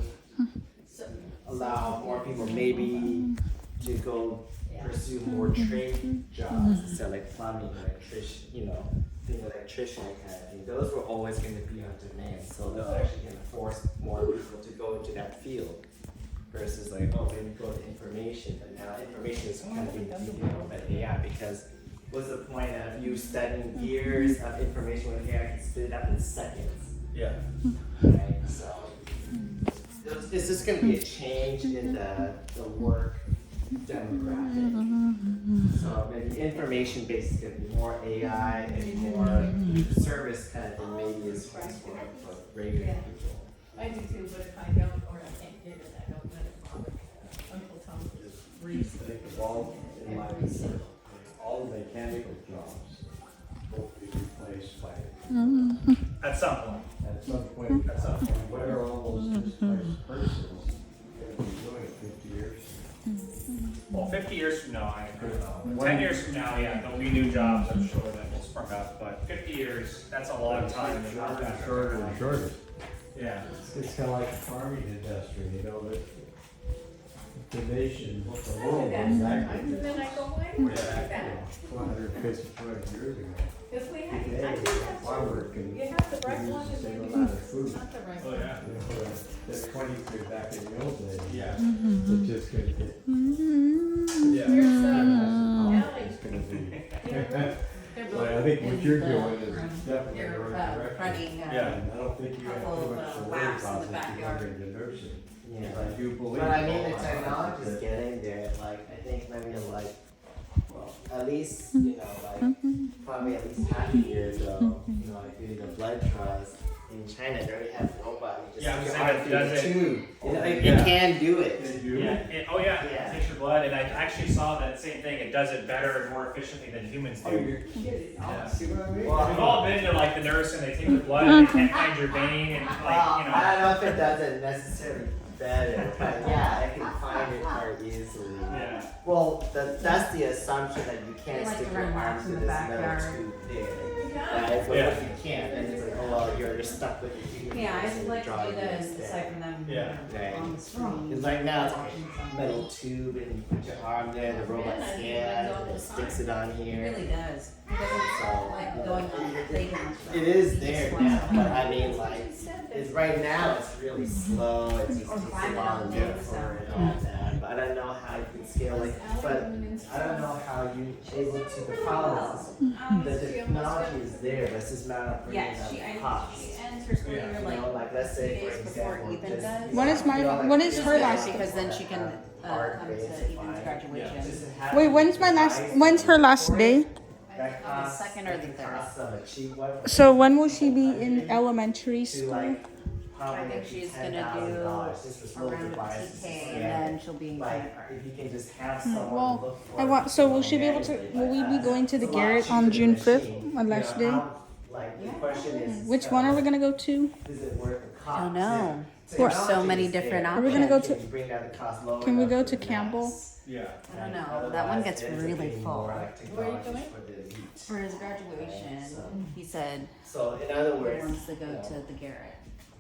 S11: allow more people maybe to go pursue more trade jobs, so like plumbing, electrician, being an electrician kind of thing. Those were always going to be on demand. So they're actually going to force more people to go into that field. Versus like, maybe go to information, but now information is kind of being taken over by AI because what's the point of you studying years of information when AI can spit it out in seconds?
S5: Yeah.
S11: Right? So it's just going to be a change in the work demographic. So maybe information based is going to be more AI and more service kind of thing maybe is for regular people.
S4: I do too, but if I don't or I can't get it, I don't let it bother me. Uncle Tom just reads
S7: I think of all the mechanical jobs will be replaced by
S5: At some point.
S7: At some point. What are all those displaced persons going to be doing 50 years?
S5: Well, 50 years from now, I don't know. 10 years from now, there'll be new jobs, I'm sure, that will spring up. But 50 years, that's a long time.
S7: Shorter and shorter.
S5: Yeah.
S7: It's kind of like the farming industry, that the nation, the world was active.
S4: And then I go, why do you do that?
S7: 150, 200 years ago.
S4: If we had,
S7: Today,
S4: I do that
S7: farmer
S4: too.
S7: can
S4: You have the right
S7: use
S4: one
S7: the
S4: and
S7: same
S4: maybe
S7: amount of food.
S4: not the right
S5: Oh,
S4: one.
S5: yeah.
S7: That 20 years back in the old days.
S5: Yeah.
S7: It's just going to get.
S4: Here's
S7: It's going to be. Well, I think what you're doing is definitely the right direction.
S2: Running
S7: Yeah, I don't think you have
S2: Full
S7: too
S2: of,
S7: much to worry
S2: wax in
S7: about
S2: the
S7: if you
S2: backyard.
S7: go into nursing.
S11: Yeah.
S7: I do believe.
S11: But I mean, the technology is getting there. Like, I think maybe like, well, at least, you know, like, probably at least half a year ago, you know, if you do the blood draws in China, they already have robot. You just
S5: Yeah, I'm
S11: stick your
S5: saying
S11: arm
S5: it
S11: through
S5: does
S11: the
S5: it.
S11: tube. It
S5: Yeah.
S11: can do it.
S7: They do?
S5: Yeah.
S11: Yeah.
S5: It takes your blood, and I actually saw that same thing. It does it better and more efficiently than humans do.
S7: Oh, you're kidding.
S5: Yeah.
S7: See what I mean?
S11: Well,
S5: We've all been to like the nurse, and they take your blood, and they can't find your vein, and like
S11: well,
S5: you know.
S11: I don't know if it does it necessarily better, but yeah, I can find it more easily.
S5: Yeah.
S11: Well, that's the assumption that you can't
S2: They like
S11: stick
S2: to
S11: your
S2: run
S11: arm
S2: laps
S11: through
S2: in
S11: this
S2: the
S11: metal
S2: backyard.
S11: tube there. Right? But
S5: Yeah.
S11: if you can't, then it's like, oh well, you're stuck with your finger.
S2: Yeah, I just like to
S11: Draw
S2: do
S11: it
S2: that
S11: instead.
S2: aside from them
S5: Yeah.
S11: Right.
S2: on the screen.
S11: Because right now it's
S2: watching
S11: like
S2: something.
S11: metal tube and you put your arm there, the robot scans, and it sticks it on
S2: It
S11: here.
S2: really does. It doesn't like going on the thing.
S11: It is there now, but I mean like, it's right now it's really slow, it just takes a while to get for it and all that. But I don't know how you can scale it, but I don't know how you able to, the problem is, the technology is there, but it's just a matter of bringing
S2: Yeah, she
S11: down the
S2: ends
S11: cost.
S2: she ends her school year
S11: You
S2: like
S11: know, like let's say
S2: 2
S11: for
S2: days before
S11: example,
S2: Ethan
S11: just,
S2: does.
S1: When is my-
S11: you know, like,
S1: when is
S11: just
S1: her
S11: to-
S1: last day?
S2: Because then she can come to Ethan's graduation.
S11: just to have
S1: Wait, when's my last? When's her last day?
S11: that
S2: The
S11: costs-
S2: second or the
S11: that
S2: third.
S11: costs of a cheap one.
S1: So when will she be in elementary
S11: To
S1: school?
S11: like, probably
S2: I think
S11: like
S2: she's gonna
S11: $10,000 just for
S2: do
S11: small
S2: around a
S11: devices.
S2: TK
S11: Yeah.
S2: and then she'll be in
S11: Like,
S2: kindergarten.
S11: if you can just have someone
S1: Well,
S11: look for
S1: I want. So will she be able to? Will we be going to the Garrett on June 5th, my last day?
S11: Like, the question is,
S1: Which one are we gonna go to?
S11: is it worth the cost?
S2: I don't know.
S11: Yeah.
S2: There's so
S11: Technology
S2: many
S11: is
S2: different
S11: there.
S1: Are we gonna go to-
S11: Can you bring down the cost lower
S1: Can we
S11: enough
S1: go
S11: for
S1: to
S11: the
S1: Campbell?
S11: mass?
S5: Yeah.
S2: I don't know.
S11: Otherwise,
S2: That one gets
S11: it ends up
S2: really
S11: being
S2: full.
S11: more like technology for the elite.
S2: For his graduation, he said
S11: So in other
S2: he
S11: words,
S2: wants to go to the Garrett.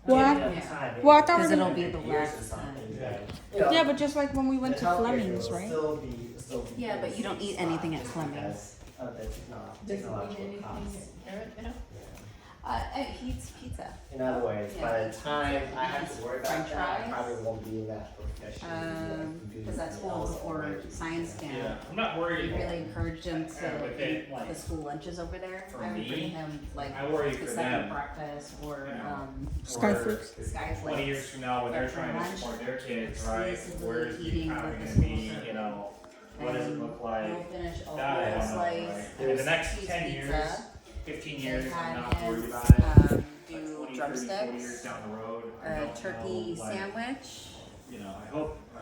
S1: What?
S11: Yeah.
S1: Well, I thought
S2: Because
S1: we were
S2: it'll
S1: gonna.
S2: be the
S11: years
S2: last
S11: or something,
S2: time.
S11: you know,
S1: Yeah, but just like when we went
S11: the
S1: to
S11: healthcare
S1: Fleming's,
S11: will
S1: right?
S11: still be
S2: Yeah, but you don't eat anything at Fleming's.
S11: Of the technological costs.
S2: He eats pizza.
S11: In other words, by the time I have to worry about
S2: French
S11: that, I
S2: fries?
S11: probably won't be in that profession.
S2: Because that's full before science camp.
S5: Yeah. I'm not
S2: We
S5: worried.
S2: really encouraged him
S5: Yeah, but
S2: to
S5: they,
S2: eat
S5: like,
S2: the school lunches over there.
S5: for
S2: I would bring
S5: me,
S2: him like
S5: I worry
S2: the
S5: for
S2: second
S5: them.
S2: breakfast or
S5: You know,
S1: Skyflakes.
S2: Skyflakes.
S5: 20 years from now, when they're
S2: But for
S5: trying to
S2: lunch,
S5: support their kids,
S2: they're
S5: right?
S2: exclusively
S5: Where's the
S2: eating
S5: economy
S2: what the
S5: going to be?
S2: schools serve.
S5: You know, what does it look like?
S2: He'll finish a
S5: That I
S2: whole
S5: don't know,
S2: slice.
S5: right? In the next
S2: cheese
S5: 10
S2: pizza.
S5: years, 15 years,
S2: They
S5: I'm
S2: had
S5: not worried
S2: his,
S5: about it. Like
S2: do
S5: 20, 30, 40 years
S2: drumsticks,
S5: down the road, I
S2: a
S5: don't
S2: turkey
S5: know, like,
S2: sandwich.
S5: You know, I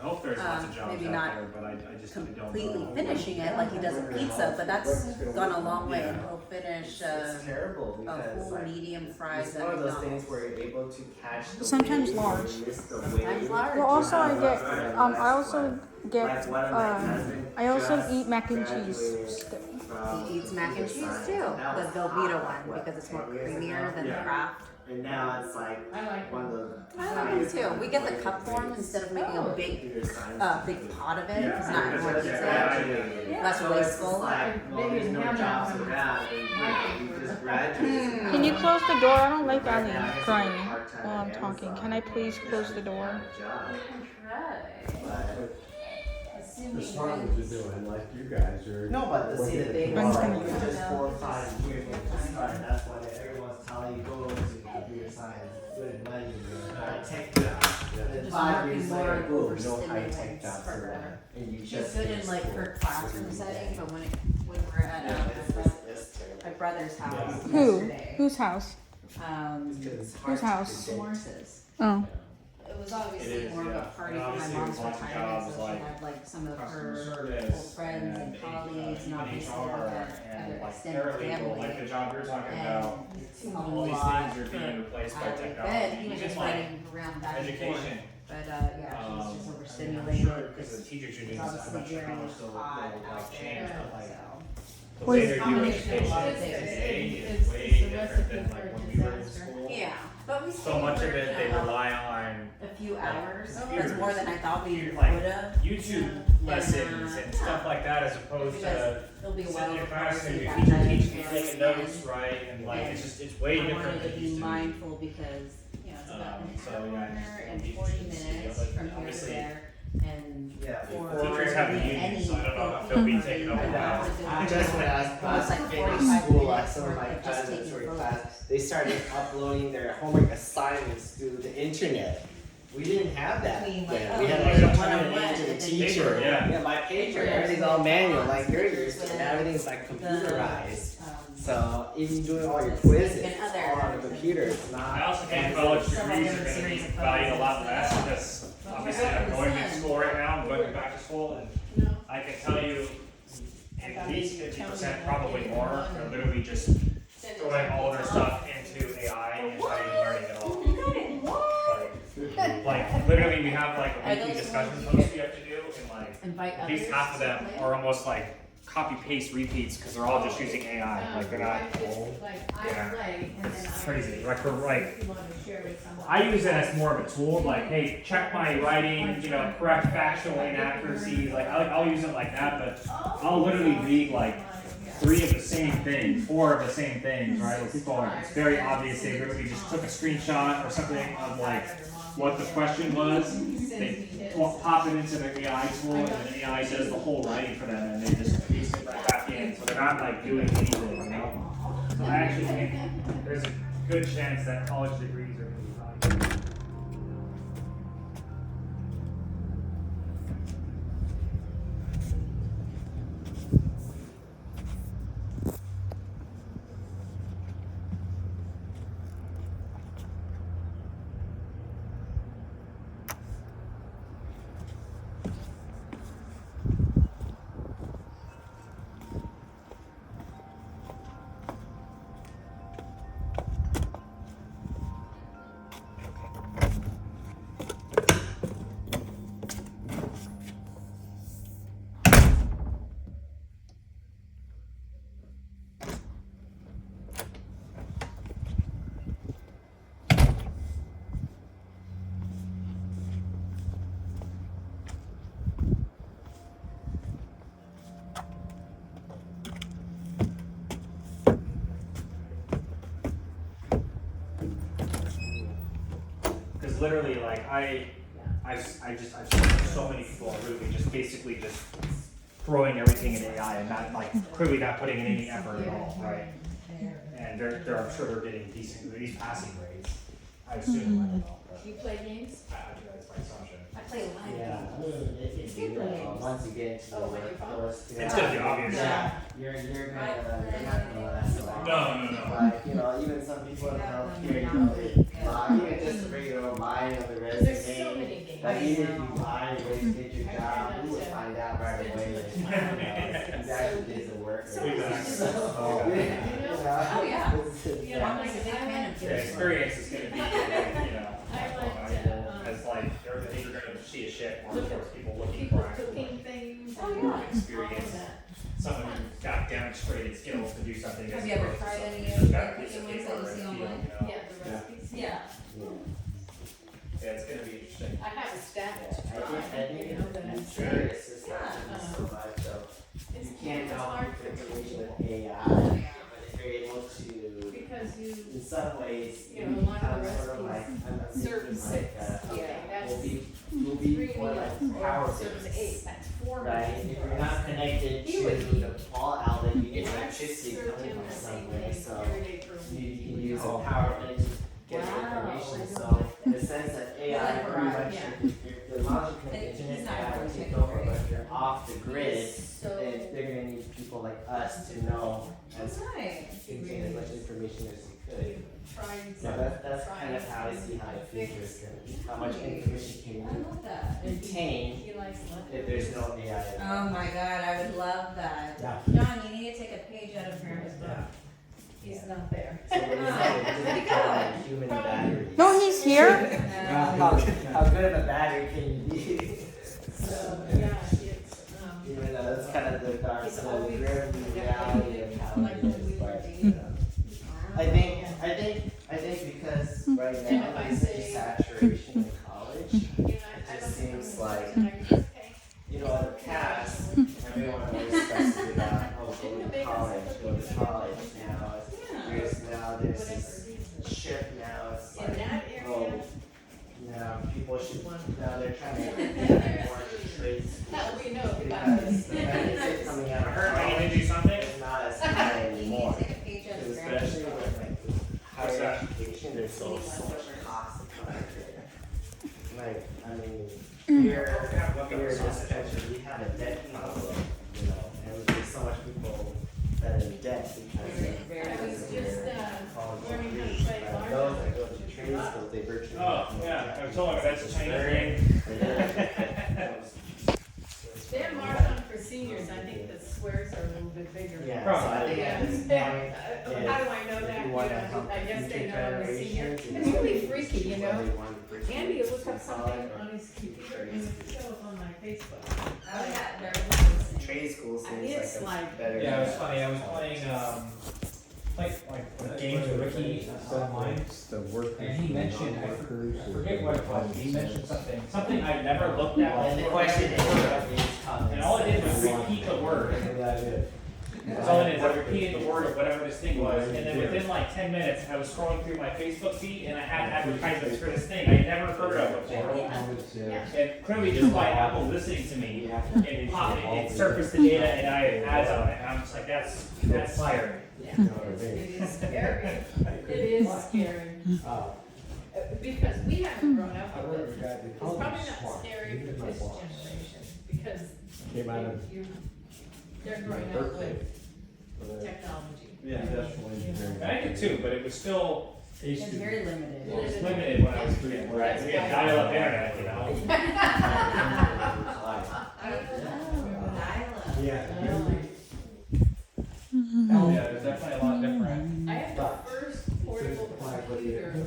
S5: hope there's lots of jobs
S2: maybe
S5: out
S2: not
S5: there, but I just I don't
S2: completely
S5: know.
S2: finishing it like he does a pizza, but that's gone a long way.
S5: Yeah.
S2: He'll finish
S11: It's terrible
S2: a
S11: because
S2: whole
S11: like,
S2: medium fries
S11: it's
S2: at
S11: one of those
S2: McDonald's.
S11: things where you're able to catch the
S1: Sometimes
S11: wave,
S1: large.
S11: you miss the
S2: Sometimes
S11: wave.
S2: large.
S1: Well, also I get. I
S11: Like
S1: also get.
S11: one of my cousins
S1: I also
S11: just
S1: eat mac and cheese.
S11: graduated from
S2: He eats mac and cheese
S11: computer
S2: too,
S11: science.
S2: the
S11: That was
S2: Velveeta
S11: hot,
S2: one, because it's more
S11: 10 years
S2: creamier
S11: ago.
S2: than the
S5: Yeah.
S2: Kraft.
S11: And now it's like
S4: I like
S11: one of the
S2: I like them too. We get the cup form instead of making a big pot of it.
S5: Yeah.
S2: It's not more pizza. Less wasteful.
S11: Well, there's no jobs around, and you just graduated.
S1: Can you close the door? I don't like
S11: Right
S1: Ali
S11: now, I guess
S1: crying
S11: it's a part-time
S1: while I'm
S11: at
S1: talking.
S11: Amazon.
S1: Can I please close the door?
S7: The smart ones are doing, like you guys are.
S11: No, but the, see, the thing
S1: Ben's
S11: is,
S1: gonna
S11: like,
S1: go.
S11: it's just 4 or 5 years when you start, and that's why everyone's telling you go into computer science, good money, high tech jobs. And then
S2: Just
S11: 5
S2: working
S11: years
S2: more
S11: later, boom, no
S2: overstimulating
S11: high tech jobs
S2: for
S11: for
S2: her.
S11: that. And you
S2: She's
S11: just
S2: good in
S11: finish
S2: like
S11: school.
S2: her classroom setting, but when we're at
S11: It's terrible.
S2: my brother's house
S1: Who?
S2: yesterday,
S1: Whose house?
S11: It's
S1: Whose house?
S2: Morris's.
S1: Oh.
S2: It was obviously
S5: It is,
S2: more of
S5: yeah.
S2: a party
S5: And
S2: for my
S5: obviously
S2: mom's
S5: there's lots of
S2: retirement,
S5: jobs
S2: so she
S5: like
S2: had like some of
S5: customer
S2: her
S5: service
S2: old friends and colleagues, and obviously
S5: HR
S2: had
S5: and
S2: an
S5: like
S2: extended
S5: paralegal, like the
S2: family.
S5: job you're talking
S2: And
S5: about.
S2: a
S5: All these
S2: lot
S5: things are being replaced by
S2: out of
S5: technology.
S2: bed. He was
S5: Even
S2: just
S5: like
S2: running around back and forth.
S5: education.
S2: But yeah, she's just
S5: I mean, I'm
S2: overstimulated.
S5: sure because the teachers are doing
S2: It's
S5: this, I'm not
S2: obviously
S5: sure how
S2: very
S5: much they'll
S2: hot
S5: like
S2: out
S5: change,
S2: there,
S5: but like
S2: so.
S5: the
S1: Was-
S5: way they're doing
S4: Combination of
S5: education
S4: lots of
S5: today
S4: things.
S5: is way
S4: It's the
S5: different
S4: recipe
S5: than like
S4: for
S5: when we were in
S4: disaster.
S5: school.
S2: Yeah, but we
S5: So much of it they rely on
S2: a few hours.
S5: computers.
S2: That's more than I thought we would
S5: Like,
S2: have.
S5: YouTube lessons and stuff like that, as opposed to
S2: It'll be a
S5: sitting
S2: while
S5: in your
S2: before
S5: class
S2: I
S5: and
S2: see
S5: your
S2: that
S5: teacher
S2: night
S5: teaching you,
S2: again.
S5: taking notes, right? And like it's way
S2: I
S5: different
S2: wanted
S5: than
S2: to
S5: it
S2: be
S5: used to be.
S2: mindful because, you know, it's about an
S5: So, yeah,
S2: hour and
S5: you
S2: 40
S5: just-
S2: minutes
S5: but
S2: from here to
S5: obviously-
S2: there. And
S11: Yeah,
S2: for
S5: Teachers have the union, so I don't know if they'll be taking over now.
S11: Just when I was in school, like some of my cousins were in class, they started uploading their homework assignments through the internet. We didn't have that then. We had to turn it into the teacher.
S5: Paper, yeah.
S11: My pager, everything's all manual, like yours, and everything's like computerized. So even doing all your quizzes, all on the computer, it's not.
S5: I also think college degrees are going to be valued a lot less because obviously I'm going to school right now, I'm going back to school, and I can tell you at least 50%, probably more, are literally just throwing all their stuff into AI and not even learning at all. Like literally we have like a weekly discussion post we have to do, and like at least half of them are almost like copy paste repeats because they're all just using AI. Like they're not. Yeah, it's crazy. Like I use it as more of a tool. Like, hey, check my writing. You know, correct factual inaccuracies. Like I'll use it like that, but I'll literally read like 3 of the same thing, 4 of the same things, right? It's very obvious they literally just took a screenshot or something of like what the question was. They pop it into the AI tool, and the AI does the whole writing for them, and they just paste it right back in. So they're not like doing anything, you know? So I actually think there's a good chance that college degrees are going to be valuable. Literally, like I've seen so many people are really just basically just throwing everything in AI and not like clearly not putting in any effort at all, right? And I'm sure they're getting decent, at least passing grades. I assume. I don't know.
S4: Do you play games?
S5: I do that. It's my assumption.
S2: I play a lot of
S11: Yeah,
S2: games.
S11: if you once you get into the workforce,
S5: It's gonna be obvious.
S11: Yeah, you're not gonna last long.
S5: No.
S11: Like, you know, even some people in healthcare, you know, even just a regular line of the resume.
S4: There's so many games.
S11: Like even if you lie to get your job, you will find out right away that you actually did the work.
S2: Oh yeah. I'm like a big fan of
S5: The experience is gonna be, you know, as like they're gonna see a shit more towards people looking for actual
S4: Cooking things.
S5: experience. Someone who's got demonstrated skills to do something.
S2: Have you ever tried any of the cooking ones that you see online?
S4: Yeah, the recipes.
S2: Yeah.
S5: Yeah, it's gonna be interesting.
S4: I have a stack to
S11: I
S4: try.
S11: think it's just not so much so you can't help with information with AI, but if you're able to,
S4: Because you,
S11: in some ways,
S4: you know, a lot of the
S11: sort of like, I'm not
S4: certain
S11: thinking like,
S4: that's
S11: will be more like power
S4: Service 8, that's 4.
S11: right? If you're not connected to the wall outlet, you get electricity coming from somewhere, so you can use a power outlet to get the information. So in the sense that AI pretty much, if the logic of the internet AI will take over, but if you're off the grid, then they're gonna need people like us to know as contain as much information as you could. So that's kind of how I see how the future is gonna be. How much information can you contain if there's no AI?
S2: Oh my god, I would love that.
S11: Yeah.
S2: John, you need to take a page out of Grandma's book.
S4: He's not there.
S11: So what is it? Just call it human batteries.
S1: No, he's here.
S11: How good of a battery can you be?
S4: So, yeah, it's,
S11: Even though that's kind of the dark side, the gravity reality of how it is. But I think because right now there's such a saturation in college, it just seems like, you know, in the past, everyone always stresses about, oh, go to college. There's this shift now, it's like, oh, now people should, now they're trying to get more into trade schools.
S4: we know,
S11: benefits coming out of her
S5: Are you gonna do
S11: knowledge
S5: something?
S11: is not as high anymore.
S2: Take a page out of the
S11: Especially with like
S5: What's
S11: higher
S5: that?
S11: education, there's so much cost. Like, I mean,
S5: Mm.
S11: here in this country, we have a debt problem, you know, and there's so much people that are in debt because
S4: I was just,
S11: college
S4: learning how to
S11: degrees.
S4: play
S11: And
S4: large.
S11: those that go to trade schools, they virtually.
S5: Oh,
S11: have no
S5: yeah,
S11: debt.
S5: I was told that's a
S11: It's
S5: Chinese
S11: very-
S5: ring.
S4: Dan Martin for seniors, I think the squares are a little bit bigger.
S11: Yeah, so I think at this point,
S4: How do I know that?
S11: if you
S4: You
S11: want to
S4: know,
S11: help
S4: I guess they
S11: future
S4: know I'm a senior.
S11: generations,
S4: It's really freaky, you
S11: whether
S4: know?
S11: you want to pursue
S4: Andy will look up
S11: solid
S4: something
S11: or
S4: on his computer and it shows on my Facebook.
S11: trade school seems
S4: It's
S11: like a
S4: like-
S11: better.
S3: Yeah, it was funny. I was playing like games with Ricky online,
S13: The workers.
S3: and he mentioned I forget what it was. He mentioned something I'd never looked
S11: And
S3: at.
S11: the question is,
S3: And all it did was repeat the word.
S13: That is.
S3: That's all it is. I repeated the word of whatever this thing was, and then within like 10 minutes, I was scrolling through my Facebook feed, and I had advertisements for this thing I never heard of before. And clearly, just by Apple listening to me, it popped, it surfaced the data, and I had ads on it. And I'm just like, that's fire.
S4: Yeah, it is scary. It is scary. Because we haven't grown up with it. It's probably not scary for this generation, because
S13: Came out of
S4: they're growing up with technology.
S5: Yeah,
S13: definitely.
S5: I did too, but it was still,
S2: It's very limited.
S5: it was limited when I was doing, right, we had dial-up internet, you know?
S13: Yeah.
S5: Oh, yeah, there's definitely a lot different.
S4: I had the first portable computer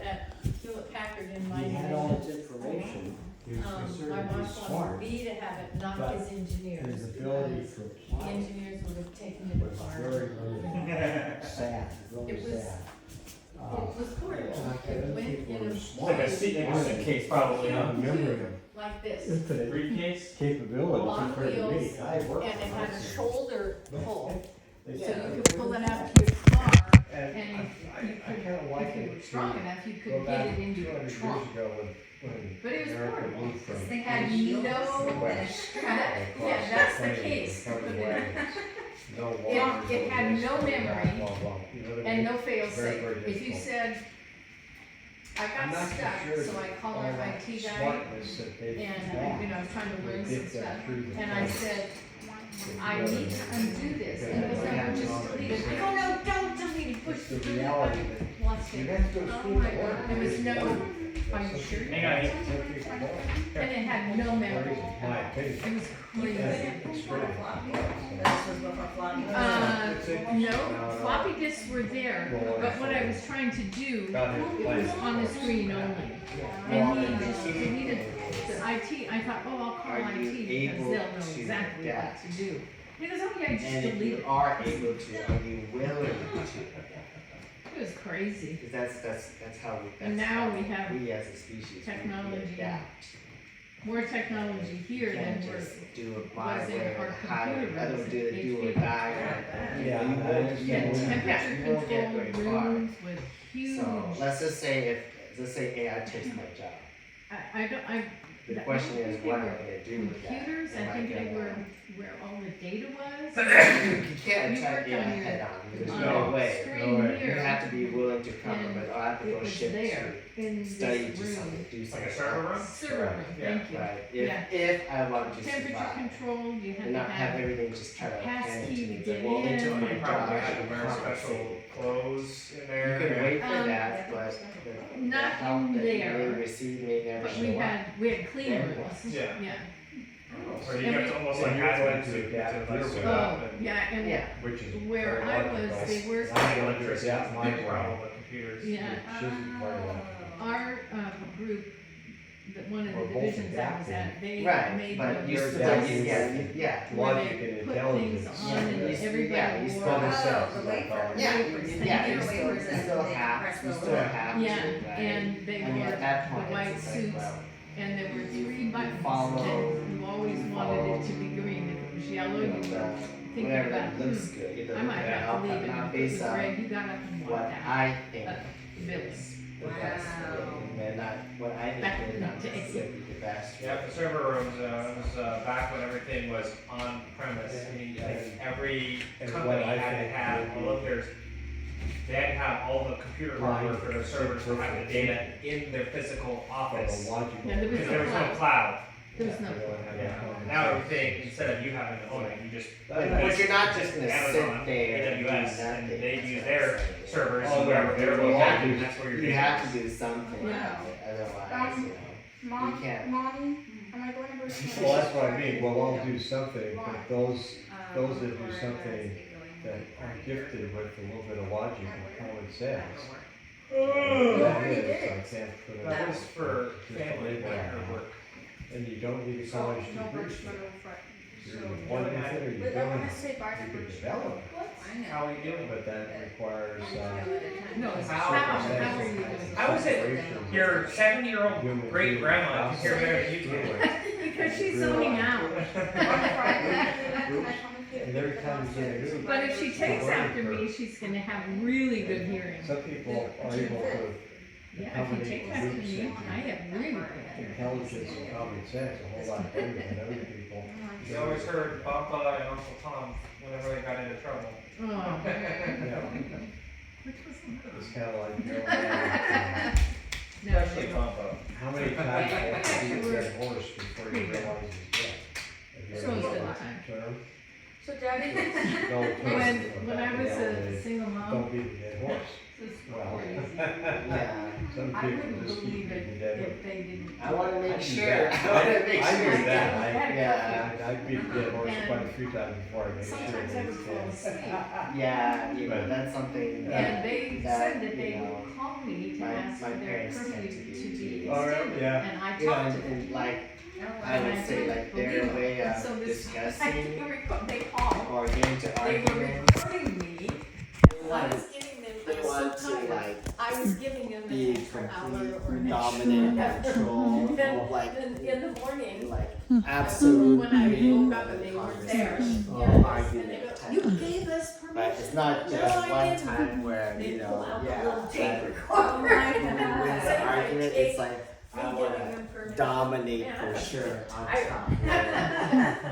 S4: at Hewlett Packard in my
S13: He had all
S4: division.
S13: its information. He was
S4: My
S13: considered
S4: boss
S13: to be
S4: wanted
S13: smart.
S4: me to have it, not
S13: but
S4: his engineers,
S13: His ability
S4: because
S13: to
S4: the
S13: apply
S4: engineers would have taken it
S13: was
S4: apart.
S13: very, very sad, really
S4: It was-
S13: sad.
S4: It was portable,
S13: and
S4: it went
S13: people
S4: in
S13: were
S4: a.
S5: It's like a suitcase probably,
S13: I
S5: huh?
S13: remember him.
S4: Like this.
S13: Infinite
S5: Briefcase?
S13: capabilities
S4: On
S13: compared to me.
S4: wheels,
S13: I worked
S4: and it
S13: on
S4: had a
S13: this.
S4: shoulder pull,
S13: They
S4: so
S13: said
S4: you
S13: it
S4: could pull
S13: was-
S4: it out to your car,
S13: And
S4: and
S13: I
S4: you could,
S13: kinda like
S4: if you
S13: it
S4: were strong
S13: to
S4: enough, you
S13: go
S4: could
S13: back
S4: get it into
S13: 200
S4: your
S13: years
S4: trunk.
S13: ago when
S4: But it was
S13: America
S4: portable.
S13: moved from
S4: This thing had
S13: east
S4: no
S13: to west.
S4: strap,
S13: Across
S4: yeah, that's the
S13: plains,
S4: case.
S13: covered wagons, no water,
S4: It had
S13: this,
S4: no
S13: blah,
S4: memory
S13: blah, blah. You know what I
S4: and
S13: mean?
S4: no
S13: Very,
S4: fail-safe.
S13: very
S4: If you
S13: difficult.
S4: said, I
S13: I'm
S4: got
S13: not so
S4: stuck,
S13: sure
S4: so I
S13: that
S4: called
S13: all
S4: our
S13: that
S4: IT guy,
S13: smartness that they
S4: and,
S13: got,
S4: you know, I was trying to
S13: they
S4: learn
S13: did
S4: some
S13: that
S4: stuff,
S13: through the
S4: and I
S13: phone.
S4: said, I need to undo this, and it was
S13: Yeah.
S4: like, just delete it, oh no, don't delete it, push
S13: It's
S4: the
S13: the
S4: delete
S13: reality
S4: button.
S13: that
S4: Lost
S13: you
S4: it.
S13: have to go to
S4: Oh
S13: school
S4: my
S13: to learn.
S4: God, there was no, are you sure?
S5: Hang on,
S4: And it had no memory.
S13: My opinion.
S4: It was crazy.
S2: This was before floppy.
S4: No, floppy disks were there, but what I was trying to do, it was on the screen only. And he just deleted the IT, I thought, oh, I'll call
S11: Are you
S4: IT because
S11: able
S4: they'll know
S11: to
S4: exactly what
S11: adapt?
S4: to do. He goes, oh yeah, just
S11: And if
S4: delete
S11: you
S4: it.
S11: are able to, are you willing to?
S4: It was crazy.
S11: Because that's how we.
S4: And
S11: that's
S4: now
S11: how
S4: we have
S11: we as a species
S4: technology.
S11: adapt.
S4: More technology here
S11: You
S4: than
S11: can't
S4: we're.
S11: just do it my
S4: was in
S11: way
S4: our
S11: or the highway.
S4: computer
S11: Rather
S4: rooms
S11: do
S4: at
S11: it do or
S4: HP.
S11: die.
S13: Yeah,
S11: you
S13: I
S11: won't
S13: understand.
S11: get
S4: Temperature
S11: you won't get very
S4: controlled
S11: far.
S4: rooms with huge.
S11: So let's just say AI takes my job.
S4: I don't, I.
S11: The
S4: I
S11: question
S4: don't
S11: is,
S4: think
S11: what
S4: they
S11: am I
S4: were
S11: gonna do with that?
S4: Computers, I
S11: Am I
S4: think they
S11: gonna-
S4: were where all the data was.
S11: You can't
S4: You
S11: attack
S4: worked
S11: AI
S4: on your-
S11: head on. There's
S4: on
S11: no
S4: your
S11: way.
S4: screen
S11: You
S4: here,
S11: have to be willing to compromise. I'll have to
S4: it
S11: go
S4: was
S11: ship
S4: there in
S11: to
S4: this
S11: study to
S4: room.
S11: something, do something.
S5: Like a server room?
S11: else.
S4: Server room, thank you.
S11: Right.
S4: Yeah.
S11: If I want to
S4: Temperature
S11: survive
S4: controlled, you had
S11: and
S4: to
S11: not have
S4: have,
S11: everything just try to
S4: pass
S11: hand
S4: key
S11: to
S4: to
S11: me. It's
S4: get
S11: like, well, they
S4: in.
S11: took my
S5: You
S11: job.
S5: probably
S11: I
S5: had to
S11: should
S5: wear
S11: compensate.
S5: special clothes in there.
S11: You can wait for
S4: Um,
S11: that, but the
S4: not
S11: help
S4: in
S11: that
S4: there,
S11: you may receive may never
S4: but
S11: show
S4: we
S11: up.
S4: had clean
S11: Then
S4: rooms.
S11: what?
S5: Yeah.
S4: Yeah.
S5: Or you
S4: And
S5: have
S4: we-
S5: to almost like
S13: And you're
S5: have
S13: going
S5: one
S13: to
S5: to
S13: adapt
S5: like
S13: your
S5: suit
S13: way.
S5: up
S4: Oh,
S5: and
S4: yeah, and
S11: Yeah.
S13: Which is
S4: where
S13: very
S4: I
S13: logical.
S4: was, they were,
S13: I want to
S5: electricity
S13: adapt
S5: is a
S13: my
S5: big problem
S13: way.
S5: with computers.
S4: yeah,
S13: Which isn't part of that.
S4: our, group, that one of
S13: We're
S4: the
S13: both
S4: divisions I was at, they
S11: Right,
S4: made
S11: but you
S4: the
S13: You're
S11: still,
S13: adapting
S11: yeah.
S4: where
S13: logic
S4: they
S13: and
S4: put
S13: intelligence.
S4: things on and
S11: Yeah, you
S4: everybody
S11: still
S4: wore.
S13: Common sense.
S2: the way for
S11: Yeah,
S2: wafers.
S11: yeah,
S2: You
S11: you
S2: know,
S11: still,
S2: wafers and
S11: still
S2: they
S11: have,
S2: press
S11: you
S2: the
S11: still
S2: button.
S11: have to,
S4: Yeah,
S11: right?
S4: and they
S11: I mean,
S4: wore
S11: at that
S4: the
S11: point,
S4: white
S11: it's like,
S4: suits,
S11: well,
S4: and there were three buttons,
S11: follow-
S4: and you always wanted it to be green, if it was yellow, you were thinking
S11: whatever
S4: about,
S11: that looks good, either
S4: I might have to leave it,
S11: not
S4: if it was
S11: based on
S4: red, you got up and
S11: what
S4: walked out.
S11: I think
S4: Bills.
S11: is the best way. And not what I did, not necessarily the best way.
S3: Yeah, the server rooms, was back when everything was on premise. Like every company had to have all of theirs. They had to have all the computer hardware for their servers to have the data in their physical office.
S4: Yeah,
S3: Because there was no cloud.
S4: There was no.
S3: Yeah. Now everything, instead of you having to own it, you just.
S11: But you're not just gonna
S3: Amazon,
S11: sit there and do
S3: AWS, and
S11: nothing.
S3: they use their servers
S11: Oh,
S3: wherever they're
S11: you have
S3: located,
S11: to-
S3: and that's where your
S11: You
S3: data
S11: have
S3: is.
S11: to do something,
S4: Yeah.
S11: otherwise, you know.
S1: Mom,
S11: You can't.
S1: Mommy, am I going to Burkina?
S7: Well, that's what I mean, we'll all do something, but those that do something that are gifted with a little bit of logic and common sense. That is, I can't put it.
S3: That was for family work.
S7: And you don't need a college degree. You're one method or you
S1: Wait, I
S7: don't,
S1: want to say bye
S7: you
S1: to
S7: could
S1: Burkina.
S7: develop.
S3: How are you doing?
S7: But that requires,
S4: No, it's
S3: How-
S4: how are you doing?
S3: How is it your 70-year-old great grandma can hear better than you can?
S4: Because she's zoning out.
S7: and every time you get a new.
S4: But if she takes after me, she's gonna have really good hearing.
S7: Some people are able to
S4: Yeah, if you take after me, I have really good hearing.
S7: intelligence and common sense a whole lot better than other people.
S3: You always heard Papa and Uncle Tom whenever they got into trouble.
S4: Oh.
S7: Yeah. It's kind of like, you know,
S4: No,
S3: Especially Papa.
S7: how many times do you have to beat that horse before you realize he's dead? Have you
S4: So
S7: ever
S4: it's
S7: heard
S4: been
S7: that
S4: time.
S7: term?
S1: So Daddy,
S4: When I was a single
S7: Don't
S4: mom,
S7: beat the dead horse.
S4: it's
S7: Well,
S4: crazy.
S11: Yeah.
S7: some
S4: I
S7: people
S4: wouldn't
S7: just keep
S4: believe it
S7: beating the dead horse.
S4: if they didn't.
S11: I wanna make
S7: I do
S11: sure,
S7: that.
S11: I wanna make
S7: I
S11: sure.
S7: do that.
S11: Yeah.
S7: I beat the dead horse
S4: And
S7: quite a few times before I make sure
S4: Sometimes I
S7: that
S4: would
S7: he's
S4: fall
S7: dead.
S4: asleep.
S11: Yeah, you know,
S7: But-
S11: that's something
S4: And
S11: that,
S4: they
S11: that,
S4: said that
S11: you
S4: they
S11: know,
S4: would call me to
S11: my-
S4: ask
S11: my
S4: for their
S11: parents tend
S4: curfew
S11: to
S4: to
S11: do.
S4: be
S7: Oh,
S4: extended.
S7: yeah.
S4: And I
S11: you know,
S4: talked to them.
S11: and like, I
S4: And
S11: would say
S4: didn't
S11: like
S4: believe
S11: their
S4: them.
S11: way
S4: And
S11: of
S4: so this, I
S11: discussing
S4: they called.
S11: or getting to
S4: They were
S11: arguments,
S4: recording me.
S11: they
S4: I
S11: want
S4: was giving them,
S11: they
S4: I was
S11: want
S4: so
S11: to
S4: tired.
S11: like
S4: I was giving them
S11: be
S4: an extra hour
S11: complete
S4: or an
S11: dominant
S4: extra
S11: control
S4: Then,
S11: of like
S4: in the morning,
S11: like absolute
S4: when I
S11: meaning
S4: woke up
S11: of
S4: and
S11: the
S4: they weren't
S11: conversation
S4: there,
S11: or
S4: yes, and they
S11: argument
S4: go,
S11: type
S4: you
S11: of
S4: gave
S11: thing.
S4: us permission.
S11: But it's not
S4: No,
S11: just
S4: I
S11: one
S4: didn't.
S11: time where,
S4: They
S11: you
S4: pull
S11: know,
S4: out the
S11: yeah,
S4: little tape
S11: that
S4: recorder.
S11: win the argument, it's like, I
S4: giving
S11: wanna
S4: them permission.
S11: dominate
S4: Yeah.
S11: for sure on
S4: I-
S11: top.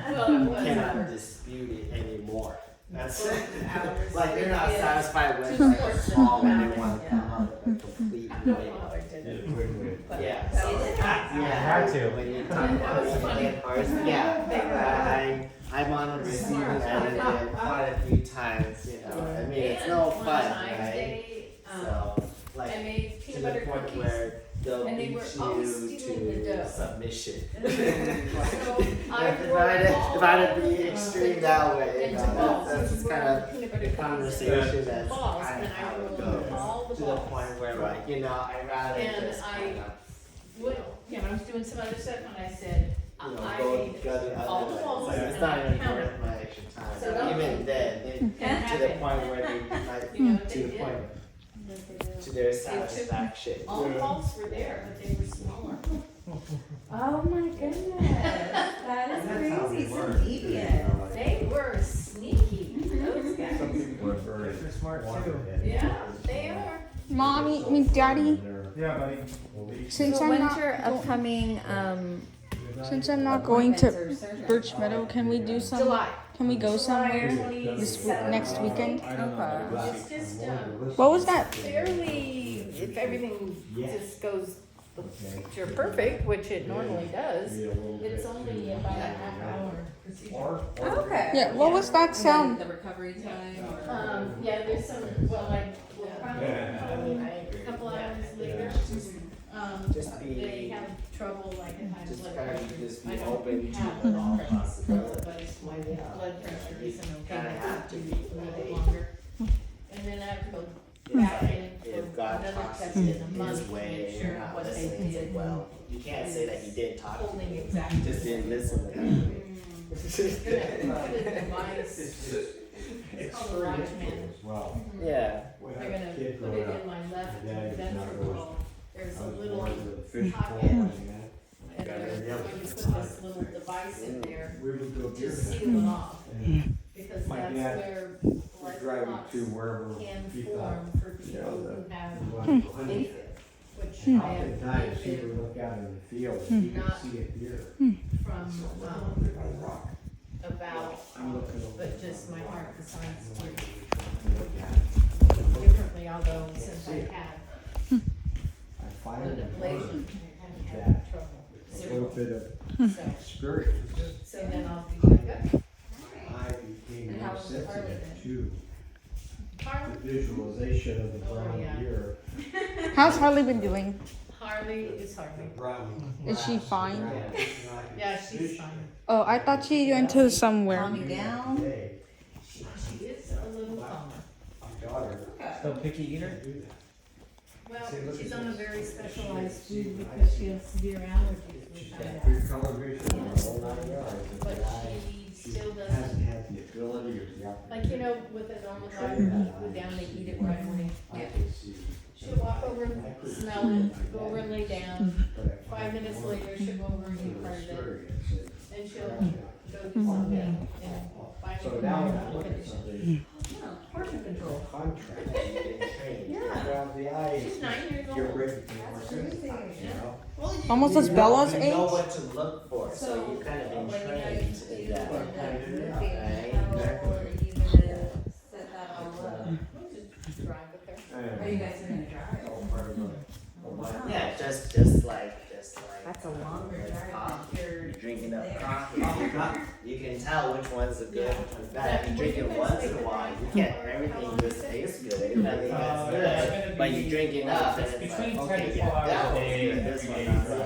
S4: Well, it
S11: You
S4: was.
S11: cannot dispute it anymore. That's
S4: Hours.
S11: like they're not
S4: Yeah.
S11: satisfied with
S4: Two
S11: like a
S4: courses
S11: small and they
S4: of
S11: want to come out with a complete win. Yeah, so,
S7: Had to.
S11: when you talk
S4: That
S11: about
S4: was funny.
S11: dead horse, yeah, I'm on the receiving end of it quite a few times, you know. I mean, it's no
S4: And one
S11: fun,
S4: time
S11: right?
S4: they,
S11: So, like,
S4: I made
S11: to
S4: peanut
S11: the
S4: butter
S11: point
S4: cookies.
S11: where they'll
S4: and they
S11: beat
S4: were always
S11: you
S4: stealing the dough.
S11: to submission.
S4: So I
S11: If I had to be extreme that way, you
S4: into
S11: know,
S4: balls.
S11: that's just kind of
S4: Peanut butter
S11: the
S4: cookies
S11: conversation that's
S4: balls,
S11: kind
S4: and
S11: of
S4: I
S11: how it
S4: rolled
S11: goes.
S4: all the
S11: To the
S4: balls.
S11: point where, like, you know, I'd rather
S4: And
S11: just
S4: I
S11: kind of,
S4: I was doing some other stuff and I said,
S11: you know,
S4: I
S11: go
S4: made
S11: the
S4: all
S11: other
S4: the
S11: way.
S4: balls
S11: It's like,
S4: and
S11: it's not
S4: I
S11: even
S4: counted.
S11: worth my extra time.
S4: So
S11: But even then,
S4: Can
S11: to the
S4: happen.
S11: point where they, like,
S4: You know,
S11: to
S4: they
S11: the
S4: did.
S11: point, to their satisfaction.
S4: All the balls were there, but they were smaller.
S2: Oh my goodness, that is crazy, so deviant.
S4: They were sneaky, those guys.
S7: Some people are very
S3: smart
S7: wanted
S3: too.
S7: and-
S4: Yeah, they are.
S1: Mommy, I mean, Daddy,
S3: Yeah, buddy.
S1: since
S2: So
S1: I'm
S2: when's
S1: not
S2: your upcoming,
S1: going to
S2: appointments or surgery?
S1: Birch Meadow, can we do some?
S4: July.
S1: Can we go somewhere
S4: July
S1: this
S4: 27th.
S1: next weekend?
S2: Okay.
S4: It's just,
S1: What was that?
S4: fairly, if everything just goes picture perfect, which it normally does, it's only about a half hour procedure.
S2: Okay.
S1: Yeah. What was that sound?
S2: The recovery time or?
S4: Yeah, there's some, well, like, probably a couple hours later,
S11: Just be-
S4: they have trouble, like, if I have
S11: Just
S4: blood
S11: kind
S4: pressure.
S11: of just
S4: I
S11: be
S4: don't
S11: open
S4: have
S11: to
S4: blood
S11: all
S4: pressure,
S11: possibilities.
S4: but it's my blood pressure isn't okay,
S11: Kinda
S4: I
S11: have
S4: have
S11: to
S4: to
S11: be
S4: be a little bit longer. And then I have to go back in
S11: If
S4: for
S11: God
S4: another
S11: talks
S4: test
S11: in
S4: in a month
S11: His
S4: to
S11: way
S4: make
S11: and
S4: sure
S11: you're not
S4: what they
S11: listening,
S4: did.
S11: well, you can't say that He didn't talk to
S4: Holding
S11: you.
S4: exactly.
S11: You just didn't listen to Him.
S4: Gonna put a device, it's called a Watchman.
S7: Well,
S11: Yeah.
S4: They're gonna
S7: Kid
S4: put
S7: growing
S4: it
S7: up,
S4: in my left
S7: my dad used to not
S4: ventricle. There's a little
S7: more into the fish
S4: pocket,
S7: bowl,
S4: and
S7: yeah.
S4: they're going to put this little device in there
S7: We would go
S4: to
S7: beer
S4: seal it off.
S7: and
S4: Because
S7: My
S4: that's
S7: dad
S4: where
S7: we're
S4: blood
S7: driving
S4: clots
S7: to wherever
S4: can
S7: people
S4: form for
S7: you
S4: people
S7: know,
S4: who have
S7: we wanted to go hunting.
S4: AFib. which
S1: Hmm.
S4: I have
S7: Oftentimes people
S4: lived
S7: look out in the field
S1: Hmm.
S7: and you can see a deer.
S4: from, about, but just my heart decides to differently, although since I have
S7: I find
S4: the
S7: it
S4: deflation, I haven't had trouble.
S7: a little bit of
S4: So,
S7: experience.
S4: so then I'll be like, good.
S7: I became
S2: And how
S7: more
S2: was Harley
S7: sensitive
S2: then?
S7: to
S4: Harley,
S7: the visualization of the
S4: Oh,
S7: brown
S4: yeah.
S7: deer.
S1: How's Harley been doing?
S4: Harley is Harley.
S1: Is she fine?
S4: Yeah, she's fine.
S1: Oh, I thought she went to somewhere.
S2: Calm you down.
S4: She is a little calmer.
S3: Still picky eater?
S4: Well, she's on a very specialized food because she has severe allergies. We found out.
S7: Good color vision, the whole 9 yards.
S4: But she still doesn't,
S7: Hasn't had the ability or the
S4: like, you know, with a normal dog, you go down, they eat it right away. She'll walk over and smell it, go over and lay down. 5 minutes later, she'll go over and eat part of it. Then she'll go do something, and 5
S7: So
S4: minutes
S7: now
S4: later,
S7: I'm looking at
S4: finish it.
S7: something.
S2: Portion control.
S7: Contract.
S4: Yeah.
S7: Well, the eyes,
S4: She's 9 years
S7: you're
S4: old.
S7: ready for more sensitive, you know?
S1: Almost as Bella's
S11: You know
S1: age?
S11: what to look for, so you kind of been trained in that. Right?
S4: Drive with her.
S2: Are you guys gonna drive?
S11: Yeah, just like.
S2: That's a longer drive
S11: coffee.
S2: than
S11: You're
S2: you're
S11: drinking up
S2: there.
S11: coffee. You can tell which one's a good, which one's bad. If you drink it once in a while, you can't. Everything just tastes good. Everything is good. But you drink enough, and it's
S3: Between
S11: like,
S3: 10
S11: okay,
S3: to
S11: yeah,
S3: 12
S11: that
S3: hours a
S11: one's
S3: day,
S11: good. This
S3: every
S11: one
S3: day
S11: not
S3: you
S11: so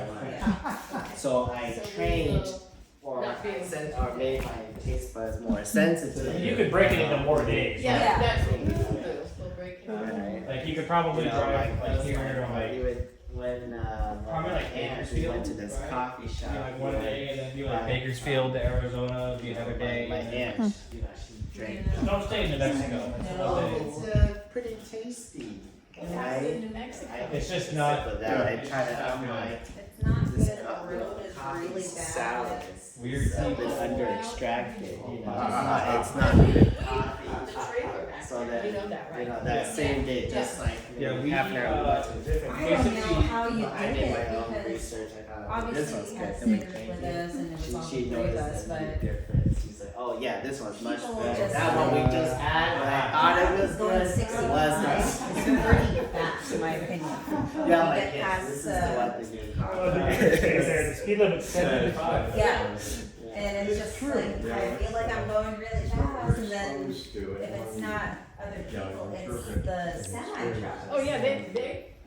S11: much. So I trained or made my taste buds more sensitive.
S3: You could break it into more days.
S4: Yeah,
S2: Yeah.
S4: that's what we will do, we'll break it.
S11: Alright.
S3: Like you could probably
S11: You know,
S3: drive like
S11: those
S3: here
S11: ones,
S3: or like
S11: we would, when
S3: Probably like
S11: we
S3: Bakersfield,
S11: went to this
S3: right?
S11: coffee shop.
S3: be like one day and then be like Bakersfield to Arizona, be another day.
S11: My
S3: and then-
S11: aunt, you know, she drank.
S3: Don't stay in New Mexico. That's
S11: No,
S3: one day.
S11: it's pretty tasty.
S4: What's happening in New Mexico?
S3: It's just not
S11: But that I
S3: good.
S11: try to, I'm like,
S2: It's not
S11: this
S2: good, the road is
S11: coffee
S2: really
S11: salad.
S2: bad.
S3: Weird
S11: It's
S3: tea.
S11: been under extracted, you know, it's not good coffee.
S4: The trailer back
S11: So
S4: there,
S11: that,
S4: you know that, right?
S11: that same day, just like,
S3: Yeah, we
S11: half an hour, we went to a different.
S2: I don't know how you
S11: I
S2: did
S11: did my
S2: it
S11: own
S2: because
S11: research, I thought, this
S2: obviously
S11: one's
S2: we
S11: good,
S2: had
S11: then we
S2: Snickers
S11: changed
S2: with
S11: it.
S2: us and it was all
S11: She
S2: three of
S11: noticed
S2: us,
S11: the big
S2: but
S11: difference, she's like, oh yeah, this one's much
S2: People
S11: better,
S2: just
S11: that one we just had, when I thought it was
S2: going
S11: good,
S2: 60
S11: it wasn't.
S2: miles is pretty fast in my opinion.
S11: Yeah, I'm like,
S2: Get
S11: yes,
S2: past,
S11: this is the one they do.
S3: The speed limit's 75.
S2: Yeah, and it's just like, I feel like I'm going really fast and then if it's not other people, it's the semi truck.
S4: Oh, yeah,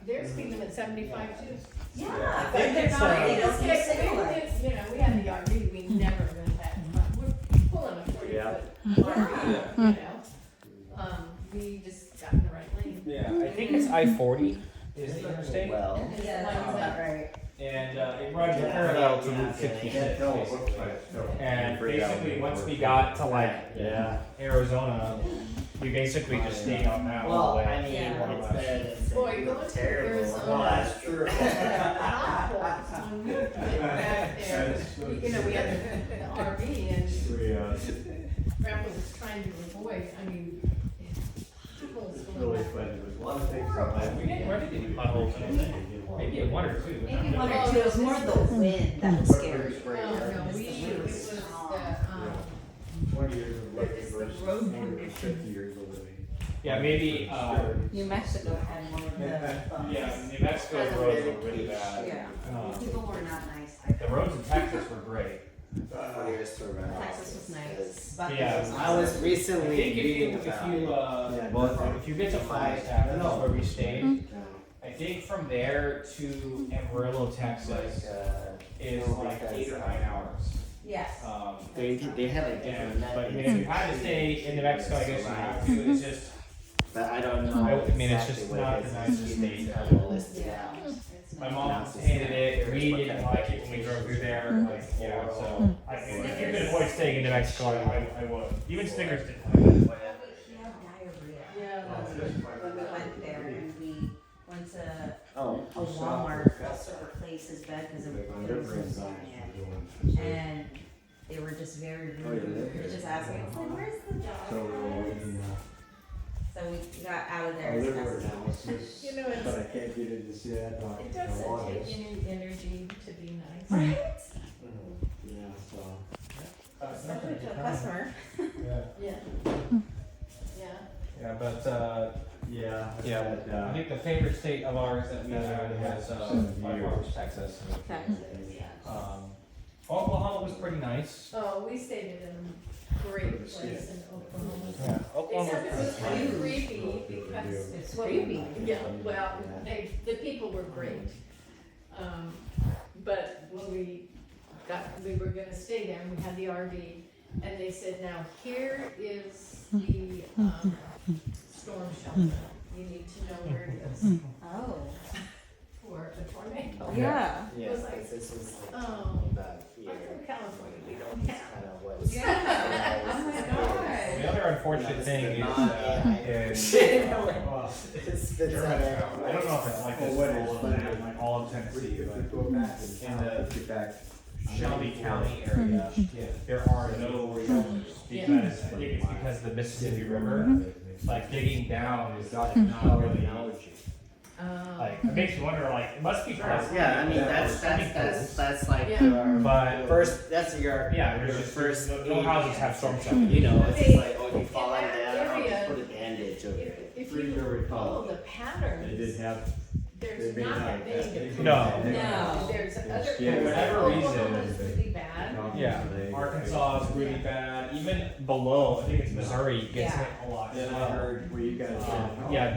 S4: they're speeding them at 75 too.
S2: Yeah, but
S3: think
S2: they're
S3: it's,
S2: not, they don't do
S4: Okay,
S2: similar.
S4: you know, we had the RV, we never went that, we're pulling a 40-foot RV, you know? We just got in the right lane.
S3: Yeah, I think it's I-40 is the interstate.
S11: Well.
S2: Yeah, that sounds about right.
S3: And it runs parallel to Route 56, basically. And basically, once we got to like Arizona, we basically just stayed on that all
S11: Well,
S3: the way.
S11: I mean, it's better than
S4: Boy,
S11: saying
S4: going
S11: it's
S4: to
S11: terrible.
S4: Arizona.
S11: Well, that's true.
S4: When we went back there, you know, we had the RV and Grandpa was trying to avoid, I mean, potholes going back.
S3: We didn't run into any potholes, I don't think. Maybe at one or two.
S2: Maybe one or two, it was more the wind that was scary.
S4: Oh, no, it was the, it's the road condition.
S3: Yeah, maybe,
S2: New Mexico had more of the bumps.
S3: yeah, New Mexico's roads were really bad.
S2: Yeah. People were not nice.
S3: The roads in Texas were great.
S2: Texas was nice. Buckets
S3: Yeah,
S2: was
S11: I was
S3: I
S11: recently
S3: think
S11: reading
S3: if
S11: about
S3: you get to Flagstaff, that's where we stayed. I think from there to Amarillo, Texas, is like 8 or 9 hours.
S2: Yes.
S11: they had like
S3: And,
S11: different
S3: but I mean,
S11: methods.
S3: if you had to stay in New Mexico, I guess you have to. It's just,
S11: But I don't know.
S3: I mean, it's just
S11: exactly what
S3: not
S11: it
S3: the
S11: is.
S3: nicest
S11: You
S3: state.
S11: kind of list it
S2: Yeah.
S11: out.
S3: my mom hated it. We didn't like it when we drove through there. Like, you know, so if you could avoid staying in New Mexico, I would. Even Snickers didn't like it.
S2: She had diarrhea.
S4: Yeah.
S2: When we went there and we went to
S11: Oh.
S2: a Walmart to replace his bed because it was insomnia. And they were just very rude. They were just asking, it's like, where's the dog? So So we got out of there
S13: A
S2: as
S13: liver
S2: fast as
S13: analysis,
S4: You know, it's-
S13: but I can't get in to see that doctor.
S4: It
S13: till
S4: doesn't
S13: August.
S4: take any energy to be nice.
S2: Right?
S13: Yeah, so.
S2: Especially to a customer.
S12: Yeah.
S4: Yeah. Yeah.
S12: Yeah, but
S13: Yeah.
S12: yeah, I think the favorite state of ours that we had was by far was Texas.
S2: Texas, yeah.
S12: Oklahoma was pretty nice.
S4: Oh, we stayed in a great place in Oklahoma.
S12: Yeah, Oklahoma
S4: Except it was
S12: was
S4: kind of
S12: nice.
S4: creepy because
S2: It's
S4: well,
S2: creepy.
S4: Yeah, well, the people were great. But when we were gonna stay there and we had the RV and they said, now here is the, storm shelter. You need to know where it is
S2: Oh.
S4: for a tornado.
S2: Yeah.
S4: It was like,
S11: this was
S4: oh,
S11: about
S4: I'm
S11: here.
S4: from California, we don't have.
S11: Kind of was.
S2: Yeah. Oh my God.
S12: The other unfortunate thing is,
S11: It's the center.
S5: I don't know if it's like this
S13: Well,
S5: full in like all of Tennessee, but
S13: Go back
S5: in the
S13: get back.
S5: Shelby County area, there are no shelters because I think it's because the Mississippi River, like digging down is not really like it makes you wonder like it must be possible.
S11: Yeah, I mean that's like
S4: Yeah.
S11: your
S5: But
S11: first. That's your
S5: yeah,
S11: your
S5: there's just
S11: first.
S5: no houses have storm shelters.
S11: You know, it's
S4: They-
S11: just like oh, you fall
S4: in
S11: down,
S4: that
S11: I'll just
S4: area,
S11: put a bandage over it.
S4: If
S13: Free to
S4: you
S13: recall.
S4: follow the
S13: They
S4: patterns,
S13: did have.
S4: there's
S13: they made
S4: not
S13: like
S4: that
S13: that.
S4: big.
S13: They-
S5: No.
S2: No.
S4: There's other.
S13: Yeah,
S5: for whatever reason,
S4: Oklahoma's really bad.
S5: Yeah, Arkansas is really bad. Even below, I think it's Missouri gets
S2: Yeah.
S5: hit a lot.
S13: Then I heard where you guys.
S5: Yeah,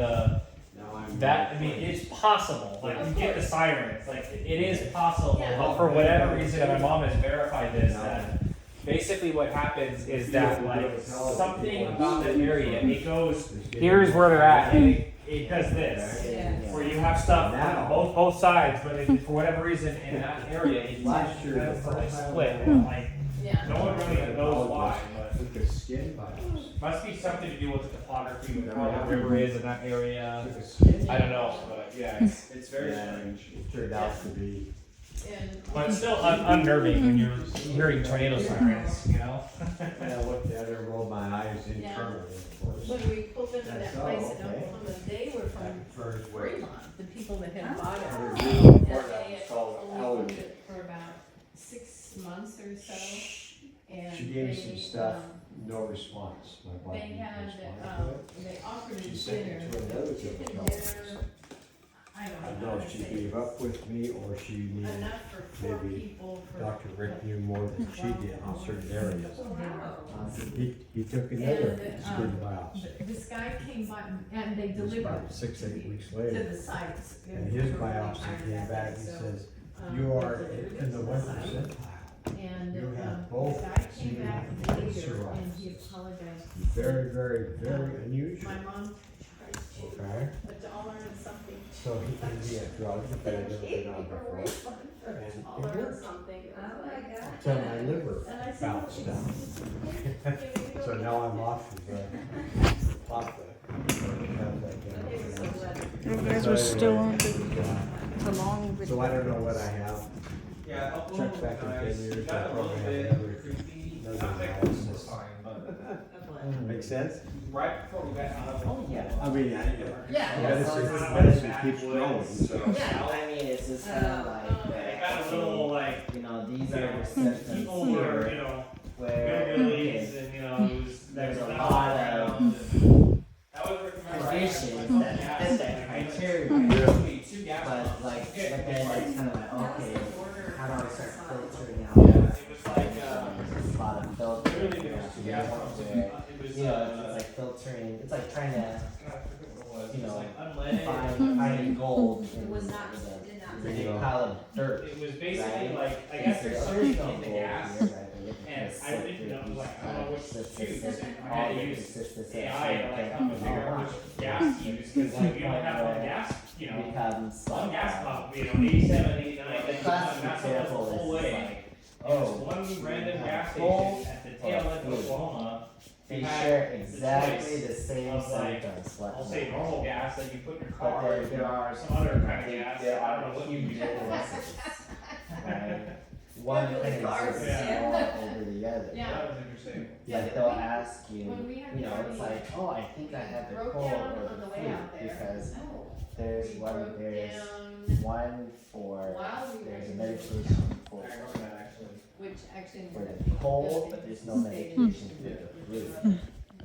S13: Now I'm.
S5: I mean, it's possible. Like,
S4: Of
S5: you get the
S4: course.
S5: sirens. Like, it is possible.
S4: Yeah.
S5: But for whatever reason, my mom has verified this, that basically what happens is that, like, something about the area, it goes, here's where they're at, and it does this.
S2: Yeah.
S5: Where you have stuff on both sides, but for whatever reason, in that area, it
S13: Last year,
S5: tends to, like,
S13: the first
S5: split.
S13: time
S5: Like,
S4: Yeah.
S5: no one really knows why, but
S13: Took a skin biopsy.
S5: must be something to do with the topography, with how the river is in that area.
S13: Took a skin.
S5: I don't know, but yeah, it's very
S13: Yeah,
S5: strange.
S13: it turned out to be.
S4: And
S5: But it's still unnerving when you're hearing tornado sirens, you know?
S13: I looked at it and rolled my eyes internally, of course.
S4: when we pulled into that
S13: That's
S4: place
S13: all,
S4: in
S13: okay.
S4: Oklahoma, they were from
S13: First wave.
S4: Fremont, the people that had bought it.
S13: It was
S4: And
S13: really important.
S4: they
S13: It's
S4: had
S13: called
S4: only owned
S13: allergy.
S4: it for about 6 months or so. And
S13: She gave me some
S4: they,
S13: stuff, no response. My body
S4: They
S13: didn't
S4: had,
S13: respond to it.
S4: they offered
S13: She
S4: me
S13: sent
S4: dinner,
S13: it to another
S4: chicken
S13: girl.
S4: dinner, I
S13: I
S4: don't
S13: don't
S4: know
S13: know
S4: how
S13: if
S4: to
S13: she
S4: say
S13: gave up with me or she needed,
S4: enough for 4
S13: maybe
S4: people for.
S13: Dr. Rick knew more than she did in certain areas.
S4: Wow.
S13: He took another
S4: And,
S13: skin biopsy.
S4: This guy came by and they
S13: It was
S4: delivered
S13: about 6, 8 weeks
S4: to
S13: later.
S4: the sites.
S13: And his biopsy came back, he says, you are in the 1 percentile.
S4: And,
S13: You have
S4: the
S13: both
S4: guy came back
S13: severe
S4: later and
S13: cirrhosis.
S4: he apologized.
S13: Very, very, very unusual.
S4: My mom charged
S13: Okay?
S4: $1 and something.
S13: So he gave me a drug that I'd never been on before. And it
S4: $1 and
S13: worked.
S4: something.
S2: Oh my God.
S13: Until my liver
S4: And I said,
S13: bounced down. So now I'm off of
S4: They were so glad.
S1: You guys were still on the long video.
S13: So I don't know what I have.
S5: Yeah,
S13: Check back in 10 years, I
S5: got a little
S13: probably have
S5: bit
S13: another.
S5: creepy.
S13: another
S5: Not big,
S13: analysis.
S5: it's fine, but
S13: Make sense?
S5: right before we got out of.
S11: Oh, yeah.
S13: I mean,
S4: Yeah.
S13: medicine keeps growing, so.
S4: Yeah.
S11: I mean, it's just kind of like.
S5: They got a little like,
S11: You know, these
S5: you
S11: are
S5: know,
S11: the symptoms
S5: people were, you
S11: here
S5: know,
S11: where
S5: hillbillies
S11: okay,
S5: and, you know, it was,
S11: there's a
S5: nothing
S11: lot
S5: around
S11: of
S5: and that was recommended.
S11: conditions that fit that criteria. But like, but then it's kind of like, okay, how do I start filtering out?
S5: It was like,
S11: There's a lot of filtering.
S5: really there was two gas pumps. It was,
S11: You know, it's like filtering. It's like trying to, you know,
S5: unleaded.
S11: find gold
S2: It
S11: in
S2: was not, did not say.
S11: a pile of dirt.
S5: It was basically
S11: Right.
S5: like, I guess there's
S11: There's
S5: something in the gas. And
S11: And
S5: I didn't know, like, I don't know which to choose. I had to use AI to like help me figure out which gas to use, cause like, you don't have one gas, you know,
S11: becomes
S5: one gas pump, you know, 87, 89,
S11: The
S5: and
S11: classic
S5: that's
S11: example
S5: the whole
S11: is
S5: way.
S11: like,
S5: And there's
S11: oh,
S5: one random gas
S11: full
S5: station at the tail end of
S11: food.
S5: Oklahoma.
S11: they
S5: You had
S11: share
S5: the
S11: exactly
S5: choice
S11: the same
S5: of, like,
S11: symptoms.
S5: I'll say normal gas that you put in your
S11: But
S5: car,
S11: there-
S5: or
S11: there are
S5: some other kind of gas,
S11: there
S5: I
S11: are
S5: don't know what you
S11: huge
S5: use.
S11: differences. Right? One
S2: Really
S11: can
S2: cars,
S11: exist
S2: yeah.
S11: over the other.
S4: Yeah.
S5: That was interesting.
S4: Yeah,
S11: like
S4: the-
S11: they'll ask you,
S4: when we had
S11: you know,
S4: the
S11: it's
S4: RV,
S11: like, oh, I think I have the
S4: broke
S11: cold
S4: down
S11: or
S4: on
S11: the
S4: the way
S11: flu
S4: out there.
S11: because
S4: No.
S11: there's
S4: We
S11: one,
S4: broke
S11: there's
S4: down
S11: one for,
S4: while we were
S11: there's a
S4: in the
S11: medication for,
S12: I remember that actually.
S4: which actually
S11: for
S4: ended up
S11: the
S4: being
S11: cold,
S4: good
S11: but there's no
S4: because
S11: medication for
S4: they
S11: the flu.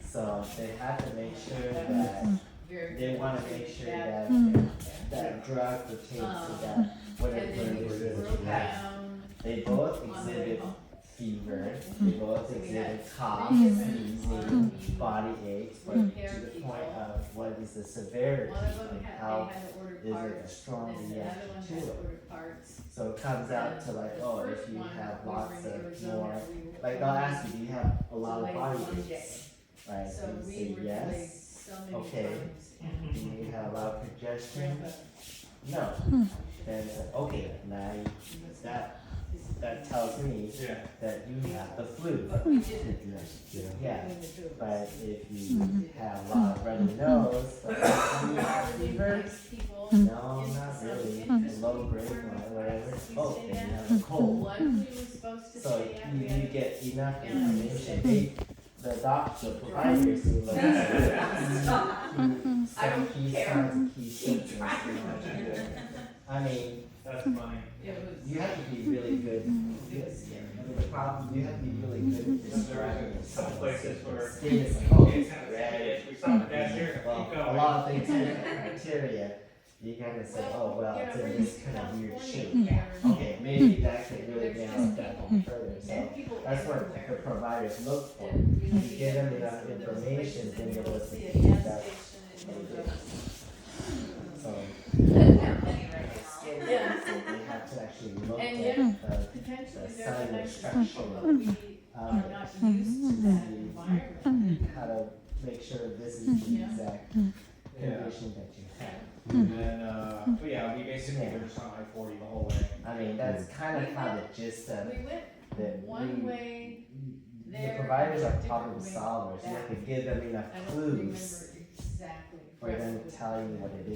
S11: So they have to make sure that
S4: very
S11: they
S4: good.
S11: want to make sure that
S4: Yeah.
S11: that drug pertains to that
S4: And
S11: whatever
S4: then
S11: it
S4: we
S11: is.
S4: broke
S11: Yeah.
S4: down
S11: They both
S4: on the way
S11: exhibit
S4: home.
S11: fever, they both exhibit cough,
S4: three
S11: sneezing, body aches, but
S4: repair
S11: to the
S4: people.
S11: point of what is the severity,
S4: One of them
S11: and
S4: had,
S11: how
S4: they had to order
S11: is it a
S4: parts,
S11: strong
S4: and another
S11: reaction
S4: one
S11: to
S4: had to
S11: it.
S4: order parts.
S11: So it comes out to like, oh, if
S4: First
S11: you
S4: one,
S11: have
S4: we were
S11: lots
S4: in
S11: of
S4: Arizona,
S11: more,
S4: we were
S11: like they'll ask you, do you have a lot of
S4: delayed
S11: body
S4: one day.
S11: aches? Right,
S4: So
S11: so you
S4: we
S11: say
S4: were delayed
S11: yes.
S4: so many
S11: Okay.
S4: times.
S11: Do you have a lot of congestion? No. Then it's like, okay, now that tells me that you have the flu.
S4: But we didn't.
S11: Yeah, but if you have a lot of runny nose, but do you have fever?
S4: People
S11: No, not really. Low grade or whatever. Oh, then you have a cold.
S4: One we were supposed to
S11: So
S4: stay at, we
S11: you
S4: had
S11: get enough information. The doctor, the providers who look at some key signs and key symptoms. You know. I mean,
S12: That's funny.
S11: you have to be really good. I mean, the problem, you have to be really good at describing
S12: Some places where
S11: skin is like, oh,
S12: it's kind of red. We saw the gas here.
S11: well,
S12: Keep
S11: a
S12: going.
S11: lot of things have criteria. You kind of say, oh, well, it's in this kind of weird shape. Okay, maybe that could really narrow it down further. So that's what the providers look for. If you give them enough information, then they'll listen to you. That's what they do. So, so they have to actually look
S4: And
S11: at
S4: yet,
S11: the
S4: potentially
S11: sign
S4: very
S11: of
S4: nice
S11: structure.
S4: people, but we are not used to that environment.
S11: How to make sure this is the exact condition that you have.
S12: And then, but yeah, we basically were just on I-40 the whole way.
S11: I mean, that's kind of how the gist of
S4: We went
S11: that
S4: one
S11: we,
S4: way
S11: the
S4: there.
S11: providers are
S4: different
S11: problem
S4: way
S11: solvers. You have to
S4: back.
S11: give them enough
S4: I don't
S11: clues
S4: remember exactly.
S11: for them to tell you what it is.